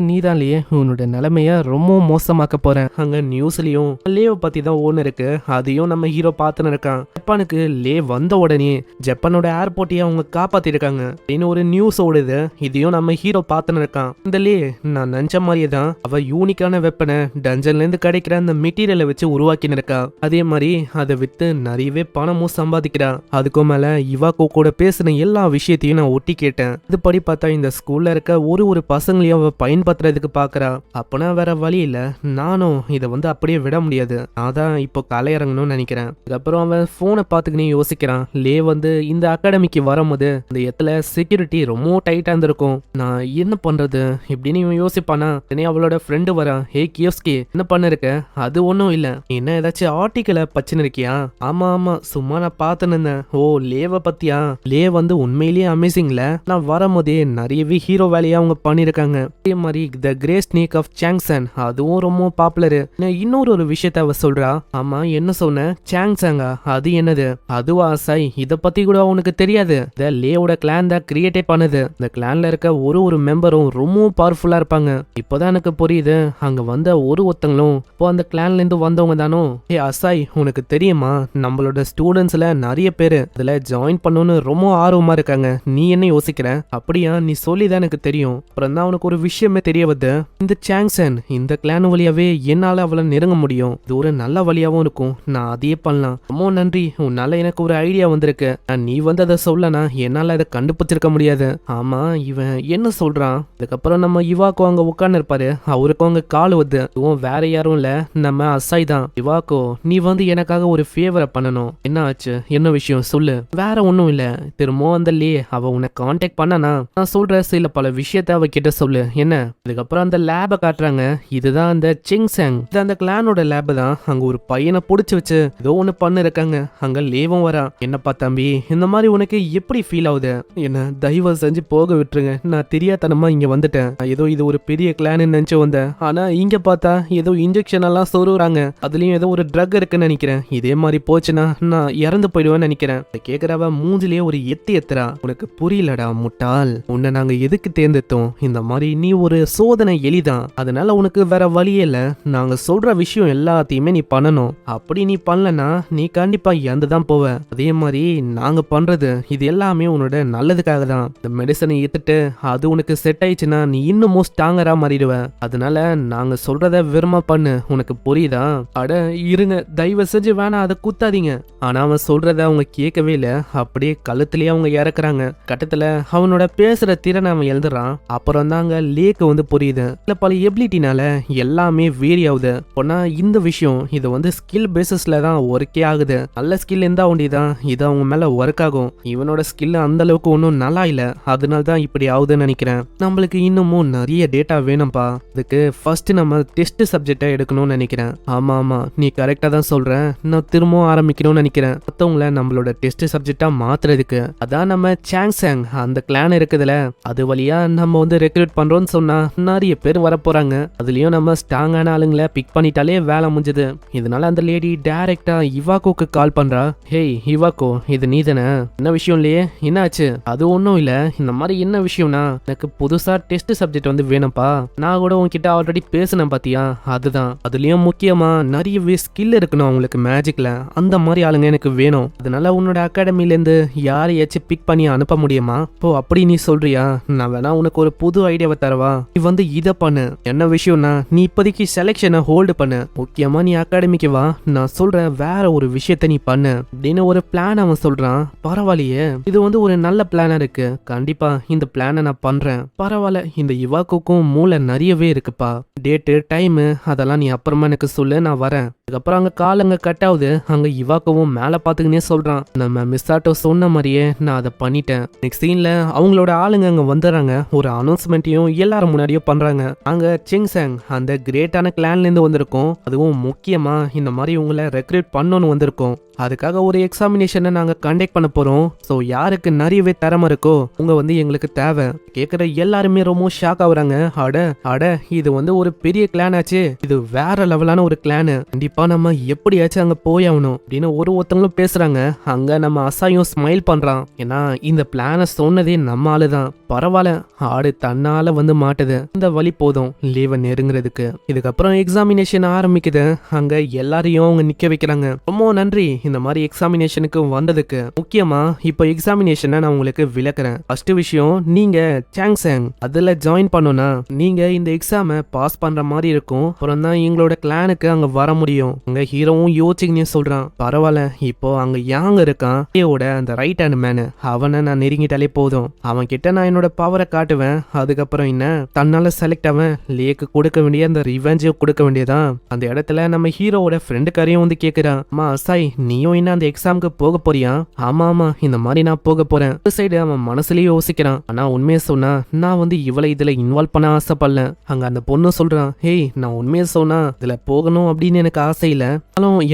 நீதான்லயே உன்னோட நிலைமைய ரொம்ப மோசமாக்க போறேன். அங்க நியூஸ்லயும் லேவ பத்தி தான் ஒண்ணு இருக்கு. அதையும் நம்ம ஹீரோ பார்த்துன்னு இருக்கான். ஜப்பானுக்கு லே வந்த உடனே ஜப்பானோட ஏர்போர்ட்டையே அவங்க காப்பாத்திருக்காங்க அப்படின்னு ஒரு நியூஸ் ஓடுது. இதையும் நம்ம ஹீரோ பார்த்துன்னு இருக்கான். இந்த லே நான் நினைச்ச மாதிரியே தான் அவ யூனிக்கான வெப்பனை டஞ்சன்ல இருந்து கிடைக்கிற அந்த மெட்டீரியலை வச்சு உருவாக்கின்னு இருக்கா. அதே மாதிரி அதை வித்து நிறையவே பணமும் சம்பாதிக்கிறா. அதுக்கும் மேல இவாக்கோ கூட பேசின எல்லா விஷயத்தையும் நான் ஒட்டி கேட்டேன். இதுபடி பார்த்தா இந்த ஸ்கூல்ல இருக்க ஒரு பசங்களையும் அவ பயன்படுத்துறதுக்கு பாக்குறா. அப்பனா வேற வழி இல்ல, நானும் இதை வந்து அப்படியே விட முடியாது. அதான் இப்போ கலையிறங்கணும்னு நினைக்கிறேன். அதுக்கப்புறம் அவன் போனை பார்த்துக்கினே யோசிக்கிறான். லே வந்து இந்த அகாடமிக்கு வரும்போது இந்த இடத்துல செக்யூரிட்டி ரொம்ப டைட்டா இருந்திருக்கும். நான் என்ன பண்றது இப்படின்னு இவன் யோசிப்பானா. அவளோட ஃப்ரெண்டு வரா. ஹே கியோஸ்கி, என்ன பண்ணிருக்க? அது ஒன்றும் இல்ல, என்ன ஏதாச்சும் ஆர்டிக்கலை பச்சின்னு இருக்கியா? ஆமா ஆமா, சும்மா நான் பார்த்துன்னு இருந்தேன். ஓ, லேவை பத்தியா? லே வந்து உண்மையிலேயே அமேசிங்ல. நான் வரும்போதே நிறையவே ஹீரோ வேலையா அவங்க பண்ணிருக்காங்க. அதே மாதிரி த கிரேட் ஸ்னேக் ஆஃப் சாங்சன் அதுவும் ரொம்ப பாப்புலரு. இன்னொரு விஷயத்த அவ சொல்றா. ஆமா, என்ன சொன்ன? சாங்சாங்கா? அது என்னது? அதுவா சாய், இத பத்தி கூட உனக்கு தெரியாது. இந்த லேவோட கிளான் தான் கிரியேட்டே பண்ணுது. இந்த கிளான்ல இருக்க ஒரு மெம்பரும் ரொம்ப பவர்ஃபுல்லா இருப்பாங்க. இப்போதான் எனக்கு புரியுது, அங்க வந்த ஒருத்தங்களும் இப்போ அந்த கிளான்ல இருந்து வந்தவங்க தானோ. ஏ அசாய், உனக்கு தெரியுமா நம்மளோட ஸ்டூடெண்ட்ஸ்ல நிறைய பேரு அதுல ஜாயின் பண்ணணும்னு ரொம்ப ஆர்வமா இருக்காங்க. நீ என்ன யோசிக்கிற? அப்படியா, நீ சொல்லிதான் எனக்கு தெரியும். அப்புறம் தான் உனக்கு ஒரு விஷயமே தெரிய வருது. இந்த சாங்சன் இந்த கிளான் வழியாவே என்னால அவளை நெருங்க முடியும். இது ஒரு நல்ல வழியாவும் இருக்கும். நான் அதையே பண்ணலாம். ரொம்ப நன்றி, உன்னால எனக்கு ஒரு ஐடியா வந்திருக்கு. நீ வந்து அதை சொல்லனா என்னால அதை கண்டுபிடிச்சிருக்க முடியாது. ஆமா, இவன் என்ன சொல்றான்? அதுக்கப்புறம் நம்ம இவாக்கோ அங்க உட்கார்ந்து இருப்பாரு. அவருக்கும் அங்க கால் வருது. இதுவும் வேற யாரும் இல்ல, நம்ம அசாய் தான். இவாக்கோ, நீ வந்து எனக்காக ஒரு ஃபேவரை பண்ணணும். என்ன ஆச்சு? என்ன விஷயம் சொல்லு. வேற ஒன்னும் இல்ல, திரும்பவும் அந்த லே அவ உன்னை கான்டாக்ட் பண்ணனா நான் சொல்ற சில பல விஷயத்த அவ கிட்ட சொல்லு. என்ன? அதுக்கப்புறம் அந்த லேபை காட்டுறாங்க. இதுதான் அந்த சிங்சாங். இது அந்த கிளானோட லேப் தான். அங்க ஒரு பையனை புடிச்சு வச்சு ஏதோ ஒண்ணு பண்ணு இருக்காங்க. அங்க லேவும் வரா. என்னப்பா தம்பி, இந்த மாதிரி உனக்கு எப்படி ஃபீல் ஆகுது? என்ன தயவு செஞ்சு போக விட்டுருங்க. நான் தெரியாதனமா இங்க வந்துட்டேன். ஏதோ இது ஒரு பெரிய கிளான் நினைச்சு வந்தேன். ஆனா இங்க பார்த்தா ஏதோ இன்ஜெக்ஷன் எல்லாம் சொருறாங்க. அதுலயும் ஏதோ ஒரு ட்ரக் இருக்குன்னு நினைக்கிறேன். இதே மாதிரி போச்சுன்னா நான் இறந்து போயிடுவேன்னு நினைக்கிறேன். கேக்குறவ மூஞ்சிலேயே ஒரு எத்துறா. உனக்கு புரியலடா முட்டாள், உன்னை நாங்க எதுக்கு தேர்ந்தெடுத்தோம்? இந்த மாதிரி நீ ஒரு சோதனை எலிதான். அதனால உனக்கு வேற வழியே இல்ல. நாங்க சொல்ற விஷயம் எல்லாத்தையுமே நீ பண்ணணும். அப்படி நீ பண்ணலனா நீ கண்டிப்பா இறந்துதான் போவ. அதே மாதிரி நாங்க பண்றது இது எல்லாமே உன்னோட நல்லதுக்காக தான். இந்த மெடிசனை ஏத்துட்டு அது உனக்கு செட் ஆயிடுச்சுன்னா நீ இன்னமும் ஸ்ட்ராங்கரா மாறிடுவ. அதனால நாங்க சொல்றத விரும்ப பண்ணு. உனக்கு புரியுதா? அட இருங்க, தயவு செஞ்சு வேணா அதை குத்தாதீங்க. ஆனா அவன் சொல்றத அவங்க கேட்கவே இல்ல. அப்படியே கழுத்துலயே அவங்க இறக்குறாங்க. கட்டத்துல அவனோட பேசுற திறனை அவன் எழுதுறான். அப்புறம் தாங்க லேக்கு வந்து புரியுது, இல்ல பல எபிலிட்டினால எல்லாமே வேரி ஆகுது. போனா இந்த விஷயம் இது வந்து ஸ்கில் பேசிஸ்ல தான் ஒர்க்கே ஆகுது. நல்ல ஸ்கில் இருந்தா ஒண்டிதான் இது அவங்க மேல ஒர்க் ஆகும். இவனோட ஸ்கில் அந்த அளவுக்கு ஒன்றும் நல்லா இல்ல. அதனால தான் இப்படி ஆகுதுன்னு நினைக்கிறேன். நம்மளுக்கு இன்னமும் நிறைய டேட்டா வேணும்பா. அதுக்கு ஃபர்ஸ்ட் நம்ம டெஸ்ட் சப்ஜெக்டை எடுக்கணும்னு நினைக்கிறேன். ஆமா ஆமா, நீ கரெக்டா தான் சொல்ற. நான் திரும்பவும் ஆரம்பிக்கணும்னு நினைக்கிறேன். மத்தவங்கள நம்மளோட டெஸ்ட் சப்ஜெக்டா மாத்துறதுக்கு. அதான் நம்ம சாங்சாங் அந்த கிளான் இருக்குதுல, அது வழியா நம்ம வந்து ரெக்ரூட் பண்றோம்னு சொன்னா நிறைய பேர் வரப்போறாங்க. அதுலயும் நம்ம ஸ்ட்ராங்கான ஆளுங்களை பிக் பண்ணிட்டாலே வேலை முடிஞ்சது. இதனால அந்த லேடி டைரக்டா இவாக்கோக்கு கால் பண்றா. ஹேய் இவாக்கோ, இது நீ தானே? என்ன விஷயம் இல்லையே, என்னாச்சு? அது ஒன்றும் இல்ல, இந்த மாதிரி என்ன விஷயம்னா எனக்கு புதுசா டெஸ்ட் சப்ஜெக்ட் வந்து வேணும்ப்பா. நான் கூட உன்கிட்ட ஆல்ரெடி பேசினேன் பாத்தியா? அதுதான். அதுலயும் முக்கியமா நிறையவே ஸ்கில் இருக்கணும் அவங்களுக்கு மேஜிக்ல, அந்த மாதிரி ஆளுங்க எனக்கு வேணும். அதனால உன்னோட அகாடமில இருந்து யாரையாச்சும் பிக் பண்ணி அனுப்ப முடியுமா? இப்போ அப்படி நீ சொல்றியா? நான் வேணா உனக்கு ஒரு புது ஐடியாவை தரவா? நீ வந்து இதை பண்ணு. என்ன விஷயம்னா, நீ இப்போதைக்கு செலெக்ஷனை ஹோல்டு பண்ணு. முக்கியமா நீ அகாடமிக்கு வா, நான் சொல்றேன் வேற ஒரு விஷயத்த நீ பண்ணு அப்படின்னு ஒரு பிளான் அவன் சொல்றான். பரவாயில்லையே, இது வந்து ஒரு நல்ல பிளானா இருக்கு. கண்டிப்பா இந்த பிளானை நான் பண்றேன். பரவாயில்ல, இந்த இவாக்குக்கும் மூளை நிறையவே இருக்குப்பா. டேட்டு டைமு அதெல்லாம் நீ அப்புறமா எனக்கு சொல்லு, நான் வரேன். அதுக்கப்புறம் அங்க காலங்க கட் ஆகுது. அங்க இவாக்கவும் மேல பாத்துக்கினே சொல்றான், நம்ம மிஸ்ஸாட்டோ சொன்ன மாதிரியே நான் அதை பண்ணிட்டேன். நெக்ஸ்ட் சீன்ல அவங்களோட ஆளுங்க அங்க வந்துடுறாங்க. ஒரு அனௌன்ஸ்மெண்ட்டையும் எல்லாரும் முன்னாடியும் பண்றாங்க. அங்க சிங்சாங் அந்த கிரேட்டான கிளான்ல இருந்து வந்திருக்கோம். அதுவும் முக்கியமா இந்த மாதிரி உங்களை ரெக்ரூட் பண்ணணும்னு வந்திருக்கோம். அதுக்காக ஒரு எக்ஸாமினேஷனை நாங்க கண்டக்ட் பண்ண போறோம். ஸோ யாருக்கு நிறையவே திறமை இருக்கோ உங்க வந்து எங்களுக்கு தேவை. கேட்குற எல்லாருமே ரொம்ப ஷாக் ஆகுறாங்க. அட அட, இது வந்து ஒரு பெரிய கிளான் ஆச்சு, இது வேற லெவலான ஒரு கிளானு, கண்டிப்பா நம்ம எப்படியாச்சும் அங்க போய் ஆகணும் அப்படின்னு ஒருத்தங்களும் பேசுறாங்க. அங்க நம்ம அசாயும் ஸ்மைல் பண்றான். ஏன்னா இந்த பிளானை சொன்னதே நம்ம ஆளுதான். பரவாயில்ல, ஆடு தன்னால வந்து மாட்டுது, இந்த வழி போதும் லீவை நெருங்குறதுக்கு. இதுக்கப்புறம் எக்ஸாமினேஷன் ஆரம்பிக்குது. அங்க எல்லாரையும் அவங்க நிக்க வைக்கிறாங்க. ரொம்ப நன்றி இந்த மாதிரி எக்ஸாமினேஷனுக்கு வந்ததுக்கு. முக்கியமா இப்போ எக்ஸாமினேஷனை நான் உங்களுக்கு விளக்குறேன். ஃபர்ஸ்ட் விஷயம், நீங்க சாங்சாங் அதுல ஜாயின் பண்ணோம்னா நீங்க இந்த எக்ஸாமை பாஸ் பண்ற மாதிரி இருக்கும். அப்புறம் தான் எங்களோட கிளானுக்கு அங்க வர முடியும். அங்க ஹீரோவும் யோசிச்சுக்கினே சொல்றான். பரவாயில்ல, இப்போ அங்க யாங்க இருக்கான் அந்த ரைட் ஹேண்ட் மேனு, அவனை நான் நெருங்கிட்டாலே போதும். அவன் கிட்ட நான் என்னோட பவரை காட்டுவேன். அதுக்கப்புறம் என்ன, தன்னால செலக்ட் ஆவன் லேக்கு கொடுக்க வேண்டிய அந்த ரிவெஞ்சையும் கொடுக்க வேண்டியதான். அந்த இடத்துல நம்ம ஹீரோவோட ஃப்ரெண்டுக்காரையும் வந்து கேட்கிறான், அம்மா அசாய், நீயும் என்ன அந்த எக்ஸாமுக்கு போக போறியா? ஆமா ஆமா, இந்த மாதிரி நான் போக போறேன். ஒரு சைடு அவன் மனசுலயே யோசிக்கிறான். ஆனா உண்மையை சொன்னா நான் வந்து இவளை இதுல இன்வால்வ் பண்ண ஆசைப்படல. அங்க அந்த பொண்ணு சொல்றான், ஹேய், நான் உண்மையை சொன்னா இதுல போகணும் அப்படின்னு எனக்கு ஆசை இல்ல,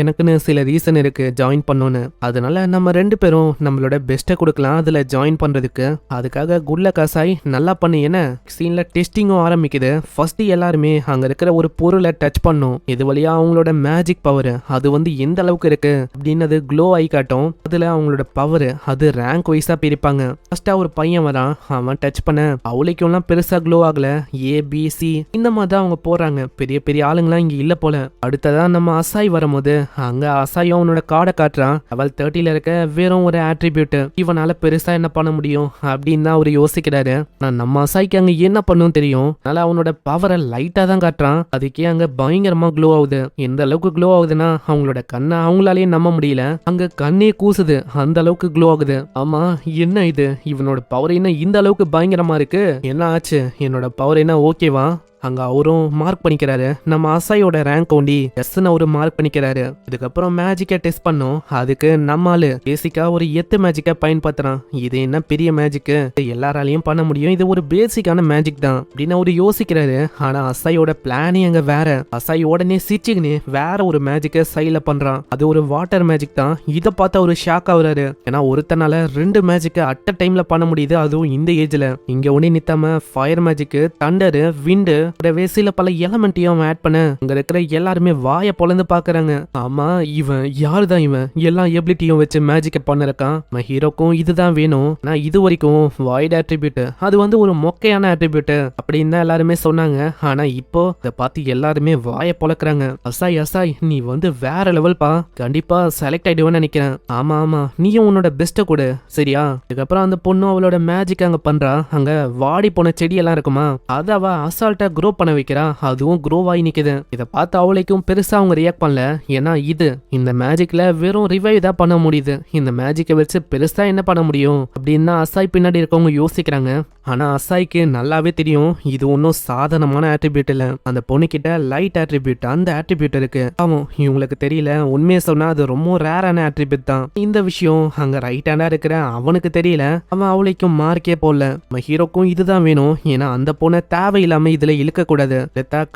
எனக்குன்னு சில ரீசன் இருக்கு ஜாயின் பண்ணணும்னு. அதனால நம்ம ரெண்டு பேரும் நம்மளோட பெஸ்ட்டை கொடுக்கலாம் அதுல ஜாயின் பண்றதுக்கு. அதுக்காக குட்ல காசாய் நல்லா பண்ணு. என்ன சீன்ல டெஸ்டிங்கும் ஆரம்பிக்குது. ஃபர்ஸ்ட் எல்லாருமே அங்க இருக்கிற ஒரு பொருளை டச் பண்ணும். இது வழியா அவங்களோட மேஜிக் பவர் அது வந்து எந்த அளவுக்கு இருக்கு அப்படின்னு அது க்ளோ ஆகி காட்டும். அதுல அவங்களோட பவர் அது ரேங்க் வைஸா பிரிப்பாங்க. ஃபர்ஸ்டா ஒரு பையன் வரான், அவன் டச் பண்ண அவளைக்கும்லாம் பெருசா க்ளோ ஆகல. ABC இந்த மாதிரி தான் அவங்க போறாங்க. பெரிய பெரிய ஆளுங்களாம் இங்க இல்ல போல. அடுத்ததான் நம்ம அசாய் வரும்போது அங்க அசாயும் அவனோட கார்டை காட்டுறான். லெவல் 30ல இருக்க வெறும் ஒரு ஆட்ரிபியூட், இவனால பெருசா என்ன பண்ண முடியும் அப்படின்னு தான் அவரு யோசிக்கிறாரு. நம்ம அசாய்க்கு அங்க என்ன பண்ணும் தெரியும். அதனால அவனோட பவரை லைட்டா தான் காட்டுறான். அதுக்கே அங்க பயங்கரமா க்ளோ ஆகுது. எந்த அளவுக்கு க்ளோ ஆகுதுன்னா அவங்களோட கண்ணை அவங்களாலேயே நம்ப முடியல. அங்க கண்ணே கூசுது, அந்த அளவுக்கு க்ளோ ஆகுது. ஆமா, என்ன இது, இவனோட பவர் என்ன இந்த அளவுக்கு பயங்கரமா இருக்கு? என்ன ஆச்சு, என்னோட பவர் என்ன ஓகேவா? அங்க அவரும் மார்க் பண்ணிக்கிறாரு. நம்ம அசாயோட ரேங்க் ஓண்டி எஸ்ன்னு அவரு மார்க் பண்ணிக்கிறாரு. இதுக்கப்புறம் மேஜிக்கை டெஸ்ட் பண்ணோம். அதுக்கு நம்மாலு பேசிக்கா ஒரு எத்து மேஜிக்கை பயன்படுத்துறான். இது என்ன பெரிய மேஜிக்கு, எல்லாராலையும் பண்ண முடியும், இது ஒரு பேசிக்கான மேஜிக் தான் அப்படின்னு அவரு யோசிக்கிறாரு. ஆனா அசாயோட பிளானே அங்க வேற. அசாய் உடனே சிச்சுக்குன்னு வேற ஒரு மேஜிக்கை சைல பண்றான். அது ஒரு வாட்டர் மேஜிக் தான். இதை பார்த்து அவரு ஷாக் ஆகுறாரு. ஏன்னா ஒருத்தனால 2 மேஜிக்கை அட் அ டைம்ல பண்ண முடியுது, அதுவும் இந்த ஏஜ்ல. இங்க ஒண்ணே நித்தாம ஃபயர் மேஜிக், தண்டரு, விண்டு சில பல எலமெண்ட்டையும் ஆட் பண்ண அங்க இருக்கிற எல்லாருமே வாய பொழந்து பாக்குறாங்க. ஆமா, இவன் யாருதான், இவன் எல்லா எபிலிட்டியும் வச்சு மேஜிக்க பண்ணிருக்கான். ஹீரோக்கும் இதுதான் வேணும். நான் இது வரைக்கும் வாய்ட் ஆட்ரிபியூட் அது வந்து ஒரு மொக்கையான ஆட்ரிபியூட் அப்படின்னு தான் எல்லாருமே சொன்னாங்க. ஆனா இப்போ இதை பார்த்து எல்லாருமே வாய பொழக்கிறாங்க. அசாய் அசாய், நீ வந்து வேற லெவல் பா, கண்டிப்பா செலக்ட் ஆயிடுவேன்னு நினைக்கிறேன். ஆமா ஆமா, நீயும் உன்னோட பெஸ்ட்டை கொடு சரியா? அதுக்கப்புறம் அந்த பொண்ணு அவளோட மேஜிக் அங்க பண்றா. அங்க வாடி போன செடியெல்லாம் இருக்குமா, அதை அவ அசால்ட்டா க்ரோ பண்ண வைக்கிறா. அதுவும் க்ரோ ஆகி நிக்குது. இதை பார்த்து அவளைக்கும் பெருசா அவங்க ரியாக்ட் பண்ணல. ஏன்னா இந்த மேஜிக்ல வெறும் ரிவைவ் தான் பண்ண முடியுது, இந்த மேஜிக்கை வச்சு பெருசா என்ன பண்ண முடியும் அப்படின்னு அசாய் பின்னாடி இருக்கவங்க யோசிக்கிறாங்க. ஆனா அசாய்க்கு நல்லாவே தெரியும் இது ஒன்னும் சாதாரணமான ஆட்ரிபியூட் இல்ல. அந்த பொண்ணு கிட்ட லைட் ஆட்ரிபியூட் அந்த ஆட்ரிபியூட் இருக்கு. ஆமா, இவங்களுக்கு தெரியல. உண்மையை சொன்னா அது ரொம்ப ரேரான ஆட்ரிபியூட் தான். இந்த விஷயம் அங்க ரைட் ஹேண்டா இருக்கிற அவனுக்கு தெரியல. அவன் அவளைக்கும் மார்க்கே போடல. நம்ம ஹீரோக்கும் இதுதான் வேணும். ஏன்னா அந்த பொண்ணை தேவையில்லாம இதுல இழுக்க கூடாது,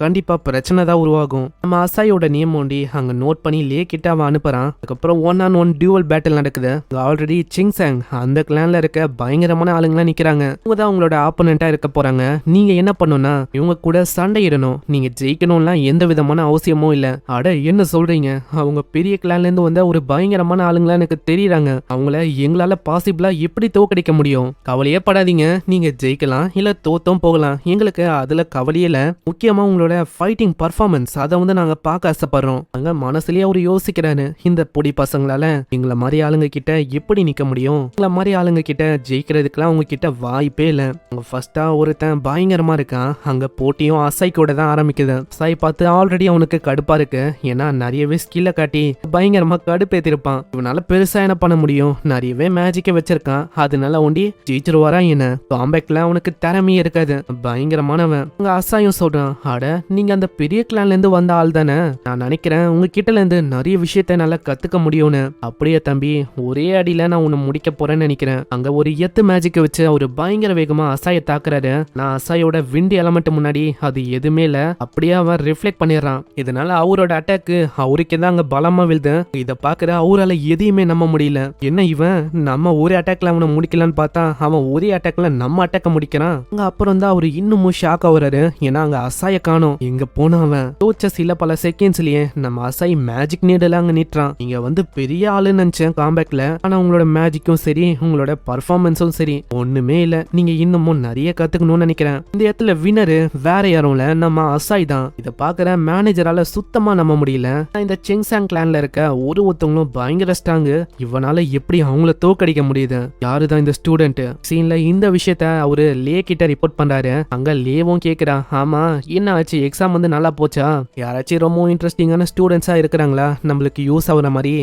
கண்டிப்பா பிரச்சனை தான் உருவாகும். நம்ம அசாயோட நேம் ஒண்டி அங்க நோட் பண்ணி லே கிட்ட அவன் அனுப்புறான். அதுக்கப்புறம் 1-on-1 டியூவல் பேட்டில் நடக்குது. ஆல்ரெடி சிங்சாங் அந்த கிளான்ல இருக்க பயங்கரமான ஆளுங்களா நிக்கிறாங்க. இவங்க தான் அவங்களோட ஆப்போனண்டா இருக்க போறாங்க. நீங்க என்ன பண்ணணும்னா இவங்க கூட சண்டை இடணும். நீங்க ஜெயிக்கணும்லாம் எந்த விதமான அவசியமும் இல்ல. அட என்ன சொல்றீங்க, அவங்க பெரிய கிளான்ல இருந்து வந்த ஒரு பயங்கரமான ஆளுங்களா எனக்கு தெரியறாங்க. அவங்கள எங்களால பாசிபிளா எப்படி தோக்கடிக்க முடியும்? கவலையே படாதீங்க, நீங்க ஜெயிக்கலாம் இல்ல தோத்தும் போகலாம், எங்களுக்கு அதுல கவலையே முடியல. முக்கியமா உங்களோட ஃபைட்டிங் பர்ஃபார்மன்ஸ் அதை வந்து நாங்க பார்க்க ஆசைப்படுறோம். அங்க மனசுலயே அவரு யோசிக்கிறாரு, இந்த பொடி பசங்களால எங்களை மாதிரி ஆளுங்க கிட்ட எப்படி நிக்க முடியும், எங்களை மாதிரி ஆளுங்க கிட்ட ஜெயிக்கிறதுக்குலாம் அவங்க கிட்ட வாய்ப்பே இல்ல. அவங்க ஃபர்ஸ்டா ஒருத்தன் பயங்கரமா இருக்கான். அங்க போட்டியும் அசாய் கூட தான் ஆரம்பிக்குது. அசாய் பார்த்து ஆல்ரெடி அவனுக்கு கடுப்பா இருக்கு. ஏன்னா நிறையவே ஸ்கில்ல காட்டி பயங்கரமா கடுப்பேத்திருப்பான். இவனால பெருசா என்ன பண்ண முடியும், நிறையவே மேஜிக்க வச்சிருக்கான். அதனால ஒண்டி ஜெயிச்சிருவாரா என்ன, காம்பேக்ட்ல அவனுக்கு திறமையே இருக்காது, பயங்கரமானவன். உங்க அசாயும் சொல்றான், அட நீங்க அந்த பெரிய கிளான்ல இருந்து வந்த ஆள் தானே, நான் நினைக்கிறேன் உங்க கிட்ட இருந்து நிறைய விஷயத்த நல்லா கத்துக்க முடியும்னு. அப்படியே தம்பி, ஒரே அடியில நான் உன்னை முடிக்க போறேன்னு நினைக்கிறேன். அங்க ஒரு எத்து மேஜிக்க வச்சு அவரு பயங்கர வேகமா அசாய தாக்குறாரு. நான் அசாயோட விண்ட் எலமெண்ட் முன்னாடி அது எதுவுமே இல்ல, அப்படியே அவன் ரிஃப்ளெக்ட் பண்ணிடுறான். இதனால அவரோட அட்டாக்கு அவருக்கே தான் அங்க பலமா விழுது. இத பாக்குற அவரால எதையுமே நம்ப முடியல. என்ன இவன் நம்ம ஒரே அட்டாக்ல அவனை முடிக்கலான்னு பார்த்தா அவன் ஒரே அட்டாக்ல நம்ம அட்டாக்க முடிக்கிறான். அங்க அப்புறம் தான் அவரு இன்னமும் ஷாக் ஆகுறாரு. ஏன்னா அங்க அசாய காணோம். எங்க போன அவன் தோச்ச சில பல செகண்ட்ஸ்லயே நம்ம அசாய் மேஜிக் நீடல அங்க நிற்றான். நீங்க வந்து பெரிய ஆளுன்னு நினைச்சேன் காம்பேக்ட்ல, ஆனா உங்களோட மேஜிக்கும் சரி உங்களோட பர்ஃபார்மன்ஸும் சரி ஒண்ணுமே இல்ல. நீங்க இன்னமும் நிறைய கத்துக்கணும்னு நினைக்கிறேன். இந்த இடத்துல வினரு வேற யாரும் இல்ல, நம்ம அசாய் தான். இத பாக்குற மேனேஜரால சுத்தமா நம்ப முடியல. இந்த செங்சாங் கிளான்ல இருக்க ஒருத்தவங்களும் பயங்கர ஸ்ட்ராங். இவனால எப்படி அவங்கள தோக்கடிக்க முடியுது? யாருதான் இந்த ஸ்டூடெண்ட்? சீன்ல இந்த விஷயத்த அவரு லே கிட்ட ரிப்போர்ட் பண்றாரு. அங்க லேவும் கேக்குறா, ஆமா என்ன ஆச்சு, எக்ஸாம் வந்து நல்லா போச்சா, யாராச்சும் ரொம்ப இன்ட்ரெஸ்டிங்கான ஸ்டூடெண்ட்ஸா இருக்கிறாங்களா நம்மளுக்கு யூஸ் ஆகுற மாதிரி?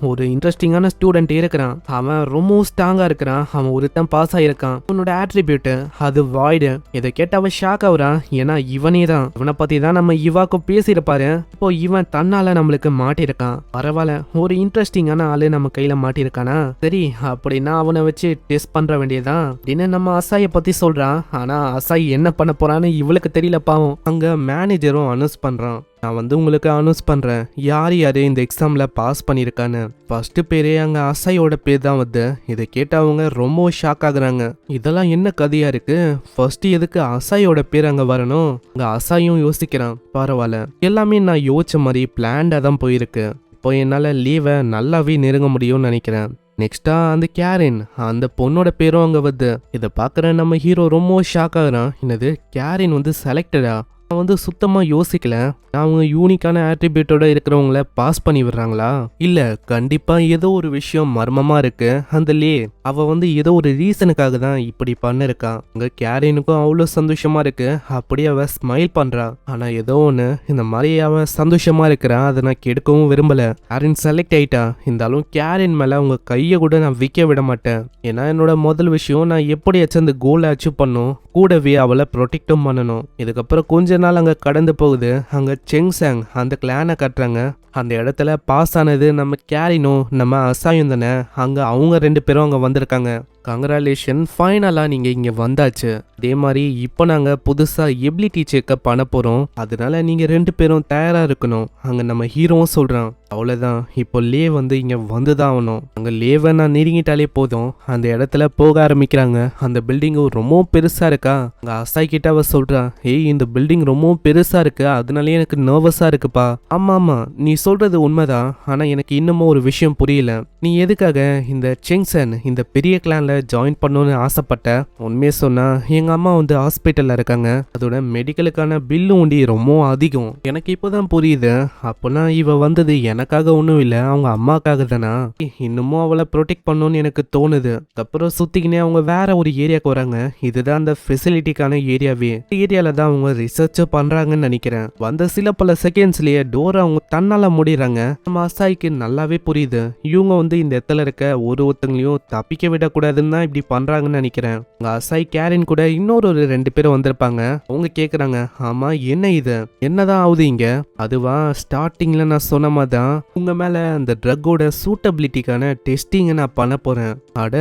ஒரு இன்ட்ரெஸ்டிங்கான ஸ்டூடெண்ட் இருக்கிறான், அவன் ரொம்ப ஸ்ட்ராங்கா இருக்கிறான், அவன் ஒருத்தன் பாஸ் ஆயிருக்கான். உன்னோட ஆட்ரிபியூட் அது வாய்டு. இதை கேட்ட அவ ஷாக் ஆகுறான். ஏன்னா இவனே தான், இவனை பத்தி தான் நம்ம இவாக்கும் பேசியிருப்பாரு. இப்போ இவன் தன்னால நம்மளுக்கு மாட்டிருக்கான். பரவாயில்ல, ஒரு இன்ட்ரெஸ்டிங்கான ஆளு நம்ம கையில மாட்டிருக்கானா, சரி அப்படின்னா அவனை வச்சு டெஸ்ட் பண்ற வேண்டியதான் அப்படின்னு நம்ம அசாய பத்தி சொல்றான். ஆனா அசாய் என்ன பண்ண போறான்னு இவளுக்கு தெரியல பாவம். அங்க மேனேஜரும் அனௌன்ஸ் பண்றான், நான் வந்து உங்களுக்கு அனௌன்ஸ் பண்றேன் யார் யாரு இந்த எக்ஸாம்ல பாஸ் பண்ணிருக்கான்னு. ஃபர்ஸ்ட் பேரே அங்க அசாயோட பேர் தான் வந்து. இதை கேட்டு அவங்க ரொம்ப ஷாக் ஆகுறாங்க. இதெல்லாம் என்ன கதையா இருக்கு, ஃபர்ஸ்ட் எதுக்கு அசாயோட பேர் அங்க வரணும்? அங்க அசாயும் யோசிக்கிறான், பரவாயில்ல எல்லாமே நான் யோசிச்ச மாதிரி பிளான்டா தான் போயிருக்கு. இப்போ என்னால லீவை நல்லாவே நெருங்க முடியும்னு நினைக்கிறேன். நெக்ஸ்டா அந்த கேரின், அந்த பொண்ணோட பேரும் அங்க வருது. இதை பாக்குற நம்ம ஹீரோ ரொம்ப ஷாக் ஆகுறான். என்னது கேரின் வந்து செலக்டடா? அவன் வந்து சுத்தமா யோசிக்கல. அவங்க யூனிக்கான ஆட்ரிபியூட்டோட இருக்கிறவங்கள பாஸ் பண்ணி விடுறாங்களா? இல்ல, கண்டிப்பா ஏதோ ஒரு விஷயம் மர்மமா இருக்கு. அந்த லே அவ வந்து ஏதோ ஒரு ரீசனுக்காக தான் இப்படி பண்ணிருக்கான். அங்க கேரினுக்கும் அவ்வளவு சந்தோஷமா இருக்கு. அப்படியே அவ ஸ்மைல் பண்றா. ஆனா ஏதோ ஒண்ணு இந்த மாதிரி அவ சந்தோஷமா இருக்கிறான், அதை நான் கெடுக்கவும் விரும்பல. கேரின் செலக்ட் ஆயிட்டா, இருந்தாலும் கேரின் மேல உங்க கைய கூட நான் விற்க விட மாட்டேன். ஏன்னா என்னோட முதல் விஷயம் நான் எப்படியாச்சும் அந்த கோலை அச்சீவ் பண்ணும், கூடவே அவளை ப்ரொடெக்டும் பண்ணணும். இதுக்கப்புறம் கொஞ்ச நாள் அங்க கடந்து போகுது. அங்க செங்சாங் அந்த கிளானை கட்டுறாங்க. அந்த இடத்துல பாஸ் ஆனது நம்ம கேரினும் நம்ம அசாயும் தானே. அங்க அவங்க 2 பேரும் அங்க வந்திருக்காங்க. கங்க்ராலேஷன், ஃபைனலா நீங்க இங்க வந்தாச்சு. அதே மாதிரி இப்போ நாங்க புதுசா எபிலிட்டி செக்அப் பண்ண போறோம், அதனால நீங்க 2 பேரும் தயாரா இருக்கணும். அங்க நம்ம ஹீரோவும் சொல்றான், அவ்வளவுதான் இப்போ லே வந்து இங்க வந்துதான் ஆகணும். அங்க லேவை நான் நெருங்கிட்டாலே போதும். அந்த இடத்துல போக ஆரம்பிக்கிறாங்க. அந்த பில்டிங் ரொம்ப பெருசா இருக்கா. அங்க அசாய் கிட்ட அவ சொல்றா, ஏய் இந்த பில்டிங் ரொம்ப பெருசா இருக்கு, அதனாலே எனக்கு நர்வஸா இருக்குப்பா. ஆமா ஆமா நீ சொல்றது உண்மைதான், ஆனா எனக்கு இன்னமும் ஒரு விஷயம் புரியல. நீ எதுக்காக இந்த செங்சன் இந்த பெரிய கிளான்ல ஜாயின் பண்ணணும்னு ஆசைப்பட்ட? உண்மையை சொன்னா எங்க அம்மா வந்து ஹாஸ்பிட்டல்ல இருக்காங்க, அதோட மெடிக்கலுக்கான பில்லும் உண்டி ரொம்ப அதிகம். எனக்கு இப்போதான் புரியுது, அப்போனா இவ வந்தது எனக்காக ஒன்றும் இல்லை, அவங்க அம்மாக்காக தானா? இன்னமும் அவளை ப்ரொடெக்ட் பண்ணணும்னு எனக்கு தோணுது. அப்புறம் சுத்திக்கினே அவங்க வேற ஒரு ஏரியாவுக்கு வராங்க. இதுதான் அந்த ஃபெசிலிட்டிக்கான ஏரியாவே. ஏரியால தான் அவங்க ரிசர்ச் பண்றாங்கன்னு நினைக்கிறேன். வந்த சில பல செகண்ட்ஸ்லயே டோரை அவங்க தன்னால முடிறாங்க. நம்ம அசாய்க்கு நல்லாவே புரியுது, இவங்க வந்து இந்த இடத்துல இருக்க ஒருத்தங்களையும் தப்பிக்க விடக்கூடாதுன்னு தான் இப்படி பண்றாங்கன்னு நினைக்கிறேன். உங்க அசாய் கேரின் கூட இன்னொரு 2 பேரும் வந்திருப்பாங்க. அவங்க கேக்குறாங்க, ஆமா என்ன இது, என்னதான் ஆகுது இங்க? அதுவா ஸ்டார்டிங்ல நான் சொன்ன மாதிரி தான் உங்க மேல அந்த ட்ரக்கோட சூட்டபிலிட்டிக்கான டெஸ்டிங் நான் பண்ண போறேன். அட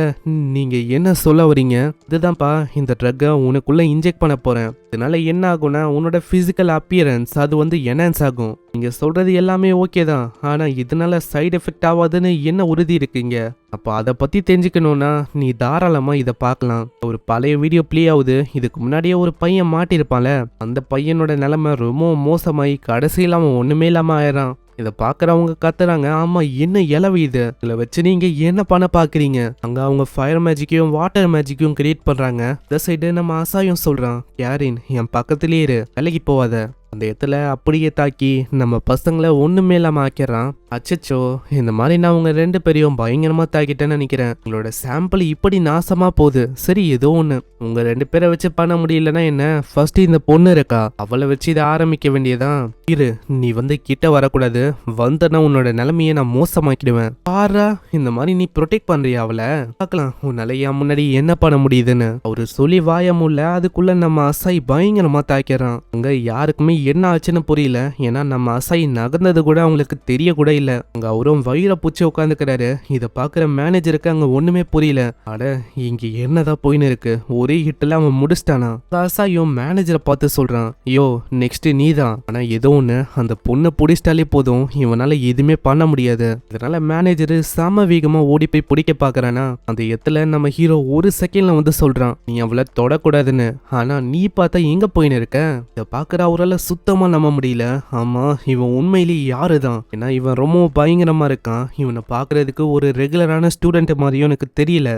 நீங்க என்ன சொல்ல வரீங்க? இதுதான்ப்பா, இந்த ட்ரக்கை உனக்குள்ள இன்ஜெக்ட் பண்ண போறேன். இதனால என்ன ஆகும்னா உன்னோட பிசிக்கல் அப்பியரன்ஸ் அது வந்து என்ஹான்ஸ் ஆகும். நீங்க சொல்றது எல்லாமே ஓகே தான், ஆனா இதனால சைடு எஃபெக்ட் ஆகாதுன்னு என்ன உறுதி இருக்குங்க? அப்போ அதை பத்தி தெரிஞ்சுக்கணும்னா நீ தாராளமா இதை பார்க்கலாம். ஒரு பழைய வீடியோ ப்ளே ஆகுது. இதுக்கு முன்னாடியே ஒரு பையன் மாட்டிருப்பான்ல, அந்த பையனோட நிலைமை ரொம்ப மோசமாயி கடைசியில் அவன் ஒண்ணுமே இல்லாம ஆயிடான். இதை பாக்குறவங்க கத்துறாங்க, ஆமா என்ன இலவு இது, இதுல வச்சு நீங்க என்ன பண்ண பாக்குறீங்க? அங்க அவங்க ஃபயர் மேஜிக்கையும் வாட்டர் மேஜிக்கையும் கிரியேட் பண்றாங்க. இந்த சைடு நம்ம அசாயும் சொல்றான், கேரின் என் பக்கத்திலேயே இரு, விலகி போவாத. அந்த இடத்துல அப்படியே தாக்கி நம்ம பசங்களை ஒண்ணுமே இல்லாம ஆக்கிறான். அச்சச்சோ, இந்த மாதிரி நான் உங்க 2 பேரையும் பயங்கரமா தாக்கிட்டேன்னு நினைக்கிறேன். உங்களோட சாம்பிள் இப்படி நாசமா போகுது. சரி, ஏதோ ஒண்ணு, உங்க 2 பேரை வச்சு பண்ண முடியலன்னா என்ன, ஃபர்ஸ்ட் இந்த பொண்ணு இருக்கா, அவளை வச்சு இதை ஆரம்பிக்க வேண்டியதான். இரு, நீ கிட்ட வரக்கூடாது, வந்தனா உன்னோட நிலைமையை நான் மோசமாக்கிடுவேன். பாரா, இந்த மாதிரி நீ ப்ரொடெக்ட் பண்றியா அவளை, பார்க்கலாம் உன்னால என் முன்னாடி என்ன பண்ண முடியுதுன்னு. அவரு சொல்லி வாய முடியல, அதுக்குள்ள நம்ம அசாய் பயங்கரமா தாக்கிறான். அங்க யாருக்குமே என்ன ஆச்சுன்னு புரியல. ஏன்னா நம்ம அசாய் நகர்ந்தது கூட அவங்களுக்கு தெரிய கூட இல்ல. அங்க அவரும் வயிற பூச்சி உட்காந்துக்கிறாரு. இத பாக்குற மேனேஜருக்கு அங்க ஒண்ணுமே புரியல. அட, இங்க என்னதான் போயின்னு இருக்கு, ஒரே ஹிட்ல அவன் முடிச்சிட்டானா? அசாயும் மேனேஜரை பார்த்து சொல்றான், யோ நெக்ஸ்ட் நீதான். ஆனா ஏதோ ஒண்ணு, அந்த பொண்ணை புடிச்சிட்டாலே போதும், இவனால எதுவுமே பண்ண முடியாது. இதனால மேனேஜர் சம வேகமா ஓடி போய் பிடிக்க பாக்குறானா, அந்த இடத்துல நம்ம ஹீரோ ஒரு செகண்ட்ல சொல்றான், நீ அவளை தொடக்கூடாதுன்னு. ஆனா நீ பார்த்தா எங்க போயின்னு இருக்க? இத பாக்குற அவரால் சுத்தமா நம்ப முடியல. ஆமா, இவன் உண்மையிலேயே யாருதான்? ஏன்னா இவன் ரொம்ப பயங்கரமா இருக்கான். இவனை பாக்குறதுக்கு ஒரு ரெகுலரான ஸ்டூடெண்ட் மாதிரியும் எனக்கு தெரியல.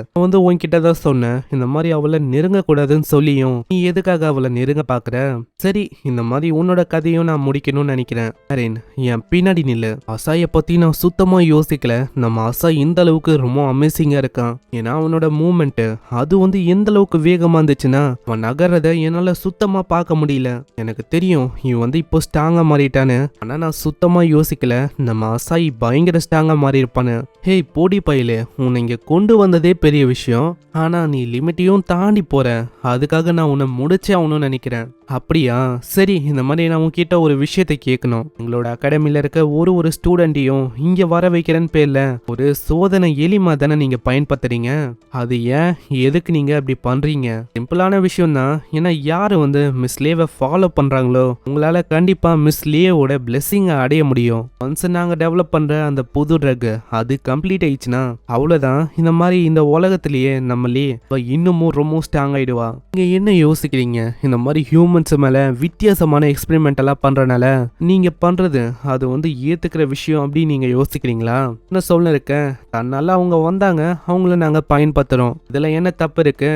உன்கிட்ட தான் சொன்னேன், இந்த மாதிரி அவளை நெருங்க கூடாதுன்னு சொல்லியும் நீ எதுக்காக அவளை நெருங்க பாக்குற? சரி, இந்த மாதிரி உன்னோட கதையும் நான் முடிக்கணும்னு நினைக்கிறேன். அரேன், என் பின்னாடி நில்லு. அசாய பத்தி நான் சுத்தமா யோசிக்கல. நம்ம அசாய் இந்த அளவுக்கு ரொம்ப அமேசிங்கா இருக்கான். ஏன்னா அவனோட மூவ்மெண்ட் அது எந்த அளவுக்கு வேகமா இருந்துச்சுன்னா, அவன் நகரத என்னால சுத்தமா பார்க்க முடியல. எனக்கு தெரியும் இவன் இப்போ ஸ்ட்ராங்கா மாறிட்டான்னு. ஆனா நான் சுத்தமா யோசிக்கல, நம்ம அசாய் பயங்கர ஸ்ட்ராங்கா மாறி இருப்பான்னு. ஹே போடி பையலே, உன்னை இங்க கொண்டு வந்ததே பெரிய விஷயம். ஆனா நீ லிமிட்டையும் தாண்டி போற. அதுக்காக நான் உன்னை முடிச்சே ஆகணும்னு நினைக்கிறேன். அப்படியா? சரி, இந்த மாதிரி நான் உன்கிட்ட ஒரு விஷயத்தை கேட்கணும். உங்களோட அகாடமில இருக்க ஒரு ஸ்டூடெண்ட்டையும் இங்க வர வைக்கிறேன்னு பேர்ல ஒரு சோதனை எலிமா தானே நீங்க பயன்படுத்துறீங்க. அது ஏன், எதுக்கு நீங்க அப்படி பண்றீங்க? சிம்பிளான விஷயம் தான். ஏன்னா யாரு மிஸ் லேவை ஃபாலோ பண்றாங்களோ உங்களால கண்டிப்பா மிஸ் லேவோட பிளெஸிங்கை அடைய முடியும். ஒன்ஸ் நாங்க டெவலப் பண்ற அந்த புது ட்ரக் அது கம்ப்ளீட் ஆயிடுச்சுன்னா அவ்வளவுதான். இந்த மாதிரி இந்த உலகத்திலேயே நம்மளே இன்னமும் ரொம்ப ஸ்ட்ராங் ஆயிடுவா. நீங்க என்ன யோசிக்கிறீங்க? இந்த மாதிரி ஹியூமன்ஸ் மேல வித்தியாசமான எக்ஸ்பெரிமெண்ட் எல்லாம் பண்றனால நீங்க பண்றது அது ஏத்துக்கிற விஷயம் அப்படி நீங்க யோசிக்கிறீங்களா? என்ன சொல்ல இருக்க, தன்னால அவங்க வந்தாங்க, அவங்கள நாங்க பயன்படுத்துறோம், இதுல என்ன தப்பு இருக்கு?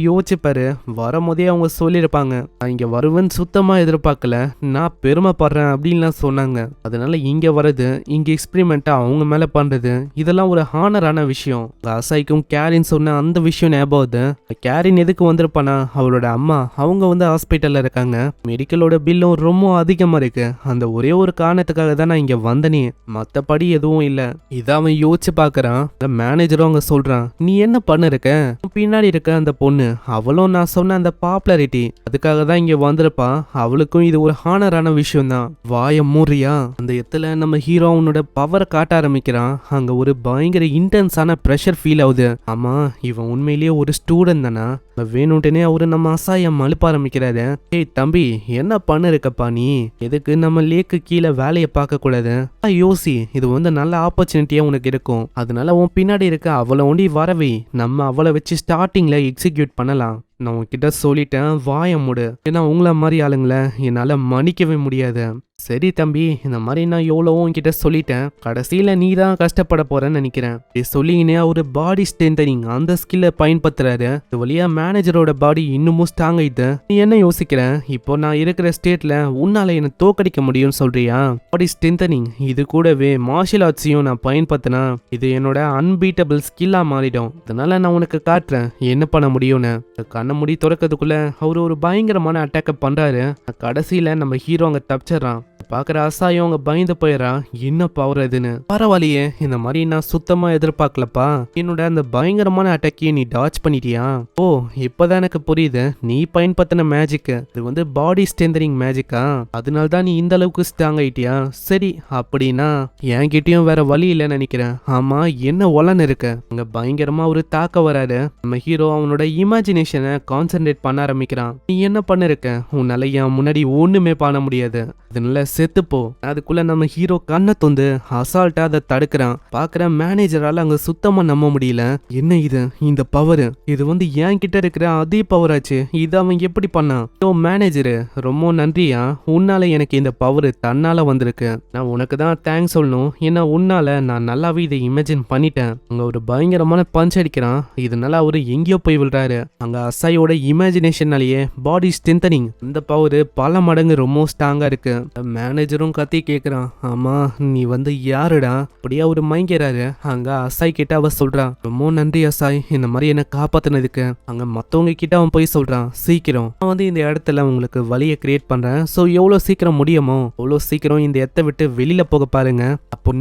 யோசிச்சு பாரு, வரும்போதே அவங்க சொல்லியிருப்பாங்க, நான் இங்க வருவேன்னு சுத்தமா எதிர்பார்க்கல, நான் பெருமைப்படுறேன் அப்படின்லாம் சொன்னாங்க. அதனால இங்க வர்றது, இங்க எக்ஸ்பெரிமெண்ட்டா அவங்க மேல பண்றது, இதெல்லாம் ஒரு ஹானரான விஷயம். அசாய்க்கும் கேரின் சொன்ன அந்த விஷயம் ஞாபகம். கேரின் எதுக்கு வந்திருப்பானா, அவளோட அம்மா அவங்க ஹாஸ்பிட்டல்ல இருக்காங்க, மெடிக்கலோட பில்லும் ரொம்ப அதிகமா இருக்கு, அந்த ஒரே ஒரு காரணத்துக்காக தான் நான் இங்க வந்தனே, மத்தபடி எதுவும் இல்ல. இத அவன் யோசிச்சு பாக்குறான். மேனேஜரும் அவங்க சொல்றான், நீ என்ன பண்ண இருக்க, பின்னாடி இருக்க அந்த பொண்ணு அவளும் நான் சொன்ன அந்த பாப்புலாரிட்டி அதுக்காக தான் இங்க வந்திருப்பா, அவளுக்கும் இது ஒரு ஹானரான விஷயம் தான். வாய மூறியா? அந்த இடத்துல நம்ம ஹீரோ அவனோட பவரை காட்ட ஆரம்பிக்கிறான். அங்க ஒரு பயங்கர இன்டென்ஸான ப்ரெஷர் ஃபீல் ஆகுது. ஆமா, இவன் உண்மையிலேயே ஒரு ஸ்டூடெண்ட் தானா? வேணும்ட்டேனே அவரு நம்ம அசாயம் அழுப்ப ஆரம்பிக்கிறாரு. ஏய் தம்பி, என்ன பண்ண இருக்கப்பா நீ? எதுக்கு நம்ம லேக்கு கீழே வேலையை பார்க்க கூடாது? யோசி, இது நல்ல ஆப்பர்ச்சுனிட்டியா உனக்கு இருக்கும். அதனால உன் பின்னாடி இருக்க அவளை ஒண்டி வரவே, நம்ம அவளை வச்சு ஸ்டார்டிங்ல எக்ஸிக்யூட் பண்ணலாம். நான் உன்கிட்ட சொல்லிட்டேன், வாய மூடு. ஏன்னா உங்களை மாதிரி ஆளுங்களை என்னால மன்னிக்கவே முடியாது. சரி தம்பி, இந்த மாதிரி நான் எவ்வளவோ உன்கிட்ட சொல்லிட்டேன், கடைசியில நீ தான் கஷ்டப்பட போறேன்னு நினைக்கிறேன். சொல்லிங்கன்னே ஒரு பாடி ஸ்ட்ரென்தனிங் அந்த ஸ்கில்லை பயன்படுத்துறாரு. இது வழியா மேனேஜரோட பாடி இன்னமும் ஸ்ட்ராங் ஆயிடுது. நீ என்ன யோசிக்கிற? இப்போ நான் இருக்கிற ஸ்டேட்ல உன்னால என்ன தோக்கடிக்க முடியும்னு சொல்றியா? பாடி ஸ்ட்ரென்தனிங் இது கூடவே மார்ஷியல் ஆர்ட்ஸையும் நான் பயன்படுத்தினா இது என்னோட அன்பீட்டபிள் ஸ்கில்லா மாறிடும். அதனால நான் உனக்கு காட்டுறேன் என்ன பண்ண முடியும்னு. கண்ண முடி துறக்கிறதுக்குள்ள அவரு ஒரு பயங்கரமான அட்டாக்க பண்றாரு. கடைசியில நம்ம ஹீரோ அங்க தப்பிச்சிடறான். பாக்குற அசாயும் அவங்க பயந்து போயிடறா, என்ன பவர் இதுன்னு. பரவாயில்லையே, இந்த மாதிரி நான் சுத்தமா எதிர்பார்க்கலப்பா. என்னோட அந்த பயங்கரமான அட்டாக்கியை நீ டாச் பண்ணிட்டியா? ஓ, இப்பதான் எனக்கு புரியுது, நீ பயன்படுத்தின மேஜிக் இது பாடி ஸ்ட்ரென்தனிங் மேஜிக்கா? அதனால்தான் நீ இந்த அளவுக்கு ஸ்ட்ராங் ஆயிட்டியா? சரி, அப்படின்னா என்கிட்டயும் வேற வழி இல்லைன்னு நினைக்கிறேன். ஆமா, என்ன ஒலன்னு இருக்க? அங்க பயங்கரமா ஒரு தாக்க வராரு. நம்ம ஹீரோ அவனோட இமேஜினேஷனை கான்சென்ட்ரேட் பண்ண ஆரம்பிக்கிறான். நீ என்ன பண்ணிருக்க? உன்னால என் முன்னாடி ஒண்ணுமே பண்ண முடியாது. அதனால செத்துப்போ. அதுக்குள்ள நம்ம ஹீரோ கண்ணை தொந்து அசால்ட்டா அதை தடுக்கிறான். பாக்குற மேனேஜரால அங்க சுத்தமா நம்ப முடியல. என்ன இது, இந்த பவர் இது வந்து என் கிட்ட இருக்கிற அதே பவர் ஆச்சு, இது அவன் எப்படி பண்ணான்? மேனேஜரு ரொம்ப நன்றியா, உன்னால எனக்கு இந்த பவர் தன்னால வந்திருக்கு. நான் உனக்கு தான் தேங்க்ஸ் சொல்லணும். ஏன்னா உன்னால நான் நல்லாவே இதை இமேஜின் பண்ணிட்டேன். அங்க ஒரு பயங்கரமான பஞ்ச் அடிக்கிறான். இதனால அவரு எங்கேயோ போய் விடுறாரு. அங்க அசாயோட இமேஜினேஷனாலேயே பாடி ஸ்ட்ரென்தனிங் இந்த பவர் பல மடங்கு ரொம்ப ஸ்ட்ராங்கா இருக்கு. மேனேஜரும் கத்தி கேக்குறான், ஆமா நீ வந்து யாருடா? அப்படியே அவரு மயங்கிறாரு. அங்க அசாய் கிட்ட அவ சொல்றான், ரொம்ப நன்றி அசாய், இந்த மாதிரி என்ன காப்பாத்தினதுக்கு. அங்க மத்தவங்க கிட்ட அவன் போய் சொல்றான், சீக்கிரம் நான் வந்து இந்த இடத்துல உங்களுக்கு வழியை கிரியேட் பண்றேன். சோ எவ்வளவு சீக்கிரம் முடியுமோ அவ்வளவு சீக்கிரம் இந்த இடத்தை விட்டு வெளியில போக பாருங்க. அப்போ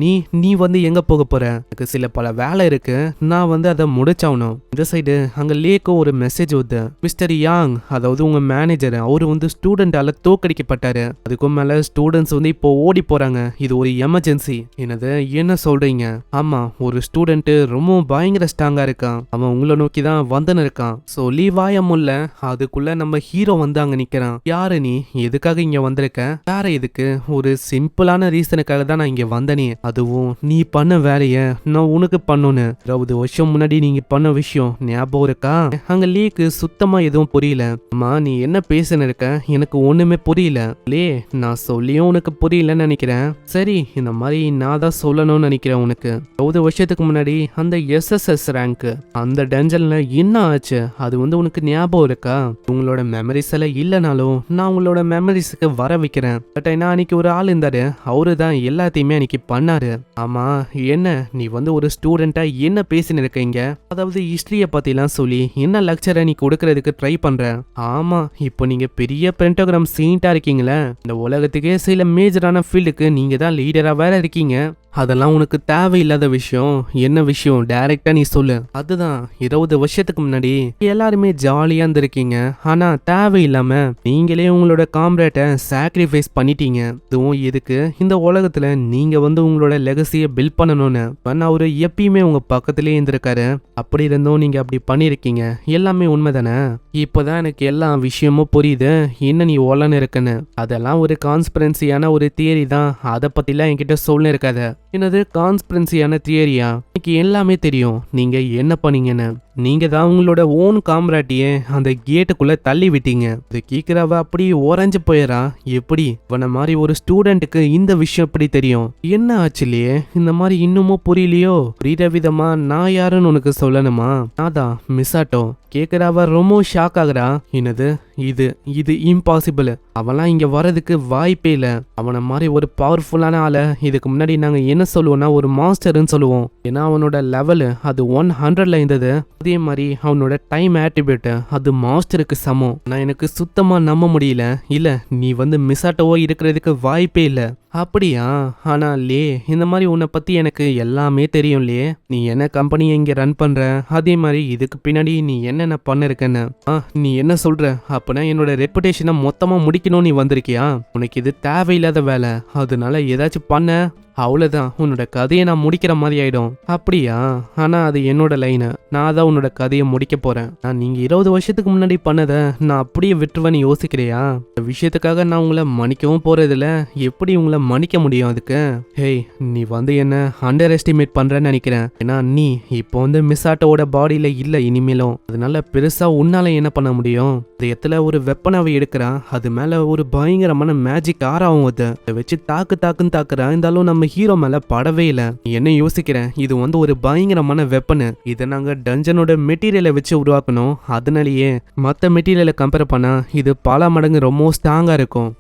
நீ வந்து எங்க போக போற? எனக்கு சில பல வேலை இருக்கு, நான் வந்து அதை முடிச்சாகணும். இந்த சைடு அங்க லேக்கோ ஒரு மெசேஜ் வருது. மிஸ்டர் யாங், அதாவது உங்க மேனேஜர், அவரு வந்து ஸ்டூடெண்டால தோக்கடிக்கப்பட்டாரு. அதுக்கும் மேல ஸ்டூடெண்ட்ஸ் வந்து இப்போ ஓடி போறாங்க. இது ஒரு எமர்ஜென்சி. என்னது, என்ன சொல்றீங்க? ஆமா, ஒரு ஸ்டூடெண்ட் ரொம்ப பயங்கர ஸ்ட்ராங்கா இருக்கான். அவன் உங்களை நோக்கி தான் வந்துன்னு இருக்கான். சோ லீவாய முல்ல. அதுக்குள்ள நம்ம ஹீரோ வந்து அங்க நிக்கிறான். யாரு நீ? எதுக்காக இங்க வந்திருக்க? வேற எதுக்கு? ஒரு சிம்பிளான ரீசனுக்காக தான் நான் இங்க வந்தனே. அதுவும் நீ பண்ண வேலைய நான் உனக்கு பண்ணணும். 20 வருஷம் முன்னாடி நீங்க பண்ண விஷயம் ஞாபகம் இருக்கா? அங்க லீக்கு சுத்தமா எதுவும் புரியல. அம்மா நீ என்ன பேசுன்னு இருக்க? எனக்கு ஒண்ணுமே புரியல. லே, நான் சொல்லியும் உனக்கு புரியலன்னு நினைக்கிறேன். சரி, இந்த மாதிரி நான் தான் சொல்லணும்னு நினைக்கிறேன் உனக்கு. 20 வருஷத்துக்கு முன்னாடி அந்த எஸ்எஸ்எஸ் ரேங்க் அந்த டஞ்சன்ல என்ன ஆச்சு? அது வந்து உனக்கு ஞாபகம் இருக்கா? உங்களோட மெமரிஸ் எல்லாம் இல்லைனாலும் நான் உங்களோட மெமரிஸுக்கு வர வைக்கிறேன். பட் ஏன்னா அன்னைக்கு ஒரு ஆள் இருந்தாரு, அவரு தான் எல்லாத்தையுமே அன்னைக்கு பண்ணாரு. ஆமா, என்ன நீ வந்து ஒரு ஸ்டூடெண்டா என்ன பேசின்னு இருக்கீங்க? அதாவது ஹிஸ்டரிய பத்திலாம் சொல்லி என்ன லெக்சரை நீ கொடுக்கறதுக்கு ட்ரை பண்ற? ஆமா, இப்போ நீங்க பெரிய பென்டோகிராம் செயின்ட்டா இருக்கீங்களே. இந்த உலகத்துக்கே சில மேஜரான ஃபீல்டுக்கு நீங்க தான் லீடரா வேற இருக்கீங்க. அதெல்லாம் உனக்கு தேவையில்லாத விஷயம். என்ன விஷயம்? டைரக்டா நீ சொல்லு. அதுதான் 20 வருஷத்துக்கு முன்னாடி எல்லாருமே ஜாலியா இருந்திருக்கீங்க. ஆனா தேவையில்லாம நீங்களே உங்களோட காம்ரேட்டை சாக்ரிஃபைஸ் பண்ணிட்டீங்க. இதுவும் எதுக்கு? இந்த உலகத்துல நீங்க வந்து உங்களோட லெகசியை பில்ட் பண்ணணும்னு. அவரு எப்பயுமே உங்க பக்கத்திலேயே இருந்திருக்காரு. அப்படி இருந்தும் நீங்க அப்படி பண்ணிருக்கீங்க. எல்லாமே உண்மைதானே? இப்போதான் எனக்கு எல்லா விஷயமும் புரியுது என்ன நீ ஒலன்னு இருக்குன்னு. அதெல்லாம் ஒரு கான்ஸ்பிரன்சியான ஒரு தியரி தான். அதை பத்திலாம் என்கிட்ட சொல்ல இருக்காத. என்னது கான்ஸ்பிரன்சியான தியரியா? எனக்கு எல்லாமே தெரியும் நீங்க என்ன பண்ணீங்கன்னு. நீங்க தான் உங்களோட ஓன் காம்ராட்டியே அந்த கேட்டுக்குள்ள தள்ளி விட்டீங்க. இது கேக்குறவ அப்படி ஓரஞ்சு போயிடா. எப்படி இவன மாதிரி ஒரு ஸ்டூடெண்ட்டுக்கு இந்த விஷயம் எப்படி தெரியும்? என்ன ஆச்சுலையே இந்த மாதிரி இன்னமும் புரியலையோ? புரியுற விதமா நான் யாருன்னு உனக்கு சொல்லணுமா? நாதான் மிசாட்டோ. கேக்குறவ ரொம்ப ஷாக் ஆகுறா. என்னது இது இம்பாசிபிள். அவன்லாம் இங்க வர்றதுக்கு வாய்ப்பே இல்ல. அவனை மாதிரி ஒரு பவர்ஃபுல்லான ஆளை இதுக்கு முன்னாடி நாங்க என்ன சொல்லுவோம்னா ஒரு மாஸ்டர்னு சொல்லுவோம். ஏன்னா அவனோட லெவல் அது 100ல இருந்தது. அதே மாதிரி அவனோட டைம் ஆட்ரிபியூட் அது மாஸ்டருக்கு சமம். நான் எனக்கு சுத்தமா நம்ப முடியல. இல்ல நீ வந்து மிசாட்டோவோ இருக்கிறதுக்கு வாய்ப்பே இல்ல. அப்படியா? ஆனா லே, இந்த மாதிரி உன்னை பத்தி எனக்கு எல்லாமே தெரியும் லே. நீ என்ன கம்பெனியை இங்க ரன் பண்ற, அதே மாதிரி இதுக்கு பின்னாடி நீ என்னென்ன பண்ணிருக்கன்னு. நீ என்ன சொல்ற? அப்பனா என்னோட ரெப்புடேஷனை மொத்தமா முடிக்கணும் நீ வந்திருக்கியா? உனக்கு இது தேவையில்லாத வேலை. அதனால ஏதாச்சும் பண்ண அவ்வளவுதான், உன்னோட கதையை நான் முடிக்கிற மாதிரி ஆயிடும். அப்படியா? ஆனா அது என்னோட லைனு. நான் தான் உன்னோட கதையை முடிக்க போறேன். நான் நீங்க 20 வருஷத்துக்கு முன்னாடி பண்ணதை நான் அப்படியே விட்டுருவேன்னு யோசிக்கிறியா? இந்த விஷயத்துக்காக நான் உங்களை மன்னிக்கவும் போறதில்ல. எப்படி உங்களை மன்னிக்க முடியும் அதுக்கு? ஹேய், நீ வந்து என்ன அண்டர் எஸ்டிமேட் பண்றேன்னு நினைக்கிறேன். ஏன்னா நீ இப்போ வந்து மிசாட்டோட பாடியில இல்ல இனிமேலும். அதனால பெருசா உன்னால என்ன பண்ண முடியும்? இடத்துல ஒரு வெப்பனாவை எடுக்கிறான். அது மேல ஒரு பயங்கரமான மேஜிக் ஆறாவும் அதை வச்சு தாக்குன்னு தாக்குறான். இருந்தாலும் நம்ம ஹீரோ மேல படவே இல்ல. என்ன யோசிக்கிறேன், இது வந்து ஒரு பயங்கரமான வெப்பனு. இதை நாங்க டஞ்சனோட மெட்டீரியலை வச்சு உருவாக்கணும். அதனாலேயே மத்த மெட்டீரியலை கம்பேர் பண்ணா இது பல மடங்கு ரொம்ப ஸ்ட்ராங்கா இருக்கும்.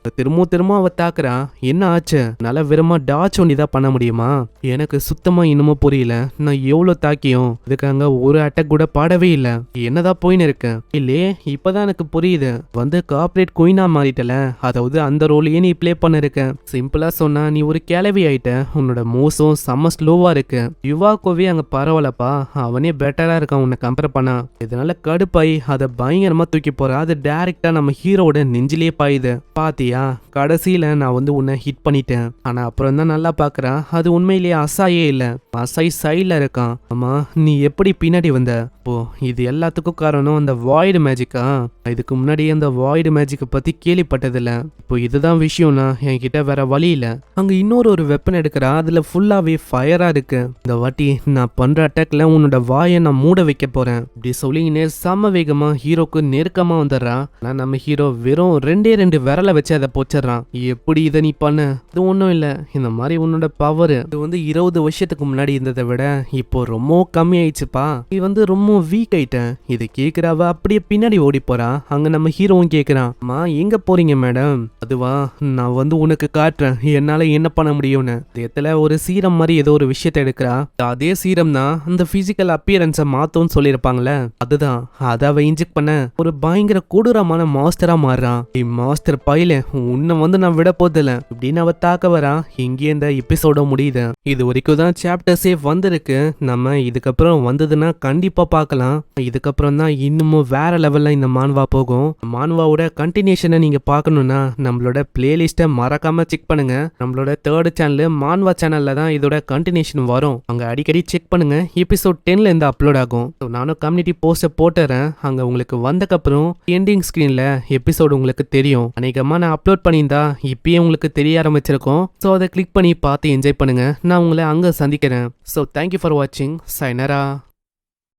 திரும்ப அவ தாக்குறா. என்ன ஆச்சு? நல்ல வெறுமா டாச் ஒண்டிதான் பண்ண முடியுமா? எனக்கு சுத்தமா இன்னமும் புரியல. நான் எவ்வளவு தாக்கியும் இதுக்காக ஒரு அட்டாக் கூட படவே இல்ல. என்னதான் போயின்னு இருக்கேன் இல்லையே. இப்பதான் எனக்கு புரியுது. வந்து கார்ப்பரேட் குயினா மாறிட்டல. அதாவது அந்த ரோலையே நீ பிளே பண்ணிருக்க. சிம்பிளா சொன்னா நீ ஒரு கிளவி ஆயிட்ட. உன்னோட மூவ்ஸும் செம்ம ஸ்லோவா இருக்கு. யுவாக்கோவே அங்க பரவாயில்லப்பா, அவனே பெட்டரா இருக்கான் உன்னை கம்பேர் பண்ணா. இதனால கடுப்பாய் அதை பயங்கரமா தூக்கி போற. அது டைரக்டா நம்ம ஹீரோட நெஞ்சிலே பாயுது. பாத்தியா, கடைசியில நான் வந்து உன்னை ஹிட் பண்ணிட்டேன். ஆனா அப்புறம் தான் நல்லா பாக்குறா, அது உண்மையிலேயே அசாயே இல்ல, அசாய் சைட்ல இருக்கான். ஆமா, நீ எப்படி பின்னாடி வந்த? இப்போ இது எல்லாத்துக்கும் காரணம் அந்த வாய்டு மேஜிக்கா? இதுக்கு முன்னாடி அந்த வாய்டு மேஜிக்கை பத்தி கேள்விப்பட்டதில்ல. இப்போ இதுதான் விஷயம்னா என்கிட்ட வேற வழி இல்ல. அங்க இன்னொரு வெப்பன் எடுக்கிறா, அதுல ஃபுல்லாவே ஃபயரா இருக்கு. இந்த வாட்டி நான் பண்ற அட்டாக்ல உன்னோட வாயை நான் மூட வைக்க போறேன். இப்படி சொல்லிங்கன்னே செம வேகமா ஹீரோக்கு நெருக்கமா வந்துடுறா. ஆனா நம்ம ஹீரோ வெறும் ரெண்டே விரலை வச்சு அதை போச்சிடறான். எப்படி இதை நீ பண்ண? இது ஒன்றும் இல்லை, இந்த மாதிரி உன்னோட பவர் இது வந்து 20 வருஷத்துக்கு முன்னாடி இருந்ததை விட இப்போ ரொம்ப கம்மி ஆயிடுச்சுப்பா. நீ வந்து ரொம்ப வீக் ஆயிட்டேன். இது கேக்குறாவ அப்படியே பின்னாடி ஓடி போறா. அங்க நம்ம ஹீரோவும் கேக்குறான், அம்மா எங்க போறீங்க மேடம்? அதுவா, நான் வந்து உனக்கு காட்டுறேன் என்னால என்ன பண்ண முடியும்னு. இதயத்துல ஒரு சீரம் மாதிரி ஏதோ ஒரு விஷயத்த எடுக்கிறா. அதே சீரம் தான் அந்த பிசிக்கல் அப்பியரன்ஸை மாத்தோன்னு சொல்லியிருப்பாங்கல்ல, அதுதான். அதை அவ இன்ஜெக்ட் பண்ண ஒரு பயங்கர கொடூரமான மாஸ்டரா மாறுறான். மாஸ்டர் பையில உன்னை வந்து நான் விட போதில்ல இப்படின்னு அவ தாக்க வரா. இங்கே இந்த எபிசோட முடியுது. இது வரைக்கும் தான் சாப்டர்ஸே வந்திருக்கு. நம்ம இதுக்கப்புறம் வந்ததுன்னா கண்டிப்பா பார்க்கலாம். இதுக்கப்புறம் தான் இன்னமும் வேற லெவல்ல இந்த மான்வா போகும். மான்வாவோட கண்டினியூஷனை நீங்க பார்க்கணும்னா நம்மளோட பிளேலிஸ்ட்டை மறக்காம செக் பண்ணுங்க. நம்மளோட 3rd சேனல் மான்வா சேனல்ல தான் இதோட கண்டினியூஷன் வரும். அங்க அடிக்கடி செக் பண்ணுங்க. எபிசோட் 10ல இருந்து அப்லோட் ஆகும். நானும் கம்யூனிட்டி போஸ்ட போட்டுறேன். அங்க உங்களுக்கு வந்தக்கப்புறம் எண்டிங் ஸ்கிரீன்ல எபிசோடு உங்களுக்கு தெரியும். அநேகமா நான் அப்லோட் பண்ணியிருந்தா இப்பயே உங்களுக்கு தெரிய ஆரம்பிச்சிருக்கும். ஸோ அதை கிளிக் பண்ணி பார்த்து என்ஜாய் பண்ணுங்க. நான் உங்களை அங்க சந்திக்கிறேன். ஸோ தேங்க்யூ ஃபார் வாட்சிங். சைனரா.